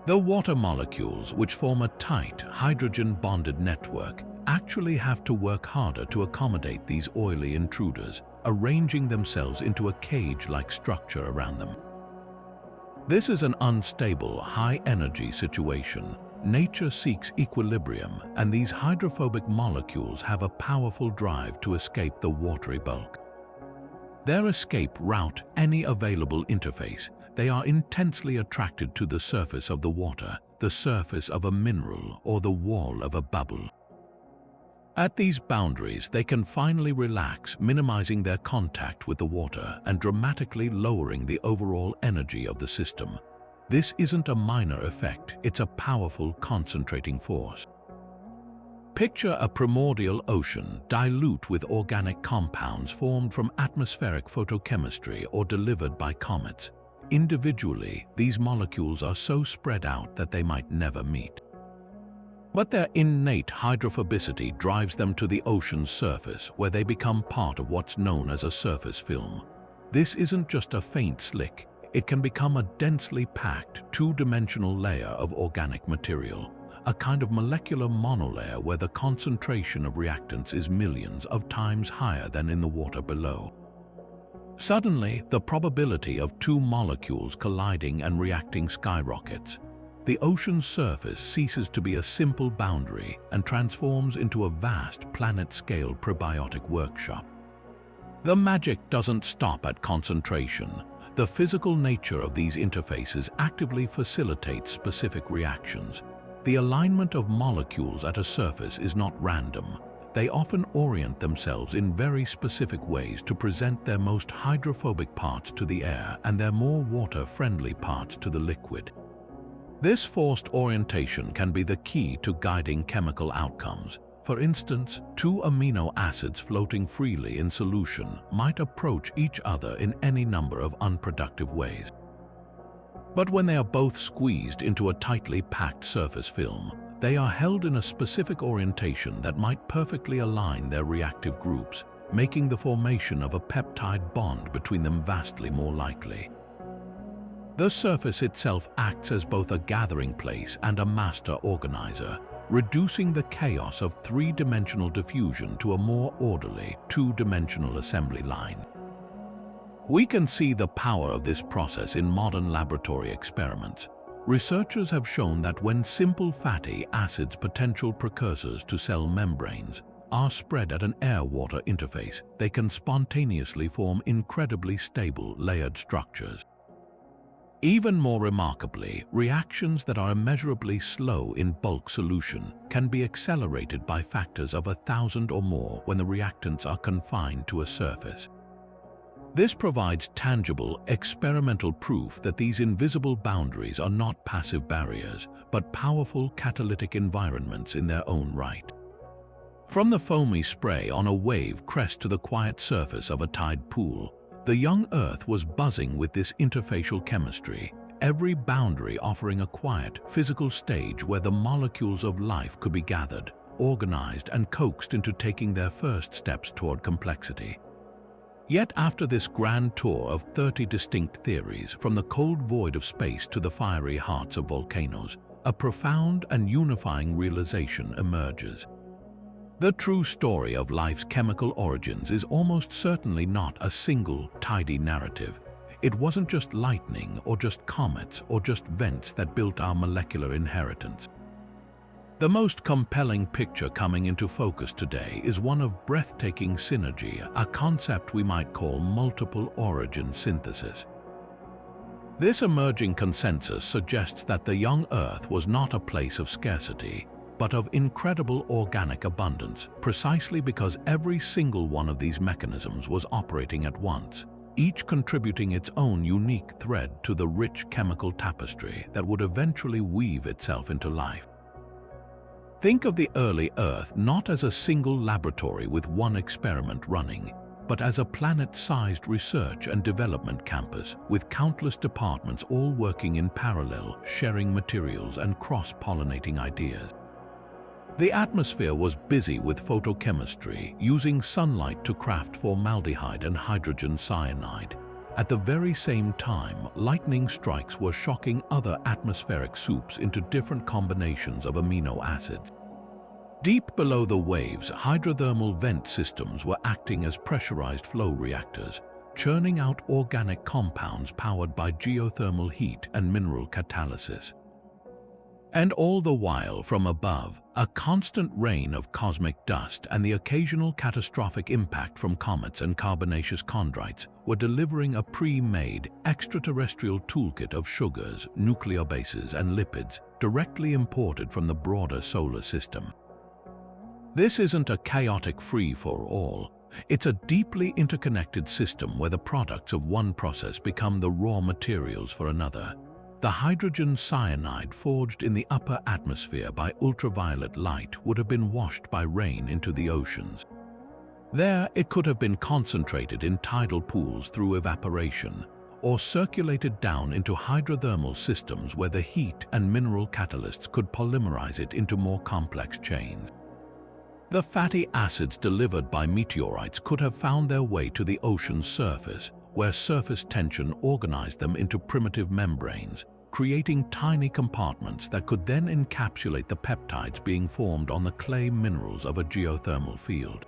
The water molecules, which form a tight, hydrogen-bonded network, actually have to work harder to accommodate these oily intruders, arranging themselves into a cage-like structure around them. This is an unstable, high-energy situation. Nature seeks equilibrium, and these hydrophobic molecules have a powerful drive to escape the watery bulk. Their escape route any available interface. They are intensely attracted to the surface of the water, the surface of a mineral, or the wall of a bubble. At these boundaries, they can finally relax, minimizing their contact with the water and dramatically lowering the overall energy of the system. This isn't a minor effect, it's a powerful concentrating force. Picture a primordial ocean, dilute with organic compounds formed from atmospheric photochemistry or delivered by comets. Individually, these molecules are so spread out that they might never meet. But their innate hydrophobicity drives them to the ocean's surface, where they become part of what's known as a surface film. This isn't just a faint slick, it can become a densely packed, two-dimensional layer of organic material, a kind of molecular monolayer where the concentration of reactants is millions of times higher than in the water below. Suddenly, the probability of two molecules colliding and reacting skyrockets. The ocean's surface ceases to be a simple boundary and transforms into a vast planet-scale prebiotic workshop. The magic doesn't stop at concentration. The physical nature of these interfaces actively facilitates specific reactions. The alignment of molecules at a surface is not random. They often orient themselves in very specific ways to present their most hydrophobic parts to the air and their more water-friendly parts to the liquid. This forced orientation can be the key to guiding chemical outcomes. For instance, two amino acids floating freely in solution might approach each other in any number of unproductive ways. But when they are both squeezed into a tightly packed surface film, they are held in a specific orientation that might perfectly align their reactive groups, making the formation of a peptide bond between them vastly more likely. The surface itself acts as both a gathering place and a master organizer, reducing the chaos of three-dimensional diffusion to a more orderly, two-dimensional assembly line. We can see the power of this process in modern laboratory experiments. Researchers have shown that when simple fatty acids, potential precursors to cell membranes, are spread at an air-water interface, they can spontaneously form incredibly stable, layered structures. Even more remarkably, reactions that are immeasurably slow in bulk solution can be accelerated by factors of 1,000 or more when the reactants are confined to a surface. This provides tangible, experimental proof that these invisible boundaries are not passive barriers, but powerful catalytic environments in their own right. From the foamy spray on a wave crest to the quiet surface of a tide pool, the young Earth was buzzing with this interfacial chemistry, every boundary offering a quiet, physical stage where the molecules of life could be gathered, organized, and coaxed into taking their first steps toward complexity. Yet after this grand tour of 30 distinct theories, from the cold void of space to the fiery hearts of volcanoes, a profound and unifying realization emerges. The true story of life's chemical origins is almost certainly not a single, tidy narrative. It wasn't just lightning or just comets or just vents that built our molecular inheritance. The most compelling picture coming into focus today is one of breathtaking synergy, a concept we might call multiple origin synthesis. This emerging consensus suggests that the young Earth was not a place of scarcity, but of incredible organic abundance, precisely because every single one of these mechanisms was operating at once, each contributing its own unique thread to the rich chemical tapestry that would eventually weave itself into life. Think of the early Earth not as a single laboratory with one experiment running, but as a planet-sized research and development campus with countless departments all working in parallel, sharing materials and cross-pollinating ideas. The atmosphere was busy with photochemistry, using sunlight to craft formaldehyde and hydrogen cyanide. At the very same time, lightning strikes were shocking other atmospheric soups into different combinations of amino acids. Deep below the waves, hydrothermal vent systems were acting as pressurized flow reactors, churning out organic compounds powered by geothermal heat and mineral catalysis. And all the while, from above, a constant rain of cosmic dust and the occasional catastrophic impact from comets and carbonaceous chondrites were delivering a pre-made extraterrestrial toolkit of sugars, nucleobases, and lipids directly imported from the broader solar system. This isn't a chaotic free-for-all. It's a deeply interconnected system where the products of one process become the raw materials for another. The hydrogen cyanide forged in the upper atmosphere by ultraviolet light would have been washed by rain into the oceans. There, it could have been concentrated in tidal pools through evaporation, or circulated down into hydrothermal systems where the heat and mineral catalysts could polymerize it into more complex chains. The fatty acids delivered by meteorites could have found their way to the ocean's surface, where surface tension organized them into primitive membranes, creating tiny compartments that could then encapsulate the peptides being formed on the clay minerals of a geothermal field.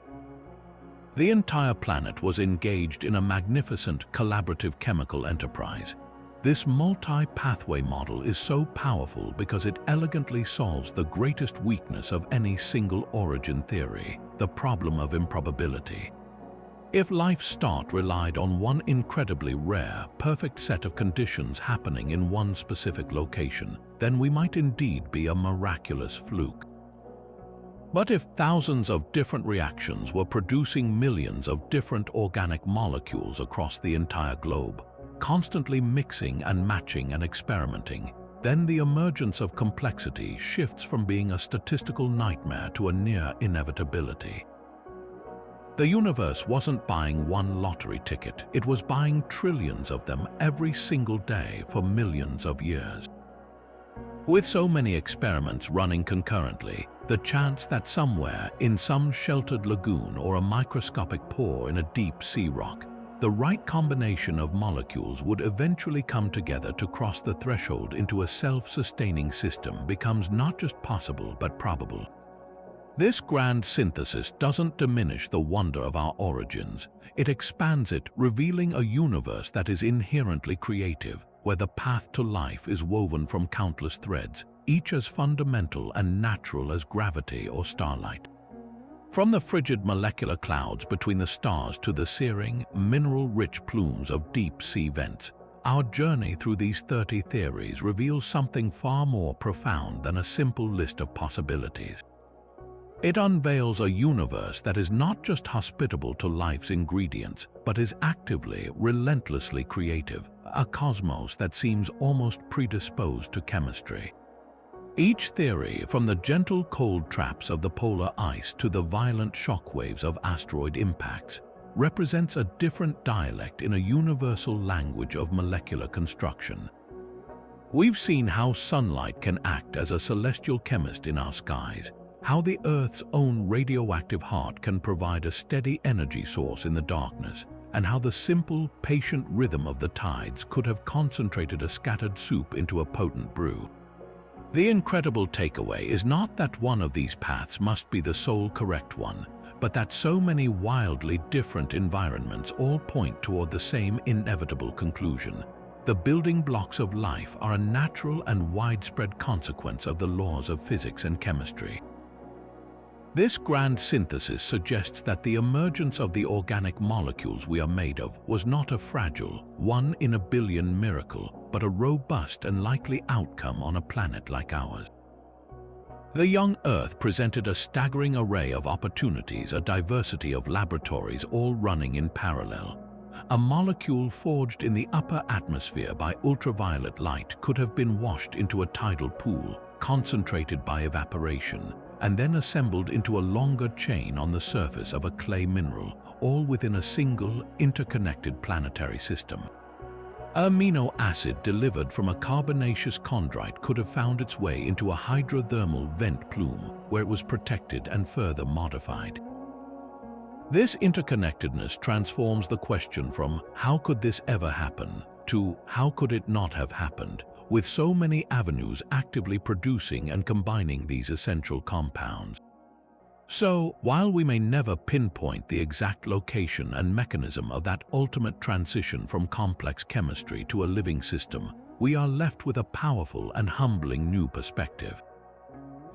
The entire planet was engaged in a magnificent collaborative chemical enterprise. This multi-pathway model is so powerful because it elegantly solves the greatest weakness of any single origin theory, the problem of improbability. If life's start relied on one incredibly rare, perfect set of conditions happening in one specific location, then we might indeed be a miraculous fluke. But if thousands of different reactions were producing millions of different organic molecules across the entire globe, constantly mixing and matching and experimenting, then the emergence of complexity shifts from being a statistical nightmare to a near inevitability. The universe wasn't buying one lottery ticket, it was buying trillions of them every single day for millions of years. With so many experiments running concurrently, the chance that somewhere, in some sheltered lagoon or a microscopic pore in a deep sea rock, the right combination of molecules would eventually come together to cross the threshold into a self-sustaining system becomes not just possible but probable. This grand synthesis doesn't diminish the wonder of our origins. It expands it, revealing a universe that is inherently creative, where the path to life is woven from countless threads, each as fundamental and natural as gravity or starlight. From the frigid molecular clouds between the stars to the searing, mineral-rich plumes of deep-sea vents, our journey through these 30 theories reveals something far more profound than a simple list of possibilities. It unveils a universe that is not just hospitable to life's ingredients, but is actively, relentlessly creative, a cosmos that seems almost predisposed to chemistry. Each theory, from the gentle cold traps of the polar ice to the violent shockwaves of asteroid impacts, represents a different dialect in a universal language of molecular construction. We've seen how sunlight can act as a celestial chemist in our skies, how the Earth's own radioactive heart can provide a steady energy source in the darkness, and how the simple, patient rhythm of the tides could have concentrated a scattered soup into a potent brew. The incredible takeaway is not that one of these paths must be the sole correct one, but that so many wildly different environments all point toward the same inevitable conclusion. The building blocks of life are a natural and widespread consequence of the laws of physics and chemistry. This grand synthesis suggests that the emergence of the organic molecules we are made of was not a fragile, one-in-a-billion miracle, but a robust and likely outcome on a planet like ours. The young Earth presented a staggering array of opportunities, a diversity of laboratories all running in parallel. A molecule forged in the upper atmosphere by ultraviolet light could have been washed into a tidal pool, concentrated by evaporation, and then assembled into a longer chain on the surface of a clay mineral, all within a single, interconnected planetary system. Amino acid delivered from a carbonaceous chondrite could have found its way into a hydrothermal vent plume, where it was protected and further modified. This interconnectedness transforms the question from "how could this ever happen?" to "how could it not have happened?" with so many avenues actively producing and combining these essential compounds. So, while we may never pinpoint the exact location and mechanism of that ultimate transition from complex chemistry to a living system, we are left with a powerful and humbling new perspective.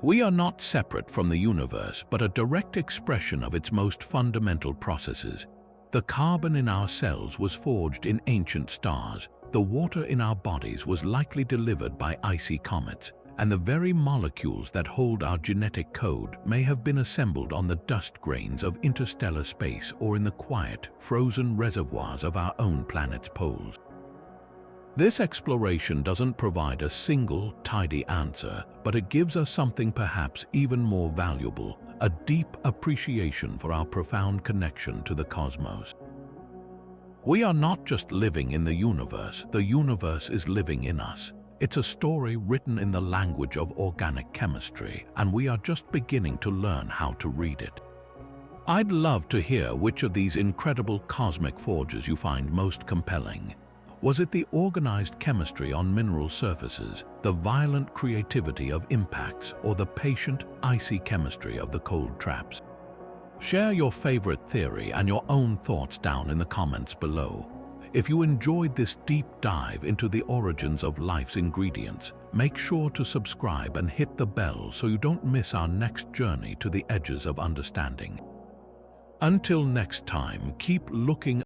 We are not separate from the universe, but a direct expression of its most fundamental processes. The carbon in our cells was forged in ancient stars, the water in our bodies was likely delivered by icy comets, and the very molecules that hold our genetic code may have been assembled on the dust grains of interstellar space or in the quiet, frozen reservoirs of our own planet's poles. This exploration doesn't provide a single, tidy answer, but it gives us something perhaps even more valuable, a deep appreciation for our profound connection to the cosmos. We are not just living in the universe is living in us. It's a story written in the language of organic chemistry, and we are just beginning to learn how to read it. I'd love to hear which of these incredible cosmic forges you find most compelling. Was it the organized chemistry on mineral surfaces, the violent creativity of impacts, or the patient, icy chemistry of the cold traps? Share your favorite theory and your own thoughts down in the comments below. If you enjoyed this deep dive into the origins of life's ingredients, make sure to subscribe and hit the bell so you don't miss our next journey to the edges of understanding. Until next time, keep looking